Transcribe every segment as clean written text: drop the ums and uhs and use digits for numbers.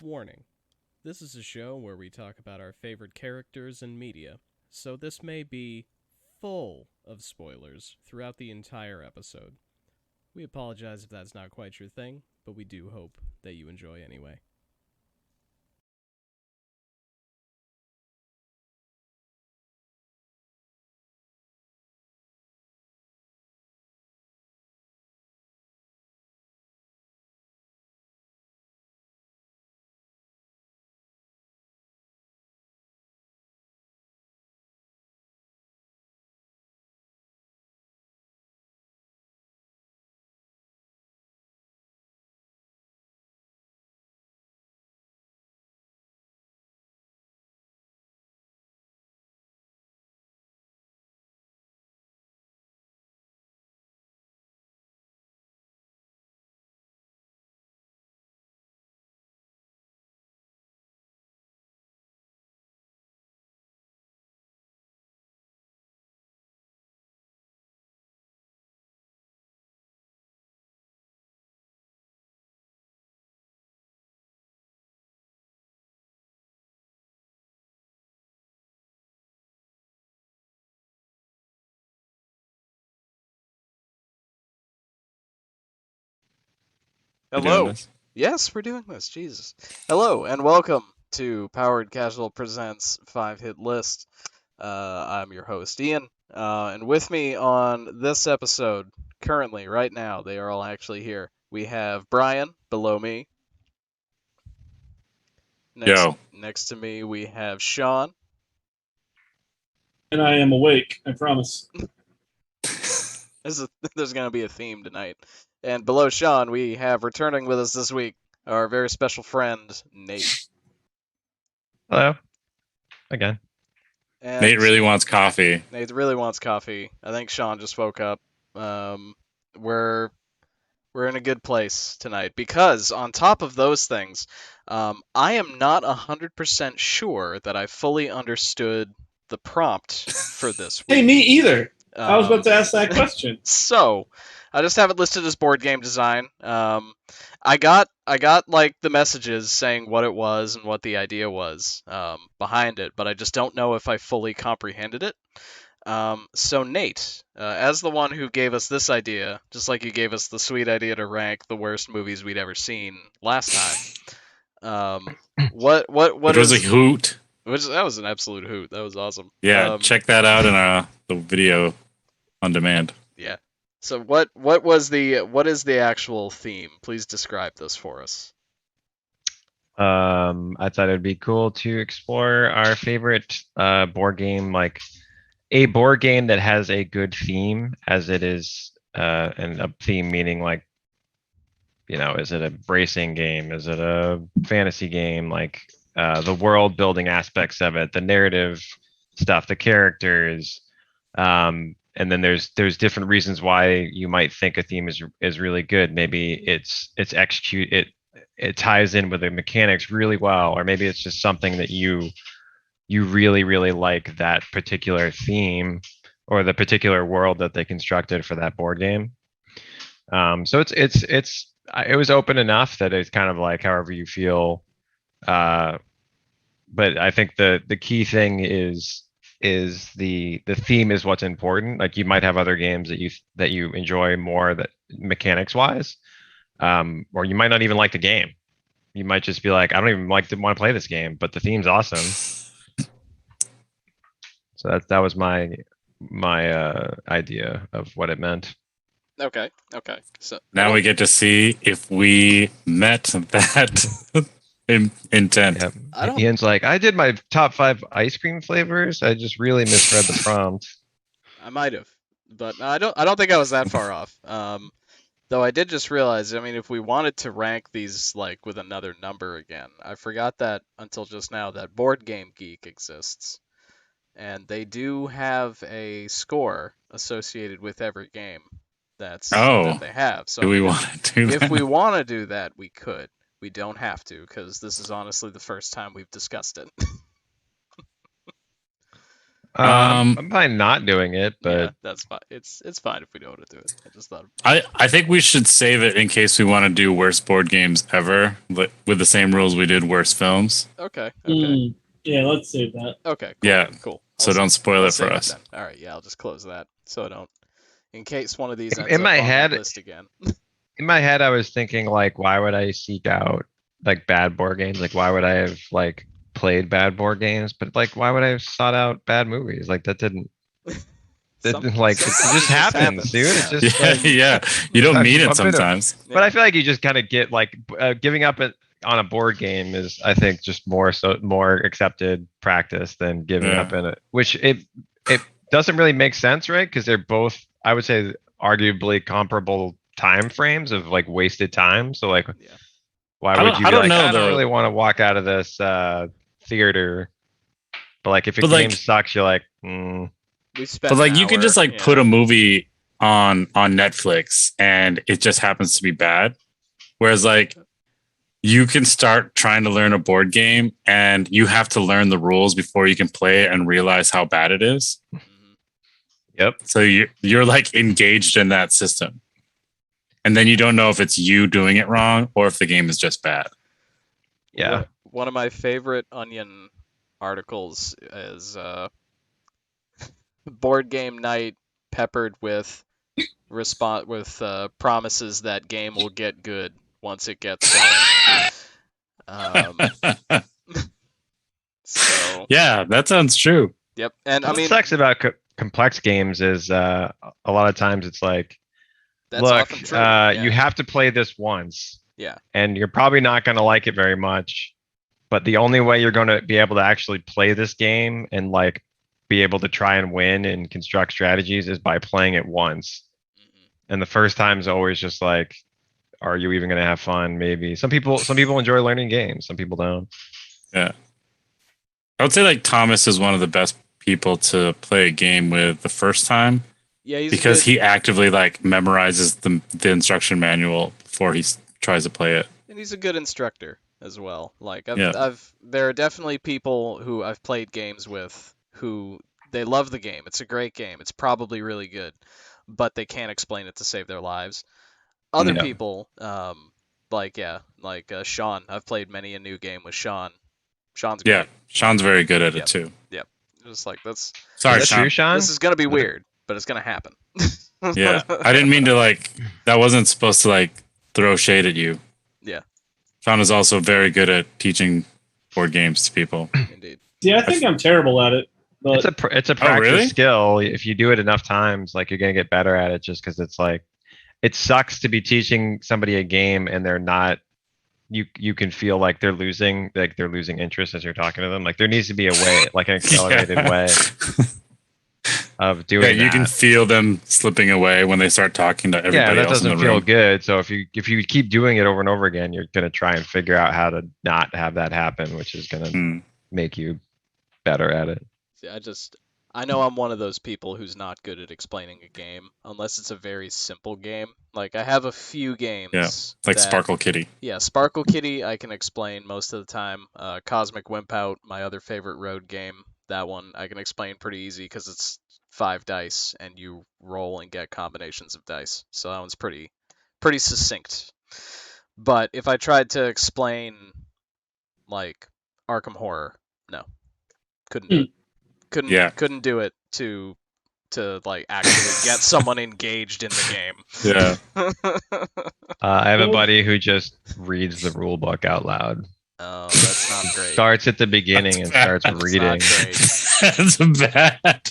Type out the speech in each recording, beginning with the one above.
Warning. This is a show where we talk about our favorite characters in media, so this may be full of spoilers throughout the entire episode. We apologize if that's not quite your thing, but we do hope that you enjoy anyway. We're doing Hello. this? Yes, we're doing this. Jesus. Hello, and welcome to Powered Casual Presents 5 Hit List. I'm your host, Ian. And with me on this episode, currently, right now, they are all actually here. We have Brian below me. Yo. Next to me, we have Sean. And I am awake, I promise. There's going to be a theme tonight. And below Sean, we have returning with us this week our very special friend, Nate. Hello. Again. And Nate really wants coffee. Nate really wants coffee. I think Sean just woke up. We're in a good place tonight because on top of those things, I am not 100% sure that I fully understood the prompt for this week. Hey, me either. I was about to ask that question. So, I just have it listed as board game design. I got like the messages saying what it was and what the idea was behind it, but I just don't know if I fully comprehended it. So Nate, as the one who gave us this idea, just like you gave us the sweet idea to rank the worst movies we'd ever seen last time, what It was a hoot. that was an absolute hoot. That was awesome. Yeah, check that out in the video on demand. Yeah. So what is the actual theme? Please describe this for us. I thought it'd be cool to explore our favorite board game, like a board game that has a good theme, as it is, and a theme meaning like, is it a bracing game? Is it a fantasy game? Like the world building aspects of it, the narrative stuff, the characters, and then there's different reasons why you might think a theme is really good. Maybe it's it ties in with the mechanics really well, or maybe it's just something that you really like that particular theme or the particular world that they constructed for that board game. So it was open enough that it's kind of like however you feel. But I think the key thing is the theme is what's important. Like you might have other games that you enjoy more that mechanics wise, or you might not even like the game. You might just be like, I don't even want to play this game, but the theme's awesome. So that was my idea of what it meant. Okay. So now we get to see if we met that intent. Yeah. Ian's like, I did my top 5 ice cream flavors. I just really misread the prompt. I might have, but I don't think I was that far off. Though I did just realize, I mean, if we wanted to rank these like with another number again, I forgot that until just now that Board Game Geek exists, and they do have a score associated with every game that they have. So do we want to do that? If we want to do that, we could. We don't have to, because this is honestly the first time we've discussed it. I'm fine not doing it, but yeah, that's fine. It's fine if we don't want to do it. I just thought. I think we should save it in case we want to do worst board games ever with the same rules we did worst films. Okay. Yeah, let's save that. Okay. Cool, Yeah. Cool. So don't spoil I'll it for save us. then. All right. Yeah, I'll just close that so I don't. In case one of these ends In up my on the head- list again. in my head I was thinking like, why would I seek out like bad board games? Like, why would I have like played bad board games? But like, why would I have sought out bad movies? Like that didn't. Like it just happens, dude. It's just Yeah, like, yeah. You don't mean it I'm gonna- sometimes. But I feel like you just kind of get like giving up on a board game is, I think, just more accepted practice than giving Yeah. up in it. Which it doesn't really make sense, right? Because they're both, I would say, arguably comparable time frames of like wasted time. So like, Yeah. why I would don't- you I be don't like, know, I don't though. really want to walk out of this theater? But like, if a But, game like- sucks, you're like, We spent. But like an you can hour, just like yeah. put a movie on Netflix and it just happens to be bad. Whereas like you can start trying to learn a board game and you have to learn the rules before you can play it and realize how bad it is. Mhm. yep. So you're like engaged in that system. And then you don't know if it's you doing it wrong or if the game is just bad. Yeah. One of my favorite Onion articles is board game night peppered with promises that game will get good once it gets going. So Yeah, that sounds true. yep, and I What mean sucks about complex games is a lot of times it's like, that's look, often true. Yeah. you have to play this once. Yeah. And you're probably not going to like it very much. But the only way you're going to be able to actually play this game and like be able to try and win and construct strategies is by playing it once. Mhm. And the first time is always just like, are you even going to have fun? Maybe some people enjoy learning games. Some people don't. I would say like Thomas is one of the best people to play a game with the first time Yeah, he's because good, he actively like memorizes the instruction manual before he tries to play it. and he's a good instructor as well. Like Yeah. there are definitely people who I've played games with who they love the game. It's a great game. It's probably really good, but they can't explain it to save their lives. Other Yeah. people, like Sean. I've played many a new game with Sean. Sean's great. Yeah, Sean's very good at Yep. it too. Just like Sorry, Is that Sean. true, Sean? this is gonna be weird, but it's gonna happen. Yeah, I didn't mean to like. That wasn't supposed to like throw shade at you. Yeah. Sean is also very good at teaching board games to people. Indeed. Yeah, I think I'm terrible at it. But It's a practice really? skill. If you do it enough times, like you're gonna get better at it. Just because it's like, it sucks to be teaching somebody a game and they're not. You can feel like they're losing interest as you're talking to them. Like there needs to be a way, like an accelerated Yeah. way of Yeah, doing you that. can feel them slipping away when they start talking to everybody Yeah, that else in doesn't the feel room. good. So if you keep doing it over and over again, you're gonna try and figure out how to not have that happen, which is gonna Hmm. make you better at it. See, I know I'm one of those people who's not good at explaining a game unless it's a very simple game. Like I have a few games. Yeah, It's like that- Sparkle Kitty. Yeah, Sparkle Kitty I can explain most of the time. Cosmic Wimp Out, my other favorite road game. That one I can explain pretty easy because it's 5 dice and you roll and get combinations of dice. So that one's pretty succinct. But if I tried to explain like Arkham Horror, no, couldn't do it. Yeah. Couldn't do it to like actually get someone engaged in the game. Yeah. I have a Well- buddy who just reads the rule book out loud. Oh, that's not great. Starts at the beginning and That's starts bad. That's reading. not great. That's bad.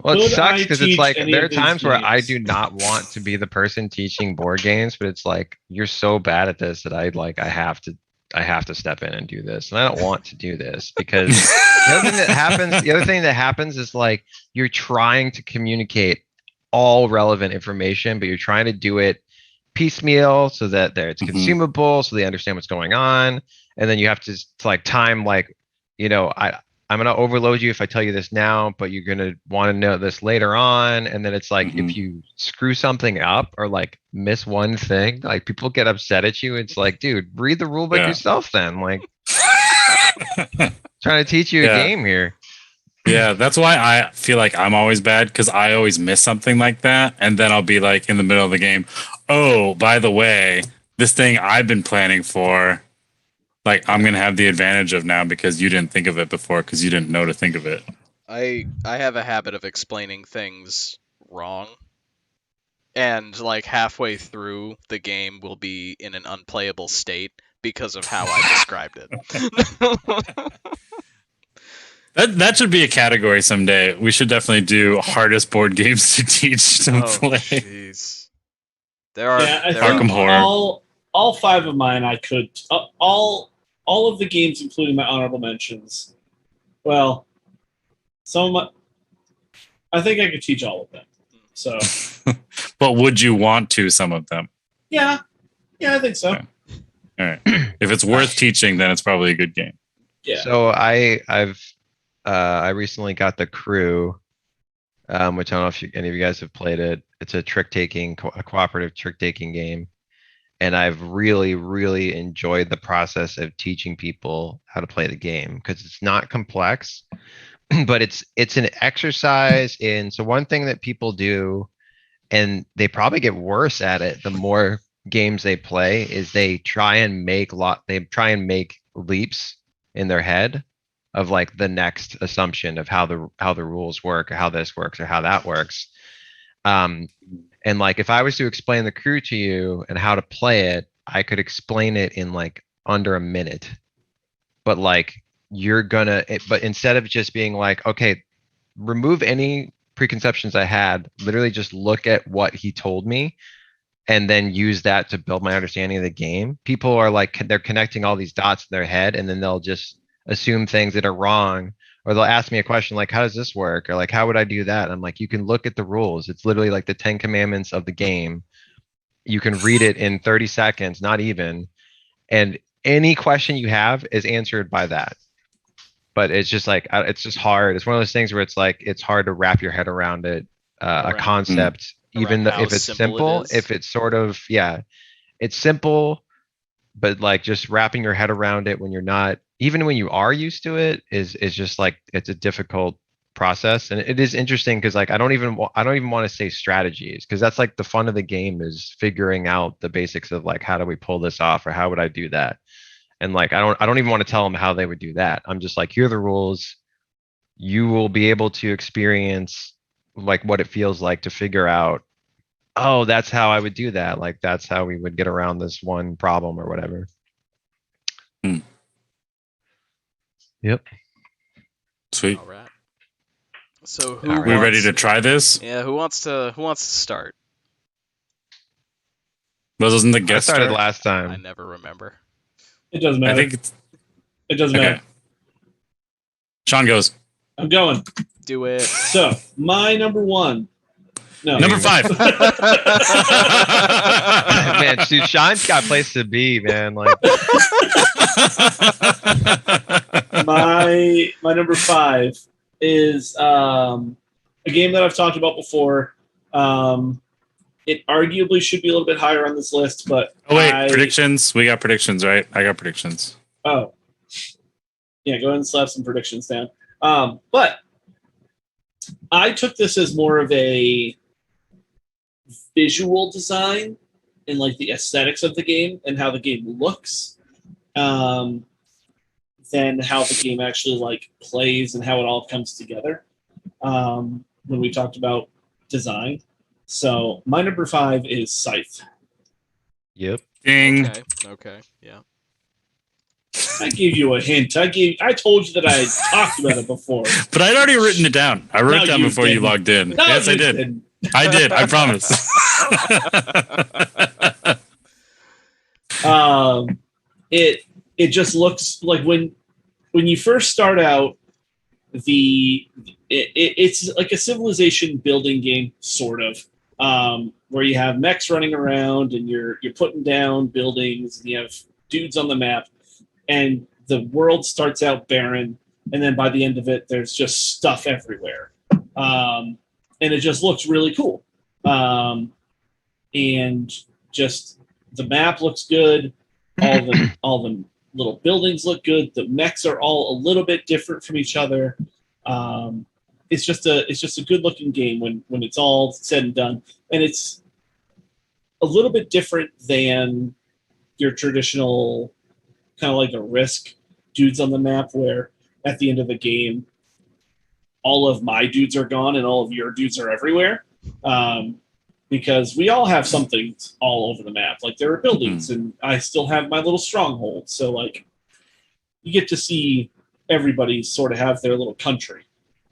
Well, it Could sucks I because it's teach like any there are of these times where I games? do not want to be the person teaching board games, but it's like you're so bad at this that I have to step in and do this, and I don't want to do this because the other thing that happens is like you're trying to communicate all relevant information, but you're trying to do it piecemeal so that it's Mhm. consumable, so they understand what's going on, and then you have to like time like, I'm gonna overload you if I tell you this now, but you're gonna want to know this later on, and then it's like Mhm. if you screw something up or like miss one thing, like people get upset at you. It's like, dude, read the rule book Yeah. yourself then. Like trying to teach you Yeah. a game here. Yeah, that's why I feel like I'm always bad because I always miss something like that. And then I'll be like in the middle of the game, oh, by the way, this thing I've been planning for, like I'm going to have the advantage of now because you didn't think of it before because you didn't know to think of it. I have a habit of explaining things wrong, and like halfway through the game will be in an unplayable state because of how I described it. That should be a category someday. We should definitely do hardest board games to teach to Oh, play. jeez. There are. Yeah, I there are- Arkham think Horror. all 5 of mine I could all of the games, including my honorable mentions. Well, some of my, I think I could teach all of them. So But would you want to some of them? yeah, I think so. Okay. All right. If it's worth teaching, then it's probably a good game. Yeah. So I recently got The Crew, which I don't know if any of you guys have played it. It's a a cooperative trick-taking game. And I've really, really enjoyed the process of teaching people how to play the game because it's not complex, but it's an exercise in. So one thing that people do, and they probably get worse at it the more games they play, is they try and make leaps in their head of like the next assumption of how the rules work or how this works or how that works. And like if I was to explain The Crew to you and how to play it, I could explain it in like under a minute. But like but instead of just being like, okay, remove any preconceptions I had, literally just look at what he told me and then use that to build my understanding of the game. People are like, they're connecting all these dots in their head and then they'll just assume things that are wrong, or they'll ask me a question like, how does this work? Or like, how would I do that? I'm like, you can look at the rules. It's literally like the 10 commandments of the game. You can read it in 30 seconds, not even. And any question you have is answered by that. But it's just like, it's just hard. It's one of those things where it's like, it's hard to wrap your head around it, a Around- concept, even around how if it's simple it simple, is. if it's sort of, yeah, it's simple, but like just wrapping your head around it when you're not, even when you are used to it is just like, it's a difficult process. And it is interesting because like, I don't even want to say strategies because that's like the fun of the game is figuring out the basics of like, how do we pull this off or how would I do that? And like, I don't even want to tell them how they would do that. I'm just like, here are the rules. You will be able to experience like what it feels like to figure out, oh, that's how I would do that. Like, that's how we would get around this one problem or whatever. Hmm. Yep. Sweet. All right. So who? All right. We ready wants- to try this? Yeah. Who wants to start? Wasn't the I guest started star? last I time. never remember. It doesn't I matter. think it's It doesn't okay. matter. Sean goes. I'm going. Do it. So my number 1. No. Number 5. Man, dude, Sean's got a place to be, man. Like, my number 5 is a game that I've talked about before. It arguably should be a little bit higher on this list, but Oh wait, predictions. We got predictions, right? I got predictions. Oh, yeah. Go ahead and slap some predictions down. But I took this as more of a visual design and like the aesthetics of the game and how the game looks, than how the game actually like plays and how it all comes together. When we talked about design, so my number 5 is Scythe. yep. Ding. Okay. Yeah. I gave you a hint. I told you that I had talked about it before. But I'd already written it down. I wrote No, it down you before you didn't. logged in. No, Yes, I you did. didn't. I did. I promise. It just looks like when you first start out, it's like a civilization building game, sort of, where you have mechs running around and you're putting down buildings and you have dudes on the map, and the world starts out barren, and then by the end of it, there's just stuff everywhere, and it just looks really cool, and just the map looks good, all the little buildings look good. The mechs are all a little bit different from each other. It's just a good looking game when it's all said and done, and it's a little bit different than your traditional kind of like a Risk dudes on the map, where at the end of the game, all of my dudes are gone and all of your dudes are everywhere. Because we all have something all over the map. Like there are buildings, and I still have my little stronghold. So like, you get to see everybody sort of have their little country.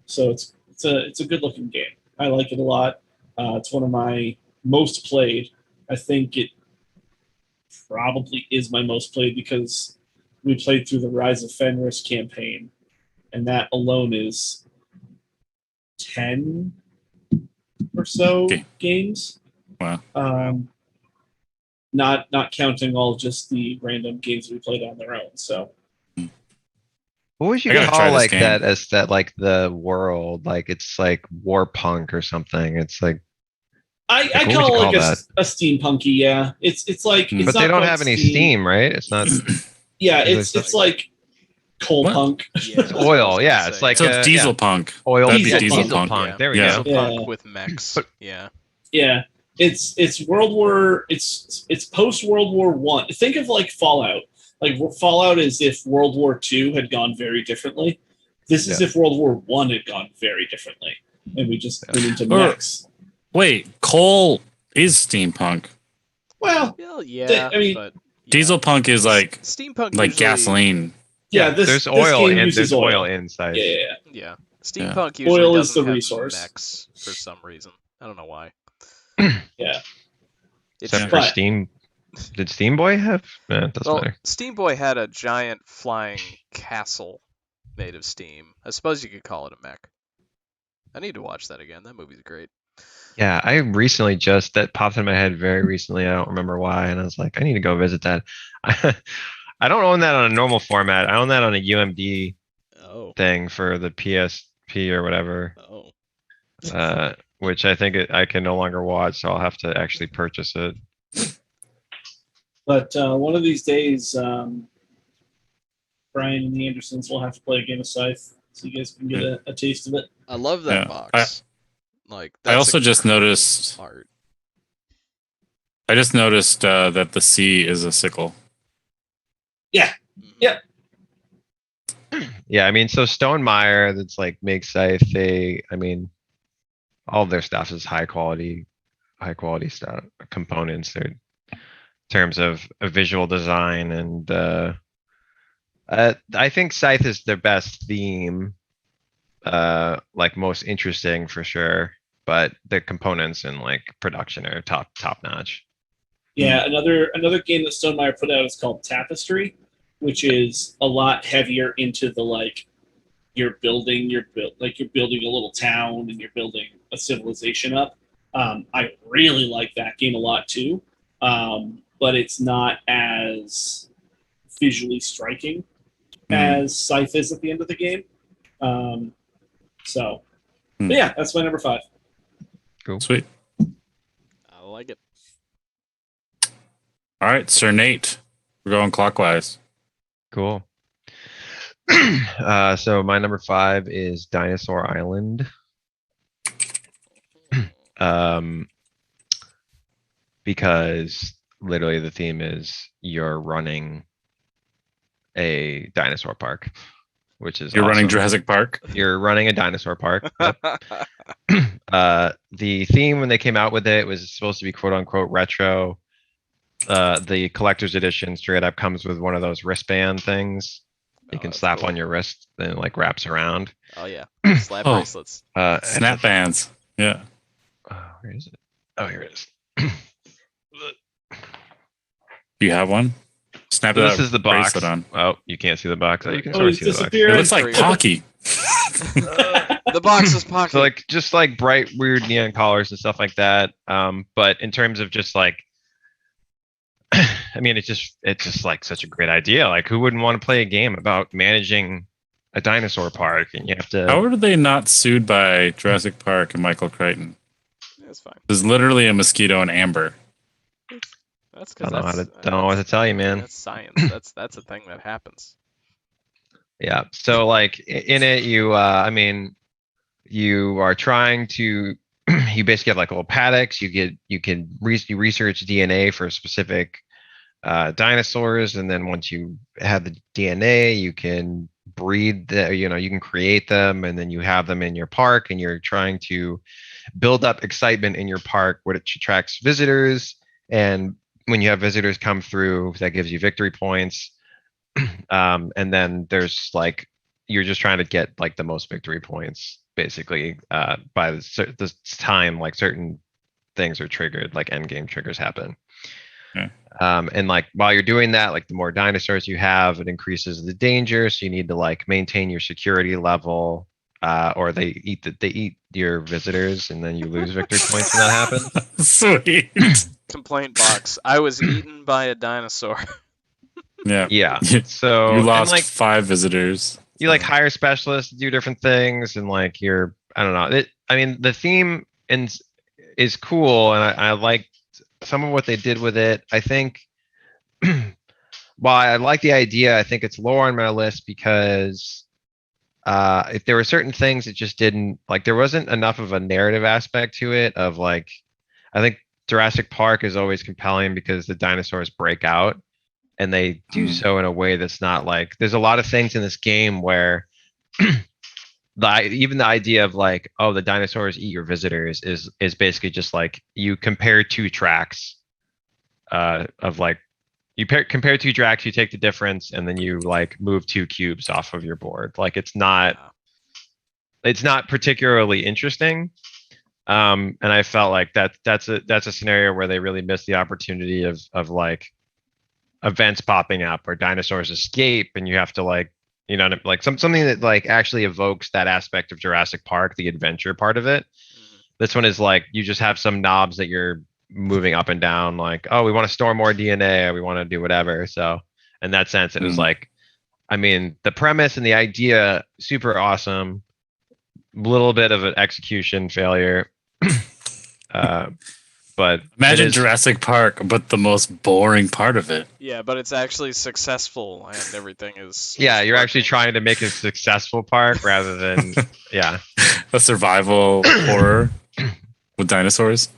So it's a good looking game. I like it a lot. It's one of my most played. I think it probably is my most played because we played through the Rise of Fenris campaign, and that alone is 10 or so games. Wow. Not counting all just the random games we played on their own. So What would you I gotta try call this like game. that as that like the world? Like it's like Warpunk or something. It's like I what would call you it like call a steampunky. Yeah, it's like it's but not they don't quite have any Steam, right? It's not Yeah, It's it's like coal What? punk. Yeah, it's oil. Yeah, it's like So it's Diesel yeah. Punk. Oil That'd be diesel, Diesel punk. Punk. There we Yeah. go. Diesel Yeah. Punk with mechs. But- Yeah. Yeah, it's World War. It's post World War One. Think of like Fallout. Like Fallout is if World War II had gone very differently. This is if World War One had gone very differently, and we just went into Or- mechs. Wait, coal is steampunk. Well, Well, yeah. I mean, but yeah. Diesel punk is like Steampunk like usually, gasoline. yeah. There's oil game in uses there's oil inside. Yeah. Yeah. Steampunk usually Oil is doesn't the have resource. mechs for some reason. I don't know why. Yeah. It's Except for But- Steam. Did Steam Boy have? It doesn't well, matter. Steam Boy had a giant flying castle made of steam. I suppose you could call it a mech. I need to watch that again. That movie's great. Yeah, I recently just that popped in my head very recently. I don't remember why, and I was like, I need to go visit that. I don't own that on a normal format. I own that on a UMD Oh. thing for the PSP or whatever, Oh. which I think I can no longer watch, so I'll have to actually purchase it. But one of these days, Brian and the Andersons will have to play a game of Scythe, so you guys can get a taste of it. I love that Yeah, box. Like I that's also a just noticed. art. I just noticed that the C is a sickle. Yeah. Mhm. Yeah, I mean, so Stonemeyer, that's like makes Scythe. I mean, all of their stuff is high quality stuff components. They're in terms of a visual design and I think Scythe is their best theme, like most interesting for sure. But the components and like production are top notch. Yeah, another game that Stonemeyer put out is called Tapestry, which is a lot heavier into the like you're building a little town and you're building a civilization up. I really like that game a lot too, but it's not as visually striking as Scythe is at the end of the game. But yeah, that's my number 5. Cool. Sweet. I like it. All right, Sir Nate. We're going clockwise. Cool. So my number 5 is Dinosaur Island. Because literally the theme is you're running a dinosaur park, which is You're running awesome. Jurassic Park. You're running a dinosaur park. Yep. The theme when they came out with it was supposed to be quote unquote retro. The collector's edition straight up comes with one of those wristband things you Oh, can that's slap cool. on your wrist, then it like wraps around. Oh yeah, slap Oh. bracelets. Snap bands. Yeah. Where is it? Oh, here it is. Do you have one? Snap So that this is the box. bracelet on. Oh, you can't see the box. Oh, you can Oh, sort of he's see the box. disappeared. It looks like Very- Pocky. The box is pocket. So like just like bright weird neon colors and stuff like that. But in terms of just like I mean it's just like such a great idea. Like who wouldn't want to play a game about managing a dinosaur park and you have to How are they not sued by Jurassic Park and Michael Crichton? That's fine. There's literally a mosquito in amber. That's I because don't know what to tell you, man. That's science. That's a thing that happens. Yeah. So like in it, I mean, you are trying to, you basically have like little paddocks. You research DNA for specific dinosaurs, and then once you have the DNA, you can breed you can create them, and then you have them in your park, and you're trying to build up excitement in your park, which attracts visitors. And when you have visitors come through, that gives you victory points. And then there's like you're just trying to get like the most victory points basically by this time like certain things are triggered, like end game triggers happen. Yeah. And like while you're doing that, like the more dinosaurs you have, it increases the danger. So you need to like maintain your security level, or they eat your visitors, and then you lose victory points when that happens. Sweet. Complaint box. I was eaten by a dinosaur. Yeah. Yeah. You So and, lost like 5 visitors. you like hire specialists to do different things, and like I don't know. I mean, the theme is cool, and I like some of what they did with it. I think while I like the idea, I think it's lower on my list because if there were certain things it just didn't like, there wasn't enough of a narrative aspect to it of like, I think Jurassic Park is always compelling because the dinosaurs break out, and they do so in a way that's not like, there's a lot of things in this game where even the idea of like, oh, the dinosaurs eat your visitors is basically just like you compare 2 tracks of like compare 2 tracks, you take the difference, and then you like move 2 cubes off of your board. Like it's not particularly interesting. And I felt like that's a scenario where they really missed the opportunity of like events popping up or dinosaurs escape, and you have to like, like something that like actually evokes that aspect of Jurassic Park, the adventure part of it. This one is like you just have some knobs that you're moving up and down, like, oh, we want to store more DNA, or we want to do whatever. So in that sense, it was like, I mean, the premise and the idea, super awesome. Little bit of an execution failure. But imagine Jurassic Park, but the most boring part of it. Yeah, but it's actually successful, and everything is. Yeah, you're actually trying to make a successful park rather than a survival horror with dinosaurs.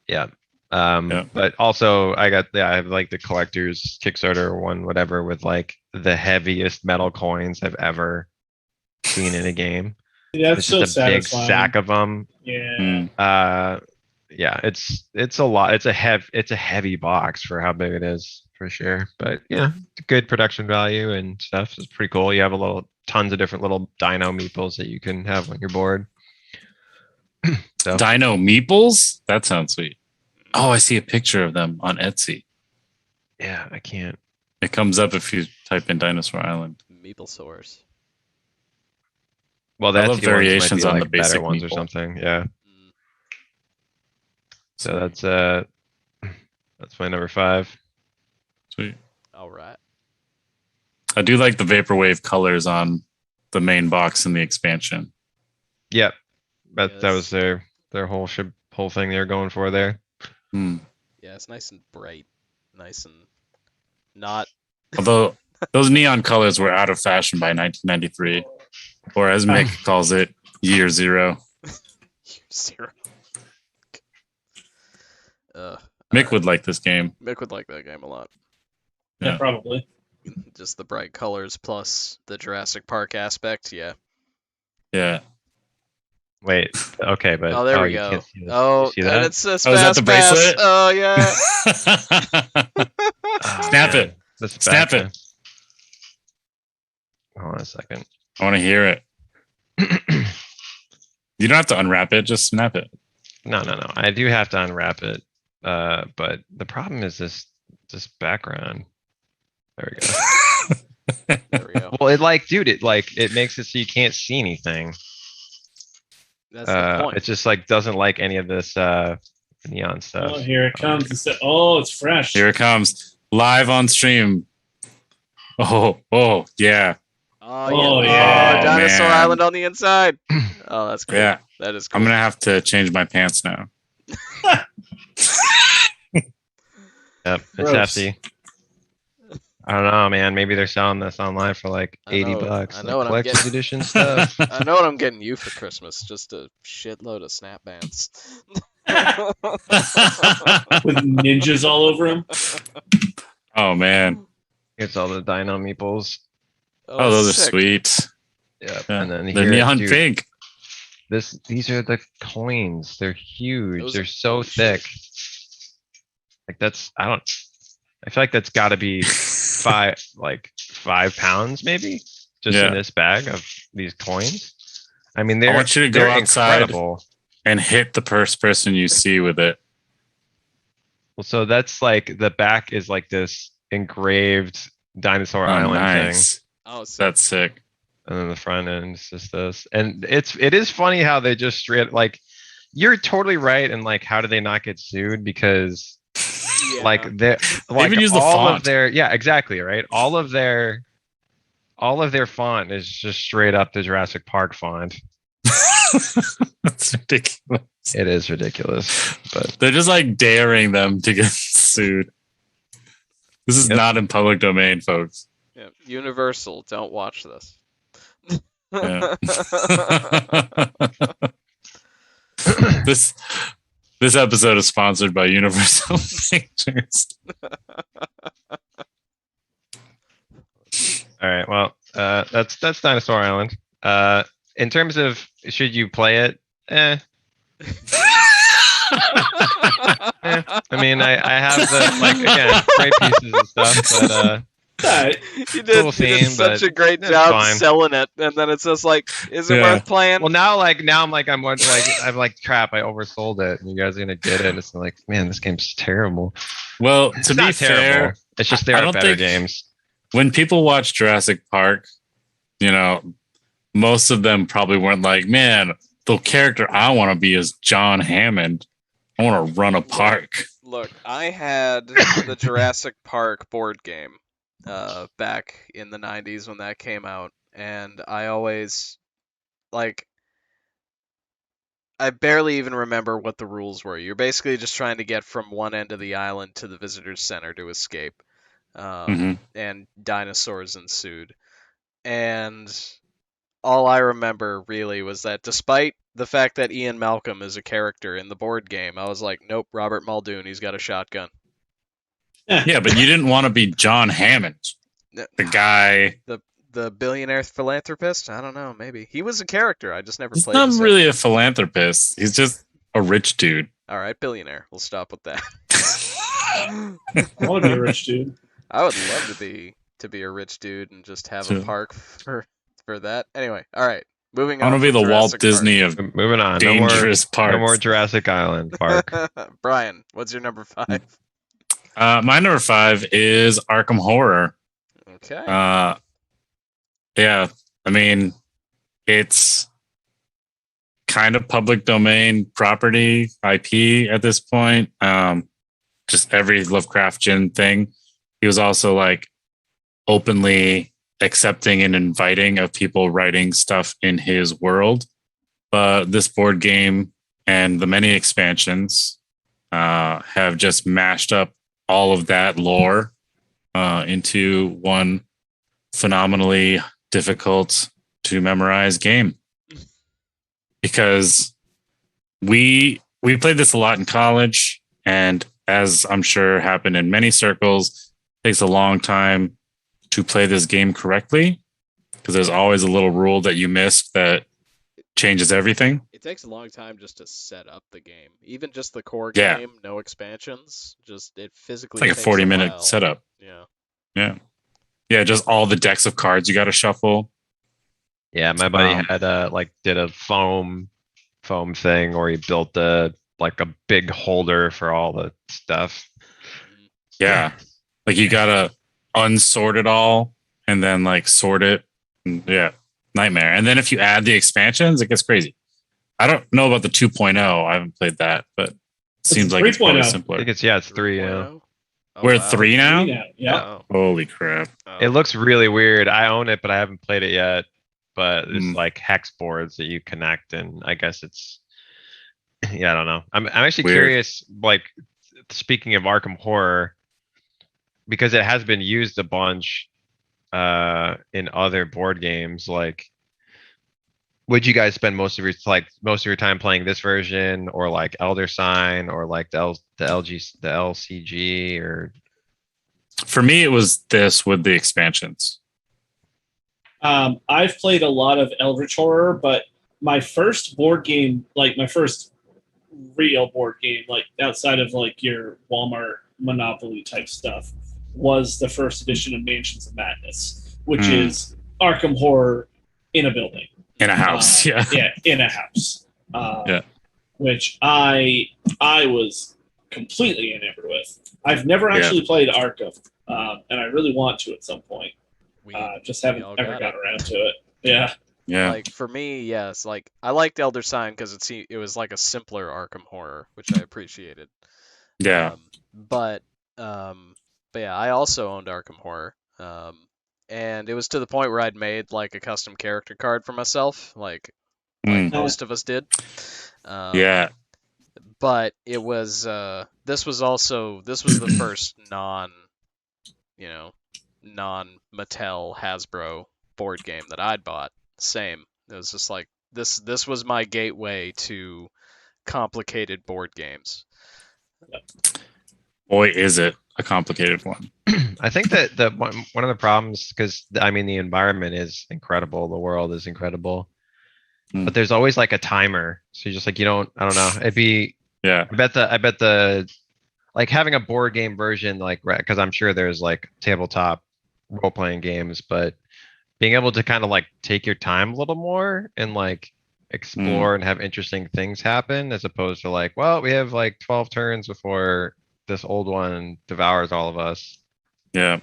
Yeah. But also I have like the collector's Kickstarter one, whatever, with like the heaviest metal coins I've ever seen in a game. Yeah, that's it's so just a big satisfying. sack of them. Yeah. Yeah, it's a lot. It's a heavy box for how big it is, for sure. But yeah, good production value and stuff. It's pretty cool. You have tons of different little dino meeples that you can have on your board. So. Dino meeples? That sounds sweet. Oh, I see a picture of them on Etsy. Yeah, I can't. It comes up if you type in Dinosaur Island. Meeplesaurs. Well, that's variations on like the basic better ones meeple. or something. Yeah. So that's my number 5. Sweet. All right. I do like the vaporwave colors on the main box and the expansion. Yep. That was their whole thing they were going for there. Yeah, it's nice and bright. Nice and not. Although those neon colors were out of fashion by 1993. Or as Mick calls it, year 0. Year 0. Mick would like this game. Mick would like that game a lot. Yeah, probably. Just the bright colors plus the Jurassic Park aspect, yeah. Yeah. Wait, okay, but there we go. Oh, see that? And it's a Oh, is that the bracelet? Oh yeah. Snap it. Snap it. Hold on a second. I want to hear it. You don't have to unwrap it, just snap it. No. I do have to unwrap it. But the problem is this background. There we go. There we go. Well, it makes it so you can't see anything. That's the point. It just like doesn't like any of this neon stuff. Oh, here it comes. It's fresh. Here it comes. Live on stream. Oh, yeah. Oh, yeah. Dinosaur man. Island on the inside. Oh, that's cool. Yeah. That is cool. I'm going to have to change my pants now. Yep, it's Gross. hefty. I don't know, man. Maybe they're selling this online for like I 80 know- bucks. I like know what I'm collector's getting. edition stuff. I know what I'm getting you for Christmas. Just a shitload of snap bands. With ninjas all over him. Oh man. It's all the Dino meeples. Oh, those are sick. sweet. Yep. Yeah. And then The here, neon dude, pink. these are the coins. They're huge. Those They're are so holy shit. thick. Like I feel like that's got to be 5 pounds maybe, just Yeah. in this bag of these coins. I mean, I they're want you to go they're outside incredible. and hit the first person you see with it. Well, so that's like the back is like this engraved Dinosaur Oh, Island thing. nice. Oh, sick. That's sick. And then the front end is just this. And it is funny how they just straight like you're totally right. And like, how do they not get sued? Because Yeah. like they even use the all font. of their exactly right. All of their font is just straight up the Jurassic Park font. That's ridiculous. It is ridiculous, but They're just like daring them to get sued. This is Yep. not in public domain, folks. Yeah. Universal, don't watch this. Yeah. This episode is sponsored by Universal Pictures. all right. Well, that's Dinosaur Island. In terms of should you play it? I mean, I have the like again great pieces and stuff, but Alright. You Cool did theme, such but a great it's job fine. selling it, and then it's just like, is it Yeah. worth playing? well now I'm like I'm like crap. I oversold it, and you guys are gonna get it. And it's like, man, this game's terrible. Well, It's to be not fair, terrible. It's just there I are don't better think- games. when people watch Jurassic Park, you know, most of them probably weren't like, man, the character I want to be is John Hammond. I want to run a park. Look, I had the Jurassic Park board game back in the 90s when that came out, and I always, like, I barely even remember what the rules were. You're basically just trying to get from one end of the island to the visitor's center to escape, Mhm. and dinosaurs ensued. And all I remember really was that despite the fact that Ian Malcolm is a character in the board game, I was like, nope, Robert Muldoon, he's got a shotgun. Yeah, but you didn't want to be John Hammond, the guy. The billionaire philanthropist? I don't know, maybe. He was a character, I just never He's played not as him. really a philanthropist. He's just a rich dude. Alright, billionaire. We'll stop with that. I want to be a rich dude. I would love to be a rich dude and just have a Sure. park for that. Anyway, alright. Moving I on. want to be from the Walt Jurassic Disney of Moving on. dangerous parks. No more Jurassic Island Park. Park. Brian, what's your number 5? My number 5 is Arkham Horror. Okay. Yeah, I mean, it's kind of public domain property IP at this point. Just every Lovecraftian thing. He was also like openly accepting and inviting of people writing stuff in his world. But this board game and the many expansions have just mashed up all of that lore into one phenomenally difficult to memorize game. Because we played this a lot in college, and as I'm sure happened in many circles, it takes a long time to play this game correctly because there's always a little rule that you missed that changes everything. It takes a long time just to set up the game. Even just the core Yeah. game, no expansions. Just it physically It's like a takes 40-minute while. setup. Yeah. Yeah, just all the decks of cards you got to shuffle. Yeah, my buddy Um, had did a foam thing, or he built a big holder for all the stuff. Yeah. Like you got to unsort it all and then like sort it. And yeah, nightmare. And then if you add the expansions, it gets crazy. I don't know about the 2.0. I haven't played that, but it seems like it's probably 3.0. I simpler. think it's 3 now. 3.0? Oh, We're wow. at 3 now? Yeah. Oh, Holy crap. oh. It looks really weird. I own it, but I haven't played it yet. But it's Mm. like hex boards that you connect, and I guess it's yeah, I don't know. I'm actually Weird. curious. Like speaking of Arkham Horror, because it has been used a bunch in other board games, like would you guys spend most of your time playing this version or like Elder Sign or like the LCG or For me, it was this with the expansions. I've played a lot of Eldritch Horror, but my first board game, like my first real board game, like outside of like your Walmart Monopoly type stuff, was the first edition of Mansions of Madness, which is Arkham Horror in a building. In a house, yeah. Yeah, in a house. Yeah. Which I was completely enamored with. I've never actually played Arkham, and I really want to at some point. Just haven't ever got around to it. Yeah. Yeah. Like for me, yes. Like I liked Elder Sign because it was like a simpler Arkham Horror, which I appreciated. Yeah. But yeah, I also owned Arkham Horror. And it was to the point where I'd made like a custom character card for myself, like most of us did. Yeah. But it was this was the first non-Mattel Hasbro board game that I'd bought. Same. It was just like this was my gateway to complicated board games. Boy, is it a complicated one. I think that one of the problems, because I mean the environment is incredible, the world is incredible, but there's always like a timer. So you're just like I don't know. It'd be I bet the like having a board game version, like because I'm sure there's like tabletop role playing games, but being able to kind of like take your time a little more and like explore and have interesting things happen, as opposed to like, well, we have like 12 turns before this old one devours all of us. Yeah.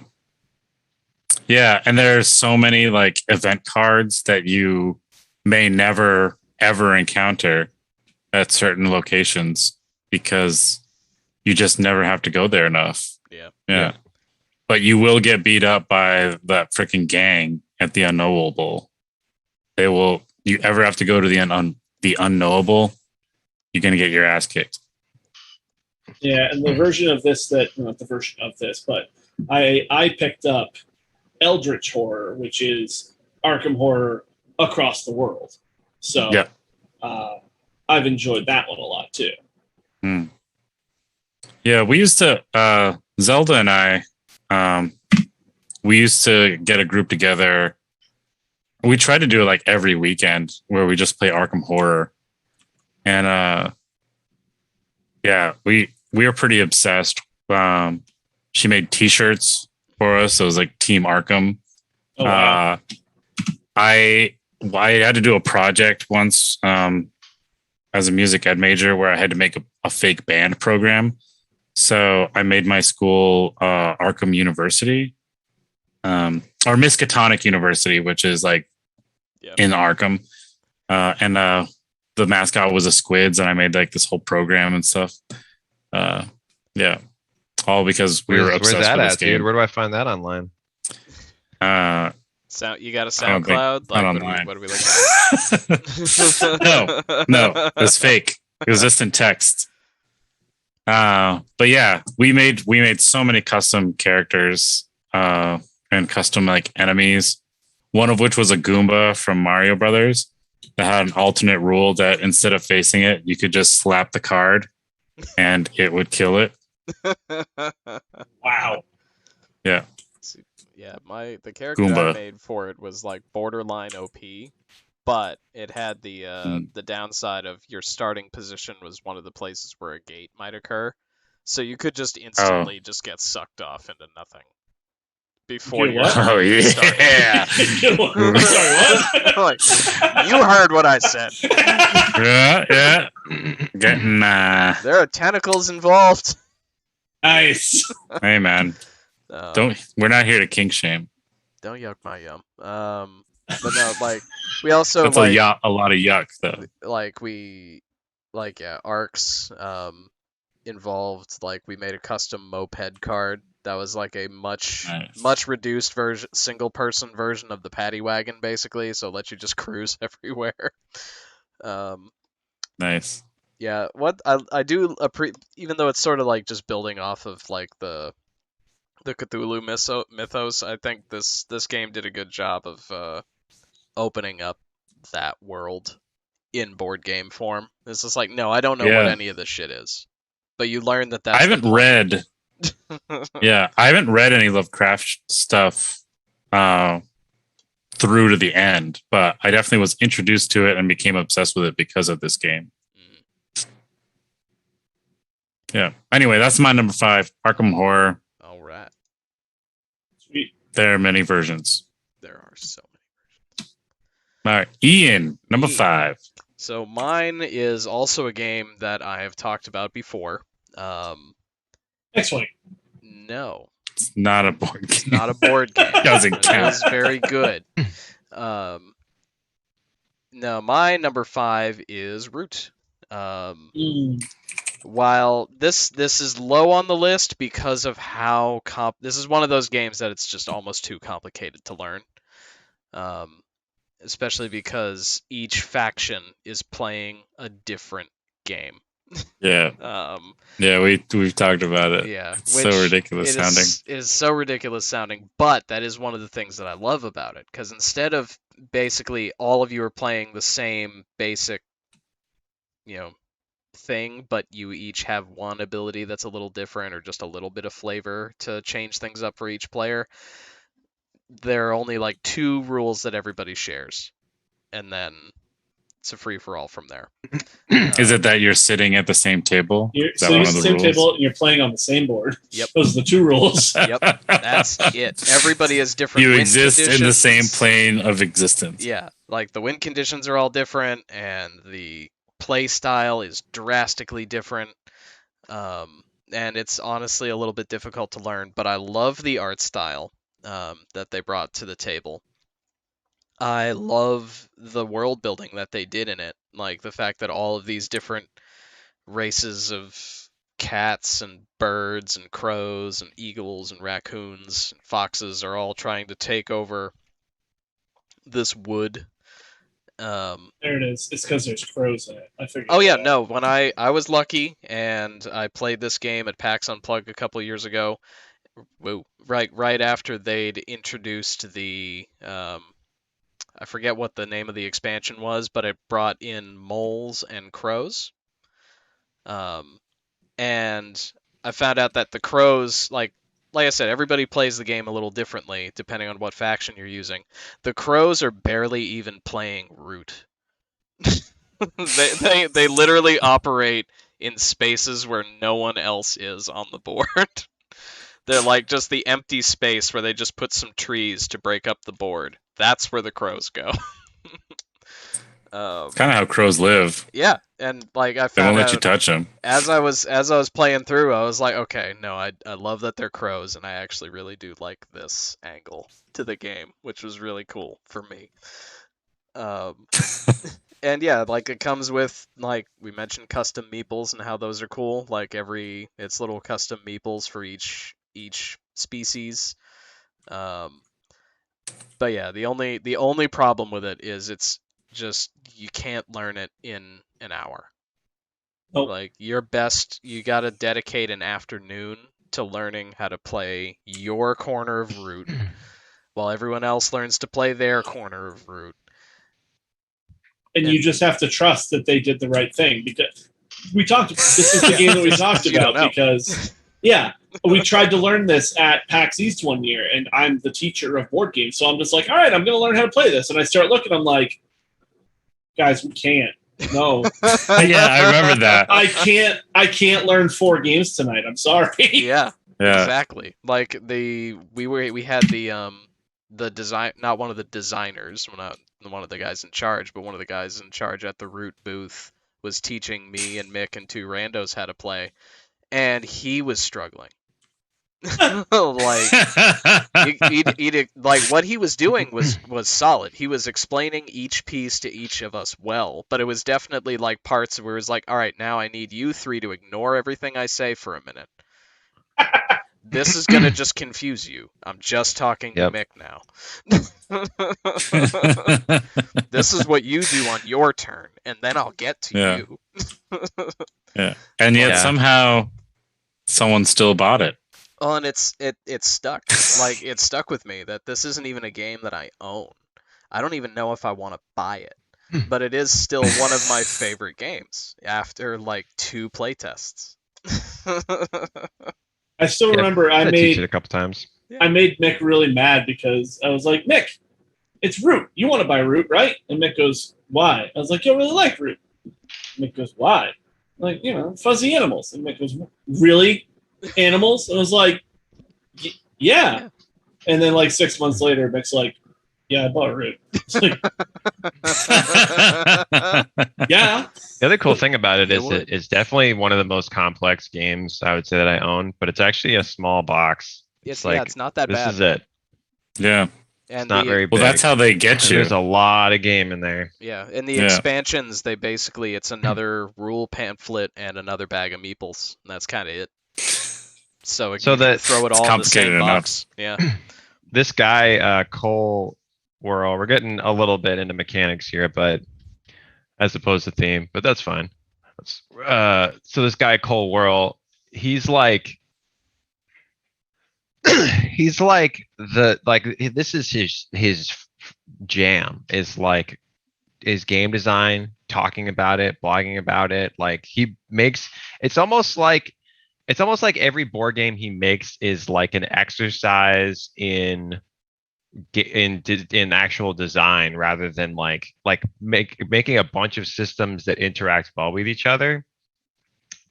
Yeah, and there's so many like event cards that you may never ever encounter at certain locations because you just never have to go there enough. Yeah. Yeah. But you will get beat up by that freaking gang at the unknowable. You ever have to go to the unknowable, you're going to get your ass kicked. Yeah, and the version of this not the version of this, but I picked up Eldritch Horror, which is Arkham Horror across the world. So I've enjoyed that one a lot too. Yeah, we used to Zelda and I we used to get a group together. We tried to do it like every weekend where we just play Arkham Horror. And we were pretty obsessed. She made t-shirts for us. So it was like Team Arkham. Oh, wow. I had to do a project once as a music ed major where I had to make a fake band program. So I made my school Arkham University, or Miskatonic University, which is like in Arkham. And the mascot was a squids, and I made like this whole program and stuff. All because we were obsessed where's that with this at, game. dude? Where do I find that online? You got a SoundCloud? Like, online. what are we looking at? No, it was fake. It was just in text. But yeah, we made so many custom characters and custom like enemies. One of which was a Goomba from Mario Brothers that had an alternate rule that instead of facing it, you could just slap the card and it would kill it. Wow. Yeah. Yeah, the character Goomba. I made for it was like borderline OP, but it had the downside of your starting position was one of the places where a gate might occur, so you could just instantly just get sucked off into nothing before you Oh yeah. Sorry, what? like, you heard what I said. Yeah. Getting There are tentacles involved. Nice. hey man. We're not here to kink shame. Don't yuck my yum. But no, like we also That's like a lot of yuck though. arcs involved, like we made a custom moped card that was like a much reduced version, single person version of the paddy wagon basically, so it lets you just cruise everywhere. Nice. Yeah, what I do even though it's sort of like just building off of like the the Cthulhu mythos. I think this game did a good job of opening up that world in board game form. It's just like, no, I don't know what Yeah. any of this shit is, but you learn that that's I haven't the read. point. Yeah, I haven't read any Lovecraft stuff through to the end, but I definitely was introduced to it and became obsessed with it because of this game. Yeah. Anyway, that's my number 5, Arkham Horror. All right, Sweet. There are many versions. there are so many. All right, Ian, number Ian. 5. So mine is also a game that I have talked about before. X-Wing. No, It's not a board it's game. not a board game. Doesn't It count. is very good. No, my number 5 is Root. While this is low on the list because of how this is one of those games that it's just almost too complicated to learn. Especially because each faction is playing a different game. Yeah. Yeah, we've talked about it. Yeah, It's so ridiculous sounding. It is so ridiculous sounding, but that is one of the things that I love about it. Because instead of basically all of you are playing the same basic, thing, but you each have one ability that's a little different or just a little bit of flavor to change things up for each player. There are only like 2 rules that everybody shares, and then it's a free for all from there. Is it that you're sitting at the same table? You're Is that sitting one at of the the same rules? table and you're playing on the same board. Yep. Those are the 2 rules. Yep, that's it. Everybody has different You win exist in the same conditions. plane of existence. Yeah, like the win conditions are all different, and the play style is drastically different. And it's honestly a little bit difficult to learn, but I love the art style that they brought to the table. I love the world building that they did in it, like the fact that all of these different races of cats and birds and crows and eagles and raccoons and foxes are all trying to take over this wood. There it is. It's because there's crows in it. I figured. Oh yeah, that. no. When I was lucky and I played this game at PAX Unplugged a couple years ago. Whoa, right after they'd introduced the I forget what the name of the expansion was, but it brought in moles and crows. And I found out that the crows, like I said, everybody plays the game a little differently depending on what faction you're using. The crows are barely even playing Root. They literally operate in spaces where no one else is on the board. They're like just the empty space where they just put some trees to break up the board. That's where the crows go. It's kind of how crows live. Yeah, and like I They found won't let out you touch them. as I was playing through, I was like, okay, no, I love that they're crows, and I actually really do like this angle to the game, which was really cool for me. And yeah, like it comes with, like we mentioned, custom meeples and how those are cool. Like it's little custom meeples for each species. But yeah, the only problem with it is it's just you can't learn it in an hour. Nope. Like you gotta dedicate an afternoon to learning how to play your corner of Root, while everyone else learns to play their corner of Root. And you just have to trust that they did the right thing, because this is the game that we talked You don't about, know. because we tried to learn this at PAX East one year, and I'm the teacher of board games, so I'm just like, all right, I'm going to learn how to play this, and I start looking, I'm like, guys, we can't. No, Yeah, I remember that. I can't learn 4 games tonight. I'm sorry. Yeah, Yeah. exactly. Like we had the design, not one of the designers, not one of the guys in charge, but one of the guys in charge at the Root booth was teaching me and Mick and 2 randos how to play, and he was struggling. Like like what he was doing was solid. He was explaining each piece to each of us well, but it was definitely like parts where it was like, all right, now I need you 3 to ignore everything I say for a minute. This is gonna just confuse you. I'm just talking to Yep. Mick now. This is what you do on your turn, and then I'll get to Yeah. you. Yeah. And yet Yeah. somehow someone still bought it. Oh, and it stuck. Like it stuck with me that this isn't even a game that I own. I don't even know if I want to buy it, but it is still one of my favorite games after like 2 playtests. I still Yeah, remember I teach it a couple times. I made Mick really mad because I was like, Mick, it's Root. You want to buy Root, right? And Mick goes, why? I was like, you really like Root. Mick goes, why? Like, fuzzy animals. And Mick goes, really? Animals? And I was like, yeah. And then like 6 months later, Mick's like, yeah, I bought Root. It's like, yeah. The other cool thing about it It is would. it's definitely one of the most complex games I would say that I own, but it's actually a small box. It's like, it's not that this bad. is it. Yeah. It's And not very Well, big. that's how they get And you. there's a lot of game in there. yeah, in the Yeah. expansions, they basically it's another rule pamphlet and another bag of meeples, and that's kind of it. So, So you can that- throw it it's all in the same complicated enough. box. Yeah. This guy, Cole Worrell, we're getting a little bit into mechanics here, but as opposed to theme, but that's fine. So this guy Cole Worrell, he's like he's like this is his jam is like his game design, talking about it, blogging about it. Like he makes it's almost like every board game he makes is like an exercise in actual design rather than making a bunch of systems that interact well with each other.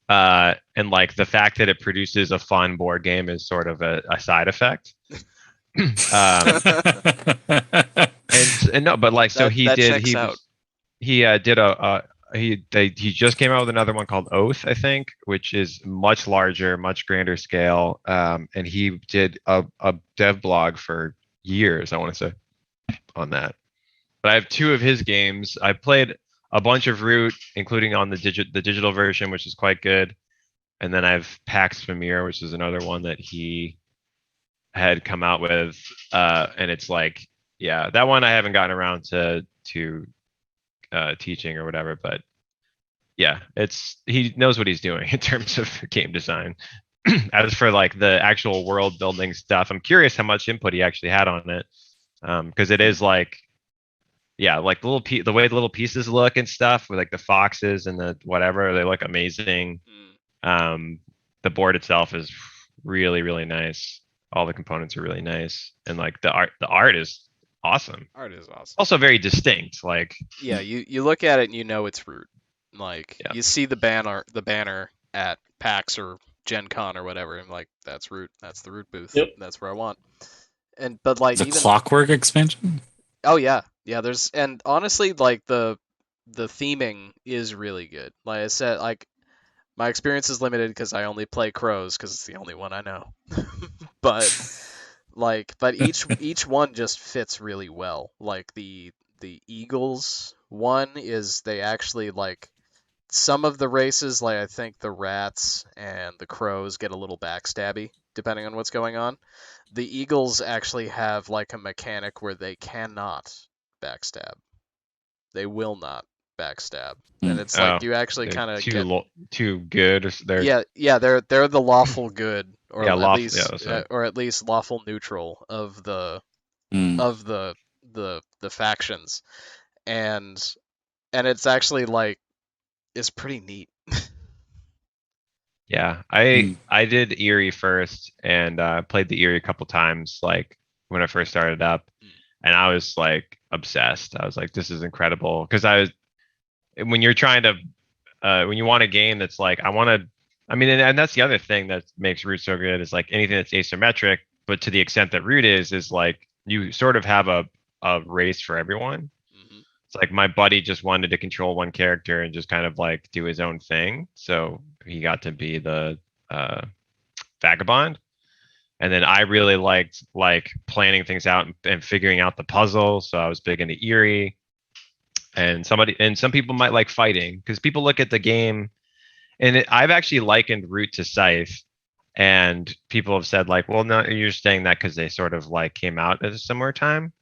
And like the fact that it produces a fun board game is sort of a side effect. And no, but like so he That did checks out. he just came out with another one called Oath, I think, which is much larger, much grander scale. And he did a dev blog for years, I want to say, on that. But I have 2 of his games. I played a bunch of Root, including on the digital version, which is quite good. And then I have Pax Pamir, which is another one that he had come out with. And it's like, yeah, that one I haven't gotten around to teaching or whatever, but yeah, he knows what he's doing in terms of game design. As for like the actual world building stuff, I'm curious how much input he actually had on it, because it is like, yeah, like the way the little pieces look and stuff with like the foxes and the whatever, they look amazing. The board itself is really, really nice. All the components are really nice, and like the art is awesome. Art is awesome. Also very distinct. Like Yeah, you look at it and you know it's Root. Like Yeah. you see the banner at PAX or Gen Con or whatever, and like that's Root. That's the Root booth. Yep. That's where I want. But like The even Clockwork expansion? oh yeah, there's and honestly like the theming is really good. Like I said, like my experience is limited because I only play Crows because it's the only one I know. but each one just fits really well. Like the Eagles one is they actually like some of the races, like I think the Rats and the Crows get a little backstabby depending on what's going on. The Eagles actually have like a mechanic where they cannot backstab. They will not backstab. And it's like you actually they're kind of too get too good. They're they're the lawful good or Yeah, at lawful- least yeah, that's right. or at least lawful neutral of the Mm. of the factions. And it's actually like it's pretty neat. Yeah, Hmm. I did Eerie first and played the Eerie a couple times, like when I first started up, and I was like obsessed. I was like, this is incredible because when you're trying to when you want a game that's like and that's the other thing that makes Root so good is like anything that's asymmetric, but to the extent that Root is like you sort of have a race for everyone. Mhm. It's like my buddy just wanted to control one character and just kind of like do his own thing. So he got to be the vagabond. And then I really liked like planning things out and figuring out the puzzle. So I was big into Eerie. And some people might like fighting because people look at the game and I've actually likened Root to Scythe. And people have said like, well, no, you're saying that because they sort of like came out at a similar time.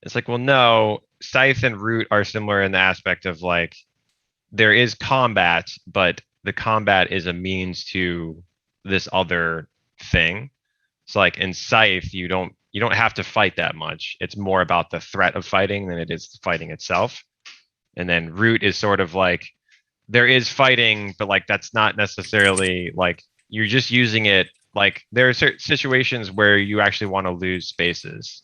It's like, well, no, Scythe and Root are similar in the aspect of like there is combat, but the combat is a means to this other thing. So like in Scythe, you don't have to fight that much. It's more about the threat of fighting than it is fighting itself. And then Root is sort of like there is fighting, but like that's not necessarily like you're just using it. Like there are certain situations where you actually want to lose spaces.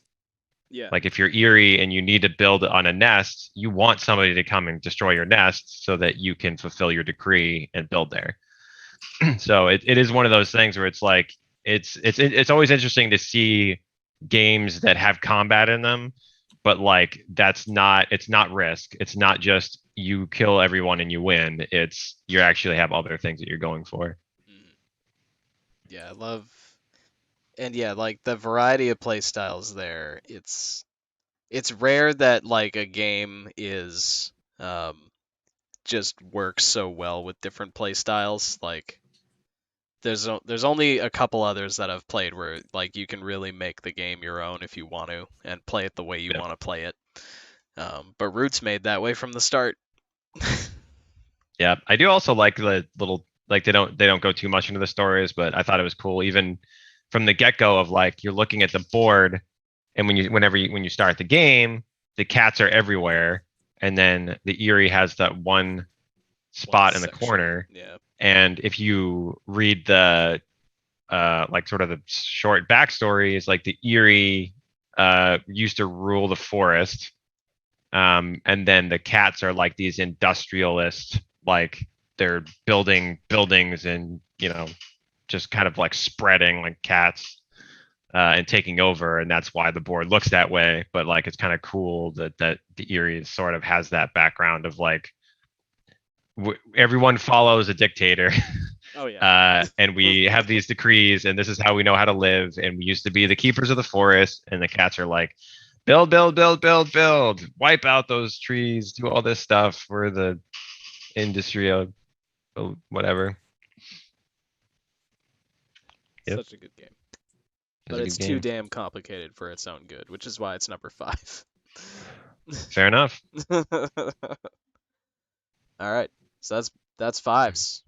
Yeah. Like if you're Eerie and you need to build on a nest, you want somebody to come and destroy your nest so that you can fulfill your decree and build there. So it is one of those things where it's like it's always interesting to see games that have combat in them, but like it's not Risk. It's not just you kill everyone and you win. It's you actually have other things that you're going for. Yeah, I love, and yeah, like the variety of play styles there. It's rare that like a game is just works so well with different play styles. Like there's only a couple others that I've played where like you can really make the game your own if you want to and play it the way you Yeah. want to play it. But Root's made that way from the start. Yeah, I do also like the little like they don't go too much into the stories, but I thought it was cool even from the get-go of like you're looking at the board and when you start the game, the cats are everywhere and then the Eerie has that one spot in the section. corner. Yeah. And if you read the like sort of the short backstories, like the Eerie used to rule the forest. And then the cats are like these industrialists, like they're building buildings and, you know, just kind of like spreading like cats and taking over. And that's why the board looks that way. But like, it's kind of cool that the Eerie sort of has that background of like, everyone follows a dictator. Oh yeah. And we have these decrees and this is how we know how to live. And we used to be the keepers of the forest and the cats are like, build, wipe out those trees, do all this stuff for the industry of whatever. Yep. Such a good game. But it's too damn complicated for its own good, which is why it's number 5. Fair enough. All right. So that's 5s.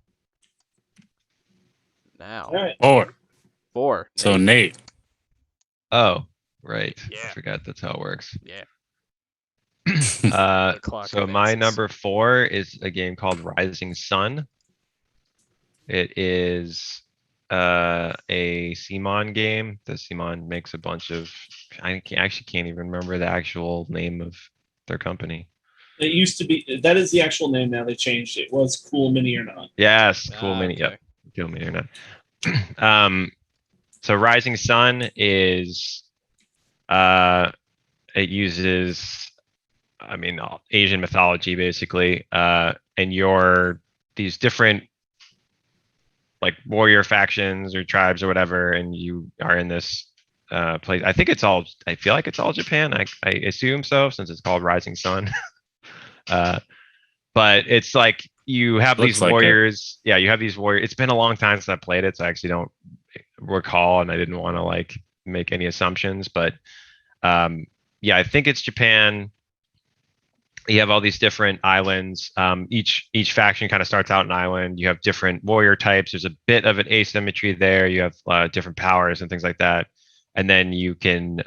Now. All right. 4. 4. So Nate. Oh, right. Yeah. I forgot that's how it works. Yeah. Uh, The clock so my advances. number 4 is a game called Rising Sun. It is a CMON game. The CMON makes a bunch of. Actually can't even remember the actual name of their company. It used to be that is the actual name. Now they changed it. It was Cool Mini or Not. Yes, Cool Mini. Okay. Yep, Cool Mini or Not. So Rising Sun is it uses, I mean, Asian mythology basically, and you're these different like warrior factions or tribes or whatever, and you are in this place. I feel like it's all Japan. I assume so since it's called Rising Sun. But it's like you have Looks these like it. warriors. Yeah, you have these warriors. It's been a long time since I played it, so I actually don't recall, and I didn't want to like make any assumptions. But yeah, I think it's Japan. You have all these different islands. Each faction kind of starts out an island. You have different warrior types. There's a bit of an asymmetry there. You have different powers and things like that. And then you can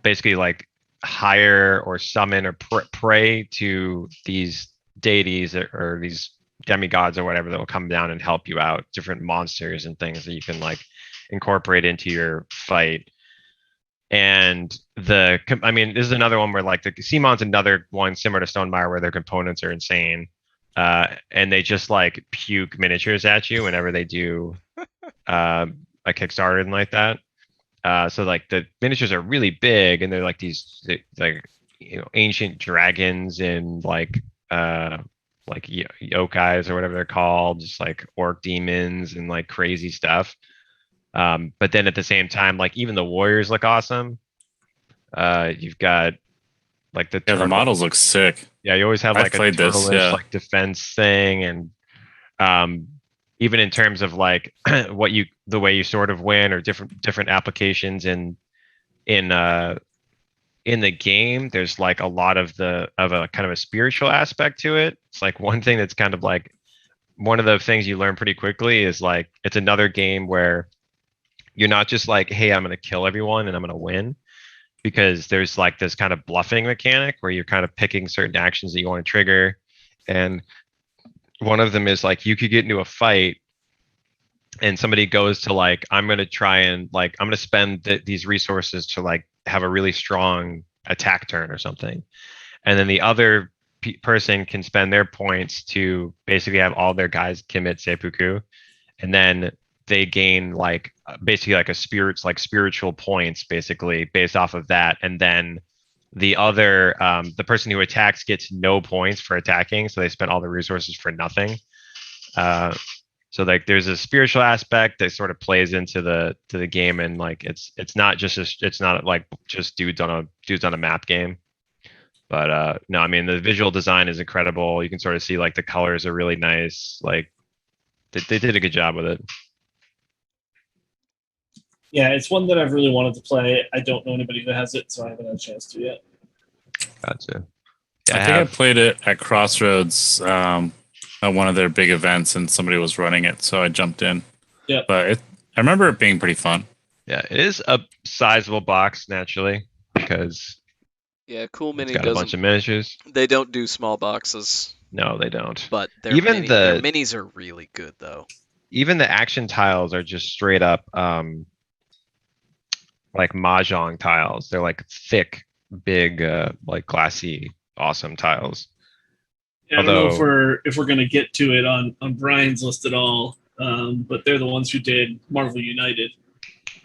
basically like hire or summon or pray to these deities or these demigods or whatever that will come down and help you out. Different monsters and things that you can like incorporate into your fight. And I mean, this is another one where like the CMON's another one similar to Stonemaier where their components are insane. And they just like puke miniatures at you whenever they do a Kickstarter and like that. So like the miniatures are really big and they're like these like, you know, ancient dragons and like yokais or whatever they're called, just like orc demons and like crazy stuff. But then at the same time, like even the warriors look awesome. You've got like the models look sick. Yeah, you always have I've like a played this, turtle-ish, yeah. like defense thing, and even in terms of like the way you sort of win or different applications in the game, there's like a lot of a kind of a spiritual aspect to it. It's like one thing that's kind of like one of the things you learn pretty quickly is like it's another game where you're not just like, hey, I'm gonna kill everyone and I'm gonna win, because there's like this kind of bluffing mechanic where you're kind of picking certain actions that you want to trigger. And one of them is like, you could get into a fight and somebody goes to like, I'm going to try and like, I'm going to spend these resources to like have a really strong attack turn or something. And then the other person can spend their points to basically have all their guys commit seppuku. And then they gain like basically like spiritual points basically based off of that. And then the other, the person who attacks gets no points for attacking. So they spent all the resources for nothing. So like there's a spiritual aspect that sort of plays into the game, and like it's not like just dudes on a map game. But no, I mean the visual design is incredible. You can sort of see like the colors are really nice. Like they did a good job with it. Yeah, it's one that I've really wanted to play. I don't know anybody who has it, so I haven't had a chance to yet. Gotcha. I think I played it at Crossroads at one of their big events, and somebody was running it, so I jumped in. Yeah, but I remember it being pretty fun. Yeah, it is a sizable box naturally because Yeah, Cool Mini it's got a bunch of miniatures. They don't do small boxes, No, they don't. but Even their minis are really good though. Even the action tiles are just straight up like mahjong tiles. They're like thick, big, like glassy, awesome tiles. Yeah, I don't know if we're gonna get to it on Brian's list at all, but they're the ones who did Marvel United,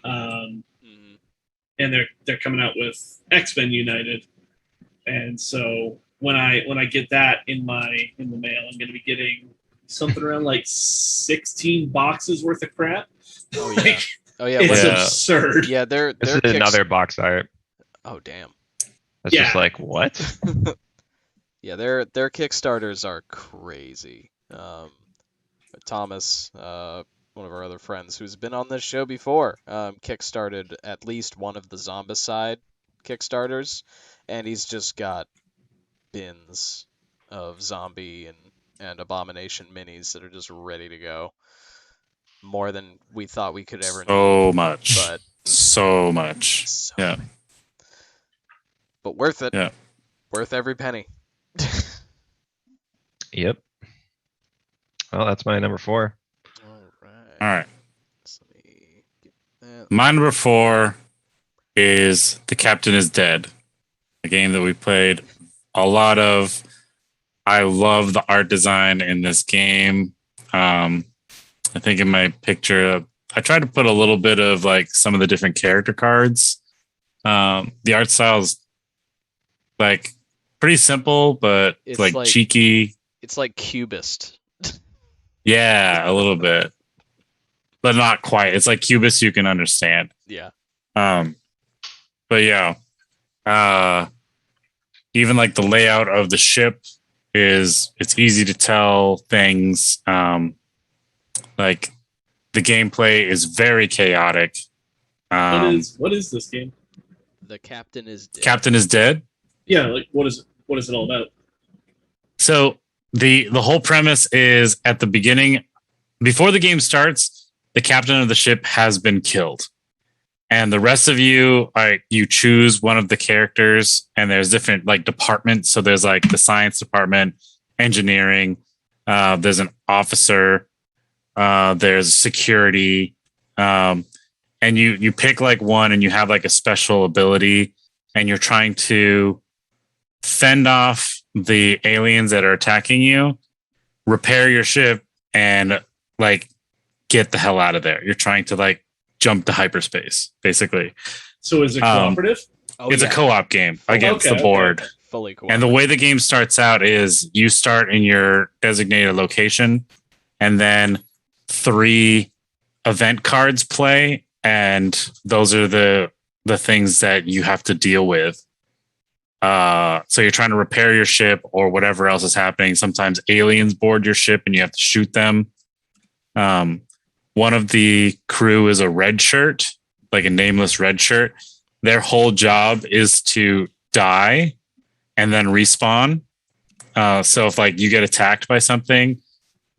and they're coming out with X-Men United, and so when I get that in the mail, I'm gonna be getting something around like 16 boxes worth of crap. Oh yeah. Like, Oh yeah. it's Yeah. absurd. Yeah, they're This is another box art. Oh damn. That's Yeah. just like what? Yeah, their Kickstarters are crazy. Thomas, one of our other friends who's been on this show before, kickstarted at least one of the Zombicide Kickstarters, and he's just got bins of zombie and abomination minis that are just ready to go. More than we thought we could ever need. So much. But So much. so Yeah. many. But worth it. Yeah. Worth every penny. Yep. Well, that's my number 4. All right. So let me get that. My number 4 is The Captain is Dead, a game that we played a lot of. I love the art design in this game. I think in my picture, I tried to put a little bit of like some of the different character cards. The art style's like pretty simple, but It's like like- cheeky. It's like Cubist. Yeah, a little bit, but not quite. It's like Cubist you can understand. Yeah. But yeah, even like the layout of the ship it's easy to tell things. Like the gameplay is very chaotic. What is this game? The Captain is dead. Captain is Dead. Yeah, like what is it all about? So the whole premise is at the beginning, before the game starts, the captain of the ship has been killed. And the rest of you, you choose one of the characters, and there's different like departments. So there's like the science department, engineering, there's an officer, there's security, and you pick like one, and you have like a special ability, and you're trying to fend off the aliens that are attacking you, repair your ship, and like get the hell out of there. You're trying to like jump to hyperspace, basically. So is it cooperative? Oh, It's yeah. a co-op game against Okay, the board. okay. Fully cool. And the way the game starts out is you start in your designated location, and then 3 event cards play, and those are the things that you have to deal with. So you're trying to repair your ship or whatever else is happening. Sometimes aliens board your ship and you have to shoot them. One of the crew is a red shirt, like a nameless red shirt. Their whole job is to die and then respawn. So if like you get attacked by something,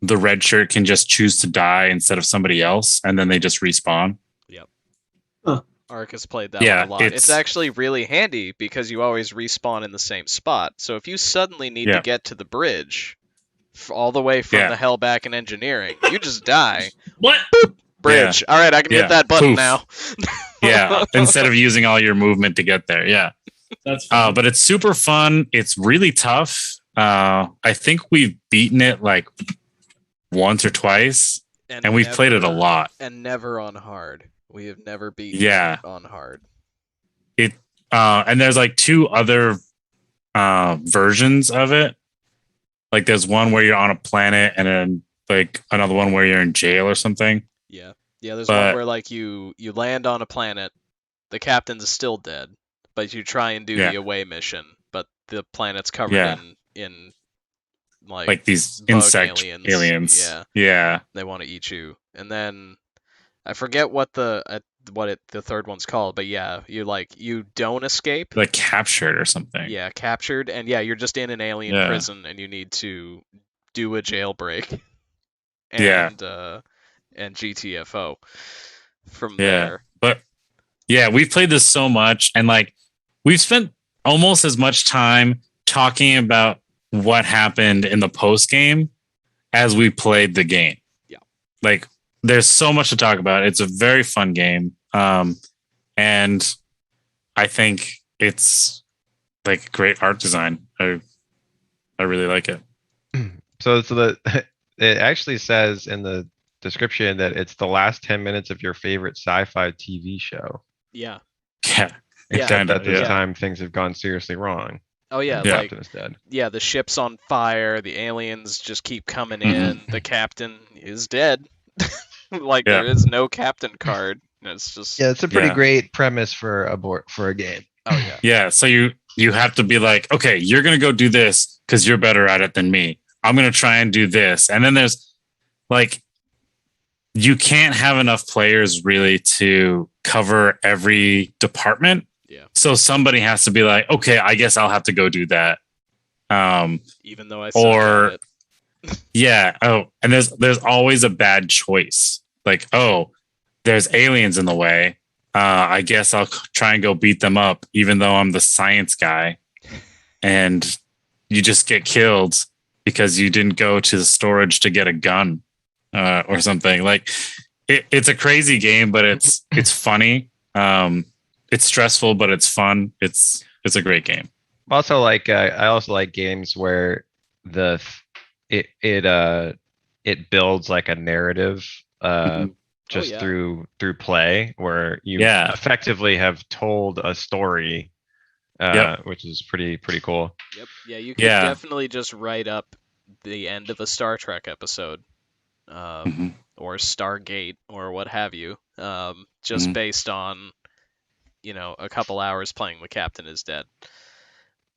the red shirt can just choose to die instead of somebody else, and then they just respawn. Yep. Arcus played that Yeah, one a lot. It's actually really handy because you always respawn in the same spot. So if you suddenly need to Yeah. get to the bridge, all the way from Yeah. the hell back in engineering, you just die. What? Bridge. All right, I can Yeah. hit that button Poof. now. Yeah, instead of using all your movement to get there. Yeah. That's fun. But it's super fun. It's really tough. I think we've beaten it like once or twice, and we've played it a lot. And never on hard. We have never beaten Yeah. it on hard. And there's like 2 other versions of it. Like there's one where you're on a planet, and then like another one where you're in jail or something. Yeah. Yeah, there's But- one where like you land on a planet, the captain's still dead, but you try and do Yeah. the away mission, but the planet's covered Yeah. in like, Like these bug insect aliens. aliens. Yeah. Yeah. They want to eat you. And then I forget what the third one's called, but yeah, you don't escape. Like captured or something. Yeah, captured, and yeah, you're just in an alien Yeah. prison, and you need to do a jailbreak. Yeah. And GTFO from Yeah. there. But yeah, we've played this so much, and like we've spent almost as much time talking about what happened in the post game as we played the game. Yeah. Like there's so much to talk about. It's a very fun game. And I think it's like great art design. I really like it. So it actually says in the description that it's the last 10 minutes of your favorite sci-fi TV show. Yeah. Yeah. Yeah. Kind At of. this Yeah. time, things have gone seriously wrong. Oh yeah, Yeah. like Captain is dead. yeah, the ship's on fire, the aliens just keep coming Mhm. in, the captain is dead. Like Yeah. there is no captain card. It's just Yeah, it's a pretty Yeah. great premise for a game. oh yeah. Yeah. So you have to be like, okay, you're gonna go do this because you're better at it than me. I'm gonna try and do this. And then there's like you can't have enough players really to cover every department. Yeah. So somebody has to be like, okay, I guess I'll have to go do that. Even though I suck Or- at it. Yeah. Oh, and there's always a bad choice. Like, oh, there's aliens in the way. I guess I'll try and go beat them up, even though I'm the science guy. And you just get killed because you didn't go to the storage to get a gun or something. Like, it's a crazy game, but it's funny. It's stressful, but it's fun. It's a great game. Also, like I also like games where it builds like a narrative just yeah. through play, where you Yeah. effectively have told a story, Yep. which is pretty cool. Yep. Yeah, you could Yeah. definitely just write up the end of a Star Trek episode. Mhm. Or Stargate or what have you. Just Mhm. based on a couple hours playing the captain is dead.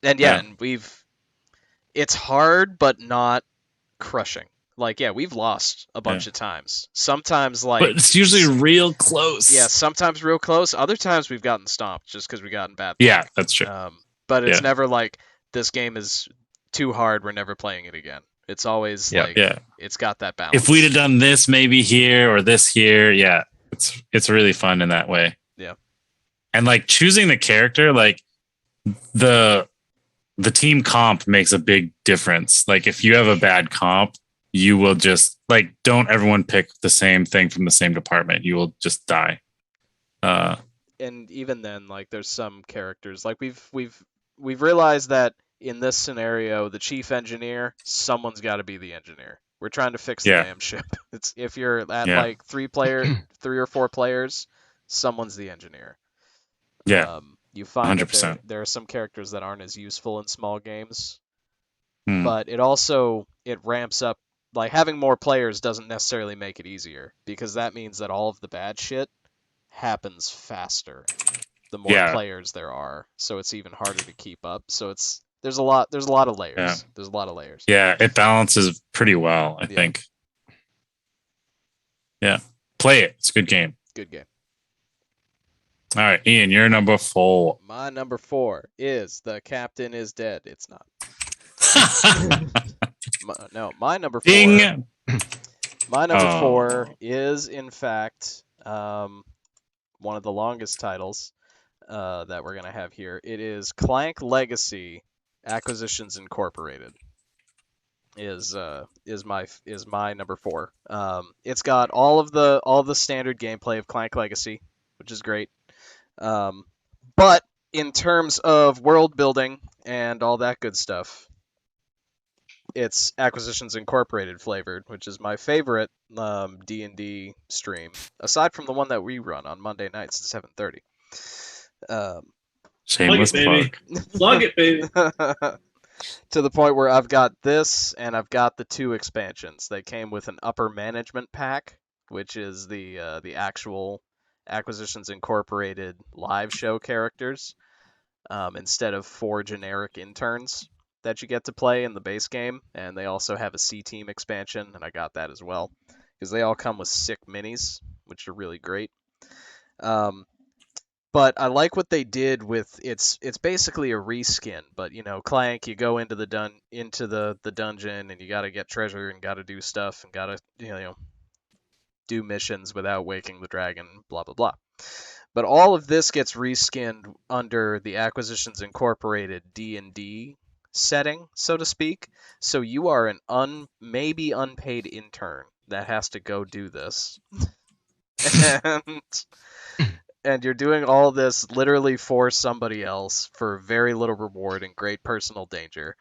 And yeah, Yeah. and it's hard but not crushing. Like yeah, we've lost a bunch of times. Sometimes like But it's usually real close. yeah, sometimes real close. Other times we've gotten stomped just because we gotten bad. Yeah, that's true. But it's Yeah. never like this game is too hard. We're never playing it again. It's always Yeah. like Yeah. it's got that balance. If we'd have done this maybe here or this here, yeah, it's really fun in that way. Yeah. And like choosing the character, like the team comp makes a big difference. Like if you have a bad comp, you will just like don't everyone pick the same thing from the same department. You will just die. And even then, like there's some characters like we've realized that in this scenario, the chief engineer, someone's got to be the engineer. We're trying to fix the Yeah. damn ship. It's if you're at Yeah. like 3 or 4 players, someone's the engineer. Yeah. You find that 100%. there are some characters that aren't as useful in small games, Hmm. but it ramps up. Like having more players doesn't necessarily make it easier because that means that all of the bad shit happens faster the more Yeah. players there are, so it's even harder to keep up. So there's a lot of layers. Yeah. There's a lot of layers. Yeah, it balances pretty well, I Yeah. think. Yeah. Play it. It's a good game. Good game. All right, Ian, you're number 4. My number 4 is The Captain is Dead. It's not. My number 4. Ding. My number Oh. 4 is in fact one of the longest titles that we're gonna have here. It is Clank Legacy Acquisitions Incorporated. Is my number 4. It's got all of the standard gameplay of Clank Legacy, which is great. But in terms of world building and all that good stuff, it's Acquisitions Incorporated flavored, which is my favorite D&D stream, aside from the one that we run on Monday nights at 7:30. Shameless baby. plug. Plug it, baby. To the point where I've got this and I've got the 2 expansions. They came with an upper management pack, which is the actual Acquisitions Incorporated live show characters, instead of 4 generic interns that you get to play in the base game. And they also have a C-Team expansion, and I got that as well, because they all come with sick minis, which are really great. But I like what they did with it's basically a reskin, but Clank, you go into the dungeon and you got to get treasure and got to do stuff and got to do missions without waking the dragon, blah blah blah. But all of this gets reskinned under the Acquisitions Incorporated D&D setting, so to speak. So you are an maybe unpaid intern that has to go do this. And you're doing all this literally for somebody else for very little reward and great personal danger.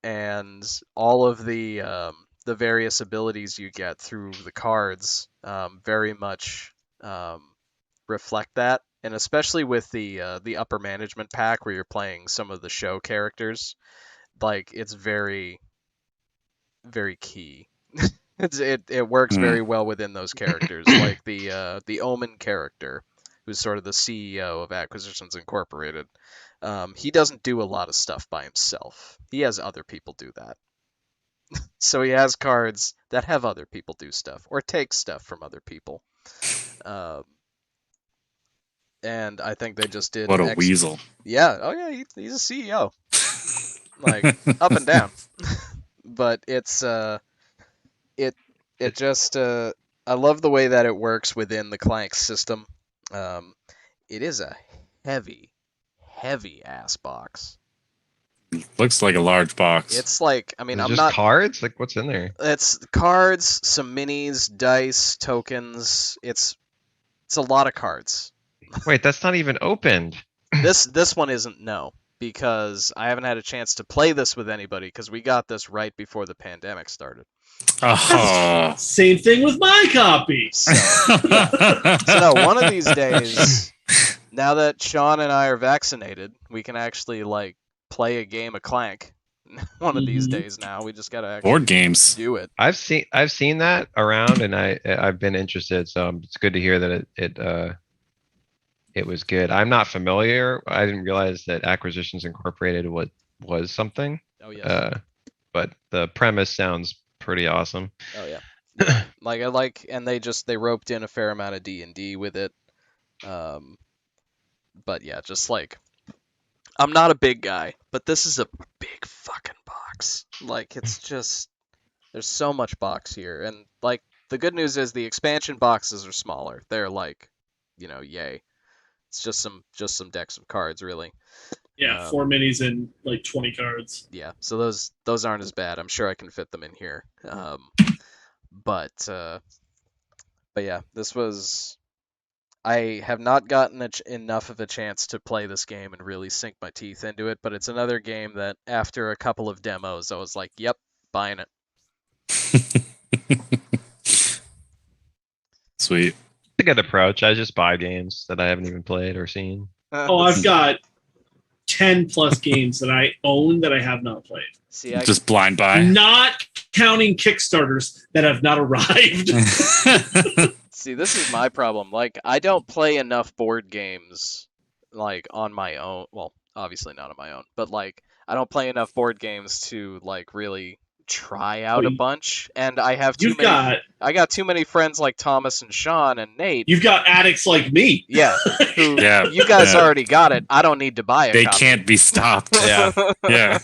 And all of the various abilities you get through the cards very much reflect that. And especially with the upper management pack where you're playing some of the show characters, like it's very, very key. It works very well within those characters, like the Omen character, who's sort of the CEO of Acquisitions Incorporated. He doesn't do a lot of stuff by himself. He has other people do that. So he has cards that have other people do stuff or take stuff from other people. And I think they just did. What a weasel. Yeah. Oh yeah. He's a CEO. Like up and down. But it's it just I love the way that it works within the Clank system. It is a heavy ass box. Looks like a large box. It's like, I mean, Is it I'm just not. cards? Like, what's in there? It's cards, some minis, dice, tokens. It's a lot of cards. Wait, that's not even opened. This one isn't, no, because I haven't had a chance to play this with anybody because we got this right before the pandemic started. Oh. Same thing with my copy. So no, one of these days, now that Sean and I are vaccinated, we can actually like play a game of Clank. One of these days now, we just gotta actually Board games. do it. I've seen that around, and I've been interested. So it's good to hear that it was good. I'm not familiar. I didn't realize that Acquisitions Incorporated was something. Oh yeah. But the premise sounds pretty awesome. Oh yeah. Yeah. Like I like, and they roped in a fair amount of D&D with it. But yeah, just like, I'm not a big guy, but this is a big fucking box. Like it's just, there's so much box here, and like the good news is the expansion boxes are smaller. They're like, yay. It's just some decks of cards, really. Yeah, 4 minis and like 20 cards. Yeah, so those aren't as bad. I'm sure I can fit them in here. But yeah, this was. I have not gotten enough of a chance to play this game and really sink my teeth into it, but it's another game that after a couple of demos, I was like, yep, buying it. Sweet. It's a good approach. I just buy games that I haven't even played or seen. Oh, I've got 10 plus games that I own that I have not played. See, Just blind buy. Not counting Kickstarters that have not arrived. See, this is my problem. Like, I don't play enough board games, like, on my own. Well, obviously not on my own, but, like, I don't play enough board games to, like, really try out a bunch. And I have I got too many friends like Thomas and Sean and Nate. You've got addicts like me. Yeah. Who, Yeah. you guys already got it. I don't need to buy it. They can't be stopped. Yeah. Yeah.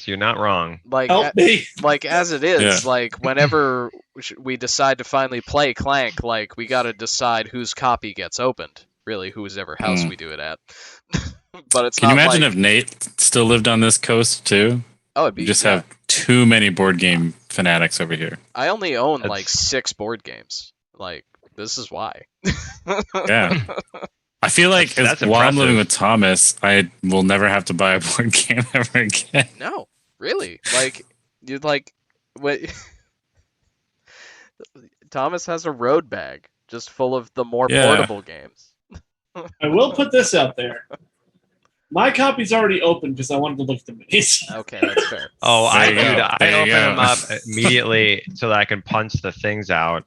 You're not wrong. Like Help me. like as it is, Yeah. like whenever we decide to finally play Clank, like we got to decide whose copy gets opened. Really, whoever house we do it at. But it's Can you not imagine like, if Nate still lived on this coast too? oh, it'd be You just yeah. have too many board game fanatics over here. I only own That's- like 6 board games. Like this is why. Yeah. I feel like That's while I'm impressive. living with Thomas, I will never have to buy a board game ever again. No, really. Like you'd like what Thomas has a road bag just full of the more Yeah. portable games. I will put this out there. My copy's already open because I wanted to look at the minis. Okay, that's fair. Oh, There I you go. dude, I There you open go. them up immediately so that I can punch the things out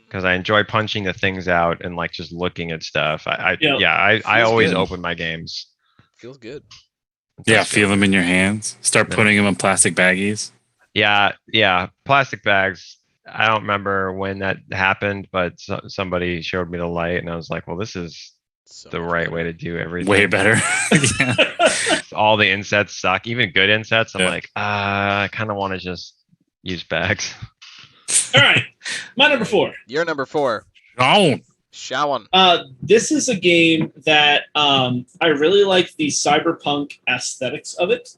because I enjoy punching the things out and like just looking at stuff. I Feels always good. open my games. Feels good. Yeah, feel them in your hands. Start putting them in plastic baggies. Yeah, plastic bags. I don't remember when that happened, but somebody showed me the light, and I was like, "Well, this is So the much right better. way to do everything." Way better. Yeah. All the insets suck, even good insets. I'm Yeah. like, I kind of want to just use bags. All right, my number 4. You're number 4. Oh, Shawan. This is a game that I really like the cyberpunk aesthetics of it.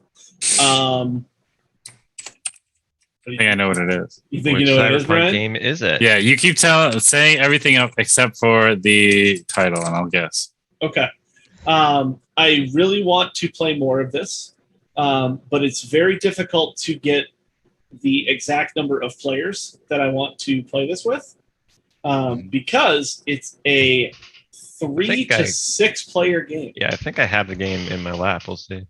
I think I know what it is. You think Which you know what it is, Cyberpunk Brian? game is it? Yeah, you keep saying everything up except for the title, and I'll guess. Okay. I really want to play more of this, but it's very difficult to get the exact number of players that I want to play this with because it's a 3 to 6 player game. Yeah, I think I have the game in my lap. We'll see.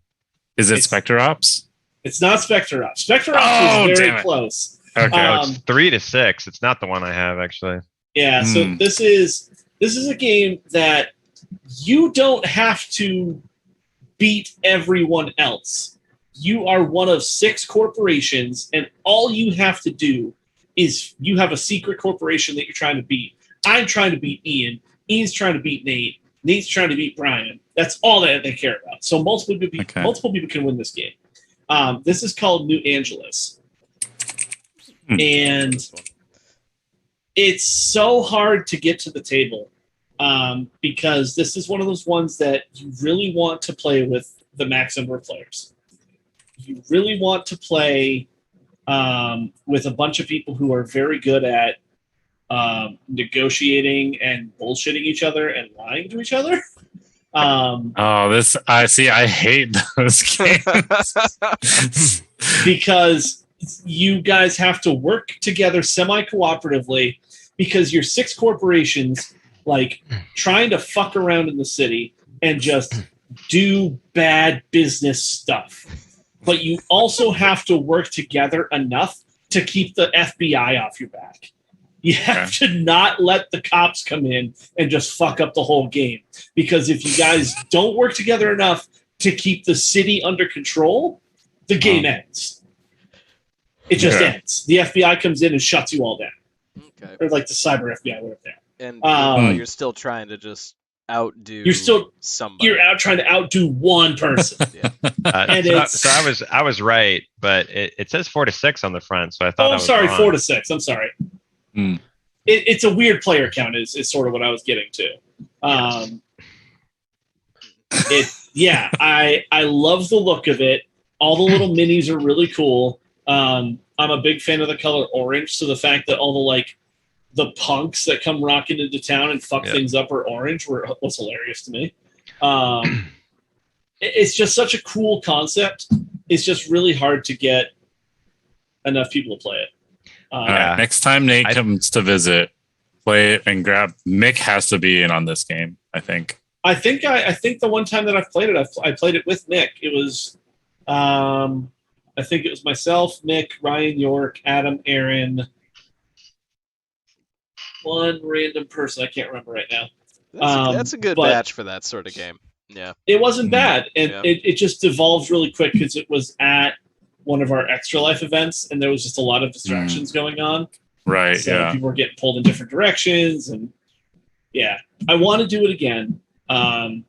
Is it It's- Spectre Ops? It's not Spectre Ops. Spectre Ops Oh, is damn very it. close. Okay. Oh, Um, it's 3 to 6. It's not the one I have actually. Yeah, so Hmm. this is a game that you don't have to beat everyone else. You are one of 6 corporations, and all you have to do is you have a secret corporation that you're trying to beat. I'm trying to beat Ian. Ian's trying to beat Nate. Nate's trying to beat Brian. That's all that they care about. So multiple people can win this game. This is called New Angeles. Hmm. And it's so hard to get to the table because this is one of those ones that you really want to play with the max number of players. You really want to play with a bunch of people who are very good at negotiating and bullshitting each other and lying to each other. I hate those games. Because you guys have to work together semi-cooperatively because you're 6 corporations like trying to fuck around in the city and just do bad business stuff. But you also have to work together enough to keep the FBI off your back. You have to not let the cops come in and just fuck up the whole game. Because if you guys don't work together enough to keep the city under control, the game ends. It just ends. The FBI comes in and shuts you all down. Okay. Or like the cyber FBI, whatever they are. And Um, you're still trying to just outdo You're somebody. You're out trying to outdo one person. And So I was right, but it says 4 to 6 on the front, so I thought. Oh, I I'm was sorry, wrong. 4 to 6. I'm sorry. Hmm. It's a weird player count is sort of what I was getting to. I love the look of it. All the little minis are really cool. I'm a big fan of the color orange, so the fact that all the punks that come rocking into town and fuck things up are orange was hilarious to me. It's just such a cool concept. It's just really hard to get enough people to play it. All right, next time Nate comes to visit, play it and grab. Mick has to be in on this game, I think. I think the one time that I've played it, I played it with Nick. It was, I think it was myself, Nick, Ryan York, Adam, Aaron, one random person I can't remember right now. That's a good but- batch for that sort of game. Yeah. It wasn't bad, and Yeah. it just devolved really quick because it was at one of our Extra Life events, and there was just a lot of distractions going on. Right, So yeah. people were getting pulled in different directions, and yeah, I want to do it again. The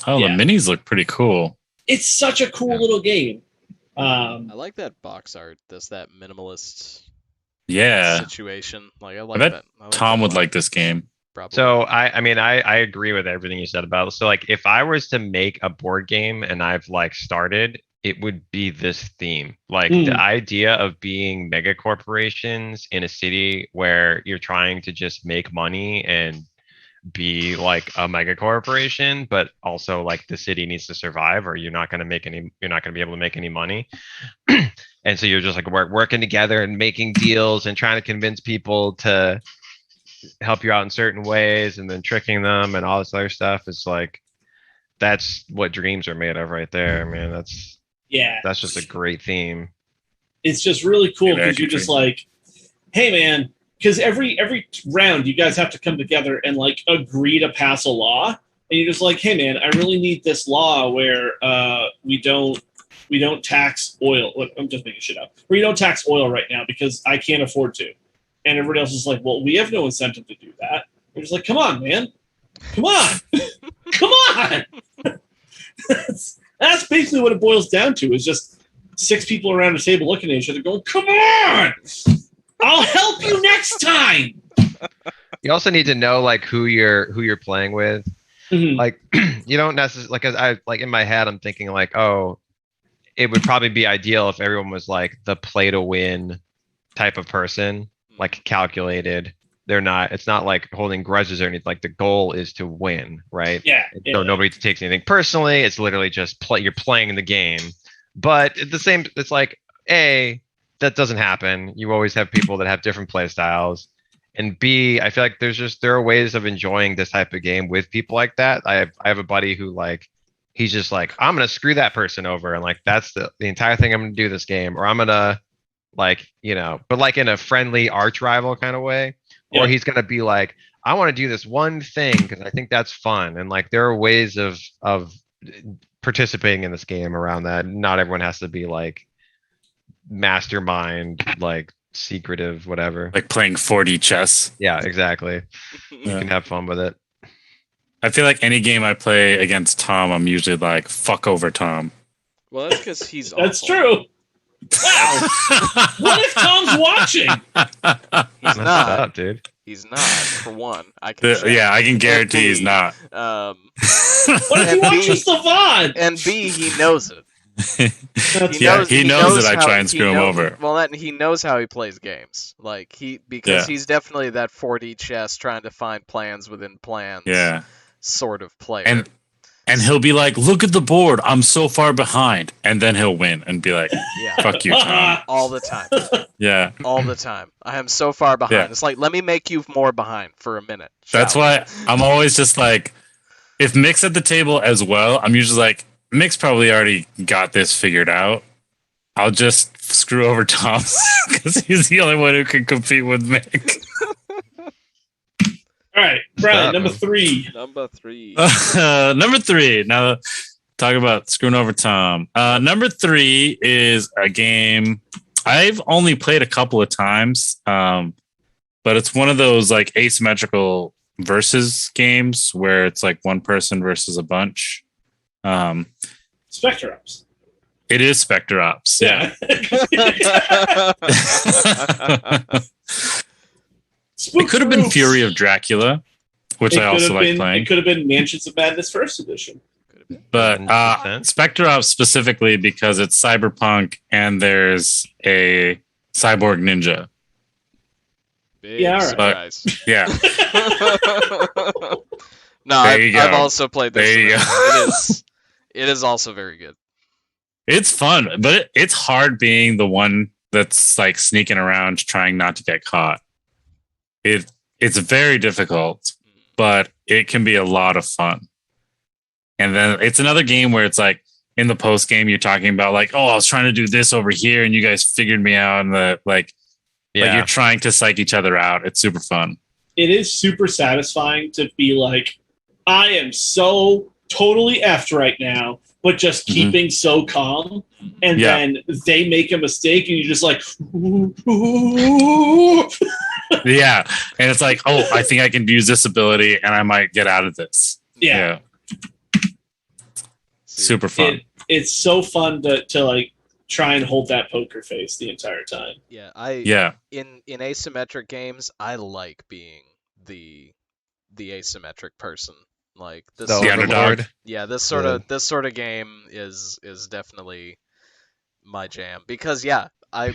minis look pretty cool. it's such a cool little game. I like that box art. That minimalist Yeah. situation. Like I like bet that. I like Tom that a would lot, like this game. probably. So I agree with everything you said about it. So like if I was to make a board game and I've like started, it would be this theme. Like the idea of being mega corporations in a city where you're trying to just make money and be like a mega corporation, but also like the city needs to survive or you're not going to be able to make any money. And so you're just like working together and making deals and trying to convince people to help you out in certain ways and then tricking them and all this other stuff. Is like, that's what dreams are made of right there, man. That's just a great theme. It's just really cool Yeah, because you're just like, hey man, because every round you guys have to come together and like agree to pass a law, and you're just like, hey man, I really need this law where we don't tax oil. Look, I'm just making shit up. Where you don't tax oil right now because I can't afford to, and everybody else is like, well, we have no incentive to do that. We're just like, come on, man, come on, come on. That's basically what it boils down to. Is just 6 people around a table looking at each other, going, come on. I'll help you next time. You also need to know like who you're playing with. Mhm. Like you don't necessarily like, as I like in my head I'm thinking like, oh, it would probably be ideal if everyone was like the play to win type of person, like calculated. It's not like holding grudges or anything. Like the goal is to win, right? Yeah. So nobody takes anything personally. It's literally just you're playing the game. But at the same, it's like, that doesn't happen. You always have people that have different play styles. And B, I feel like there are ways of enjoying this type of game with people like that. I have a buddy who like, he's just like, I'm gonna screw that person over, and like that's the entire thing I'm gonna do this game, or I'm gonna like, but like in a friendly arch rival kind of way. Yeah. Or he's gonna be like, I want to do this one thing because I think that's fun. And like there are ways of participating in this game around that. Not everyone has to be like mastermind, like secretive, whatever. Like playing 4D chess. Yeah, exactly. You Yeah. can have fun with it. I feel like any game I play against Tom, I'm usually like, fuck over Tom. Well, that's because he's That's awful. true. Wow. What if Tom's watching? He's Messed not. up, dude. He's not, for one. I can check. Yeah, I can guarantee he's not. What if he And B- watches the VOD? And B, he knows it. That's- He knows that I how- try and he screw him knows- over. Well, and he knows how he plays games. Like because Yeah. he's definitely that 4D chess trying to find plans within plans. Yeah. Sort of player. And he'll be like, look at the board. I'm so far behind. And then he'll win and be like, yeah. fuck you, Tom. All the time. Yeah. All the time. I am so far behind. Yeah. It's like, let me make you more behind for a minute. That's shall we? why I'm always just like, if Mick's at the table as well, I'm usually like, Mick's probably already got this figured out. I'll just screw over Tom because he's the only one who can compete with Mick. All right, Brian, Stop. number 3. Number 3. Number 3. Now, talk about screwing over Tom. Number 3 is a game I've only played a couple of times, but it's one of those like asymmetrical versus games where it's like one person versus a bunch. Spectre Ops. It is Spectre Ops. Yeah. It could have been Fury of Dracula, which I also like playing. It could have been Mansions of Madness First Edition. But 100%. Spectre Ops specifically because it's cyberpunk and there's a cyborg ninja. Big Yeah, all right. surprise. Yeah. No, There you I've go. also played this. There you and go. It is also very good. It's fun, but it's hard being the one that's like sneaking around trying not to get caught. It's very difficult, but it can be a lot of fun. And then it's another game where it's like in the post game you're talking about like, oh, I was trying to do this over here and you guys figured me out, and like you're trying to psych each other out. It's super fun. It is super satisfying to be like, I am so totally effed right now, but just keeping so calm. And Yeah. then they make a mistake and you're just like, Yeah. And it's like, oh, I think I can use this ability and I might get out of this. yeah. Super fun. it's so fun to like try and hold that poker face the entire time. Yeah, Yeah. in asymmetric games, I like being the asymmetric person. Like this The The sort of, underdog. Overlord. yeah, The- this sort of game is definitely my jam because yeah,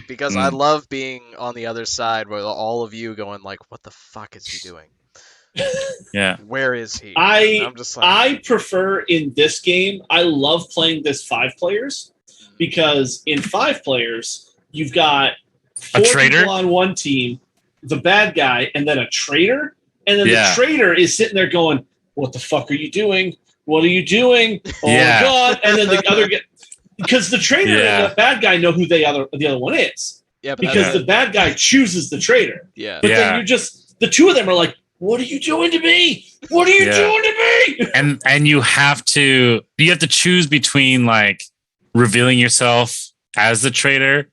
because I Mm. love being on the other side where all of you going like, what the fuck is he doing? Yeah. Where is he? I I'm just like, I prefer in this game. I love playing this 5 players because in 5 players you've got 4 traitor? people on one team, the bad guy, and then a traitor, and then Yeah. the traitor is sitting there going, "What the fuck are you doing? What are you doing? Oh Yeah. my god!" And then the other guy, because the traitor Yeah. and the bad guy know who the other one is, yeah, but because that's the bad guy chooses the traitor. yeah, But Yeah. then you just the two of them are like, "What are you doing to me? What are you Yeah. doing to me?" And you have to choose between like revealing yourself as the traitor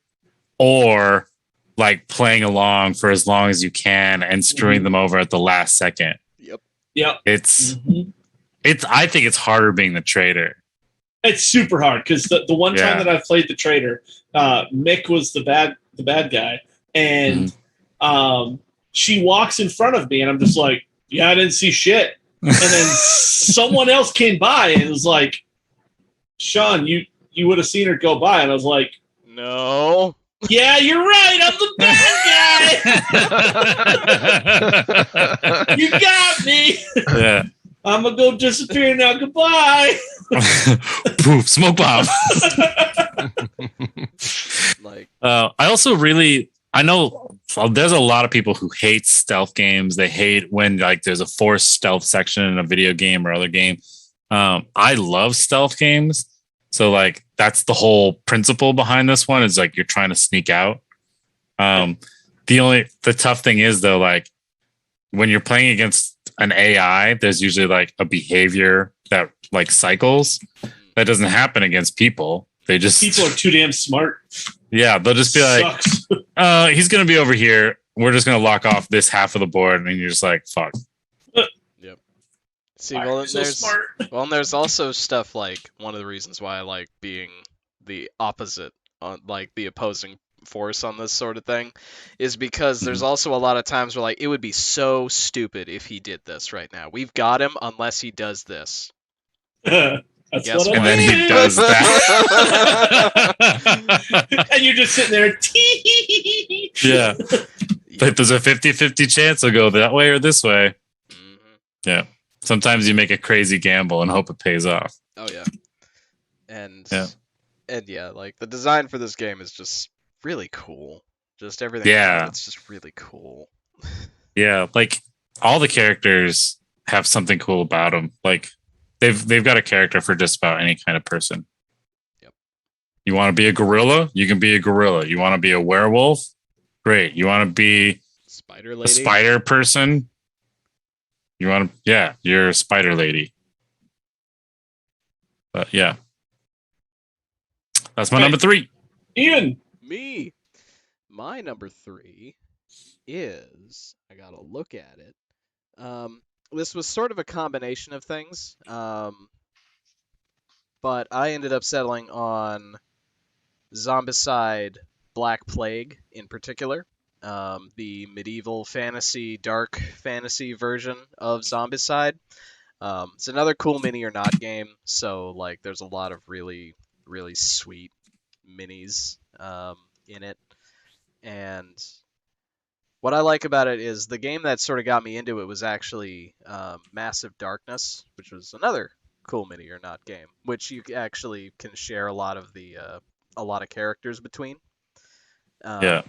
or like playing along for as long as you can and screwing Mhm. them over at the last second. Yep. It's Mhm. I think it's harder being the traitor. It's super hard because the one Yeah. time that I've played the traitor, Mick was the bad guy, and she walks in front of me, and I'm just like, "Yeah, I didn't see shit." And then someone else came by and was like, "Sean, you would have seen her go by," and I was like, no. "Yeah, you're right. I'm the bad guy. You got me. Yeah. I'm gonna go disappear now. Goodbye." Poof, smoke bomb. Like, I also I know there's a lot of people who hate stealth games. They hate when like there's a forced stealth section in a video game or other game. I love stealth games. So like that's the whole principle behind this one is like you're trying to sneak out. The tough thing is though, like when you're playing against an AI, there's usually like a behavior that like cycles. That doesn't happen against people. They just People are too damn smart. yeah, they'll just be like, Sucks. he's gonna be over here. We're just gonna lock off this half of the board, and you're just like, fuck. see, Why are well, you so there's smart? well, and there's also stuff like one of the reasons why I like being the opposite on like the opposing force on this sort of thing is because there's also a lot of times where like it would be so stupid if he did this right now. We've got him unless he does this. That's Guess what what? And I then he mean. does that. And you're just sitting there. Yeah. But there's a 50-50 chance it'll go that way or this way. Mhm. Yeah. Sometimes you make a crazy gamble and hope it pays off. Oh yeah. And Yeah. yeah, like the design for this game is just really cool. Just everything Yeah. about it's just really cool. Yeah, like all the characters have something cool about them. Like they've got a character for just about any kind of person. Yep. You want to be a gorilla? You can be a gorilla. You want to be a werewolf? Great. You want to be Spider a lady. spider person? You're a spider lady. But yeah. That's my Okay. number 3. Ian. Me. My number 3 is I gotta look at it. This was sort of a combination of things. But I ended up settling on Zombicide Black Plague in particular. The medieval fantasy, dark fantasy version of Zombicide. It's another cool mini or not game, so like there's a lot of really, really sweet minis in it. And what I like about it is the game that sort of got me into it was actually Massive Darkness, which was another cool mini or not game, which you actually can share a lot of characters between. Yeah.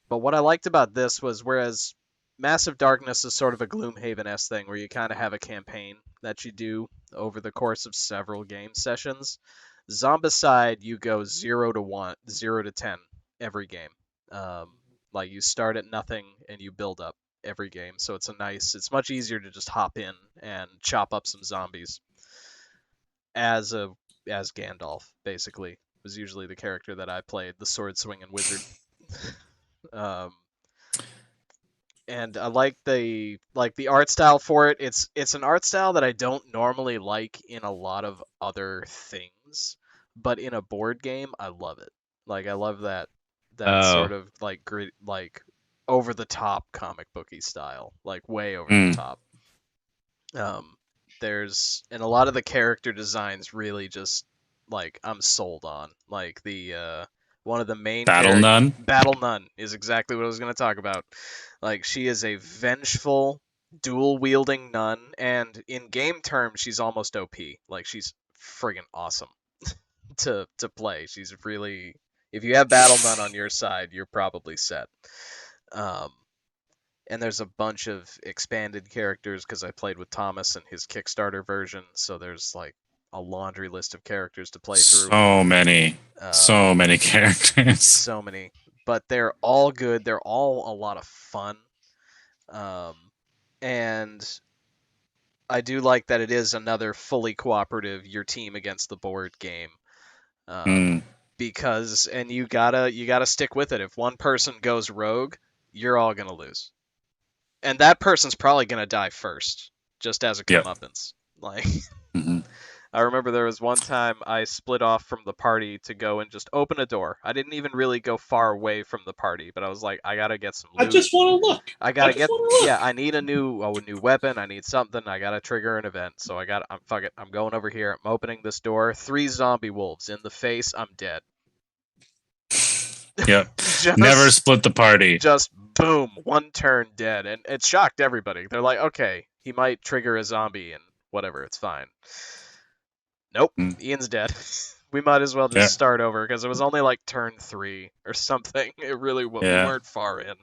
But what I liked about this was whereas Massive Darkness is sort of a Gloomhaven-esque thing where you kind of have a campaign that you do over the course of several game sessions. Zombicide, you go 0 to 10 every game. Like you start at nothing and you build up every game. So it's much easier to just hop in and chop up some zombies. As Gandalf, basically, was usually the character that I played, the sword swinging wizard. And I like the art style for it. It's an art style that I don't normally like in a lot of other things. but in a board game, I love it. Like I love that Oh. sort of like grit, like over the top comic booky style, like way over the top. And a lot of the character designs really just like I'm sold on. Like the one of the main Battle Nun. Battle Nun is exactly what I was going to talk about. Like she is a vengeful, dual wielding nun, and in game terms, she's almost OP. Like she's friggin' awesome to play. She's really, if you have Battle Nun on your side, you're probably set. And there's a bunch of expanded characters because I played with Thomas and his Kickstarter version, so there's like a laundry list of characters to play through. So many characters. So many, but they're all good. They're all a lot of fun, and I do like that it is another fully cooperative your team against the board game. Because and you gotta stick with it. If one person goes rogue, you're all gonna lose. And that person's probably going to die first, just as a comeuppance. Like, I remember there was one time I split off from the party to go and just open a door. I didn't even really go far away from the party, but I was like, I got to get some loot. I just want to look. I need a new weapon. I need something. I got to trigger an event. So I'm going over here. I'm opening this door. 3 zombie wolves in the face. I'm dead. Yep. Never split the party. Just boom, one turn dead, and it shocked everybody. They're like, okay, he might trigger a zombie and whatever, it's fine. Nope, Ian's dead. We might as well just start over because it was only like turn 3 or something. It really we weren't far in.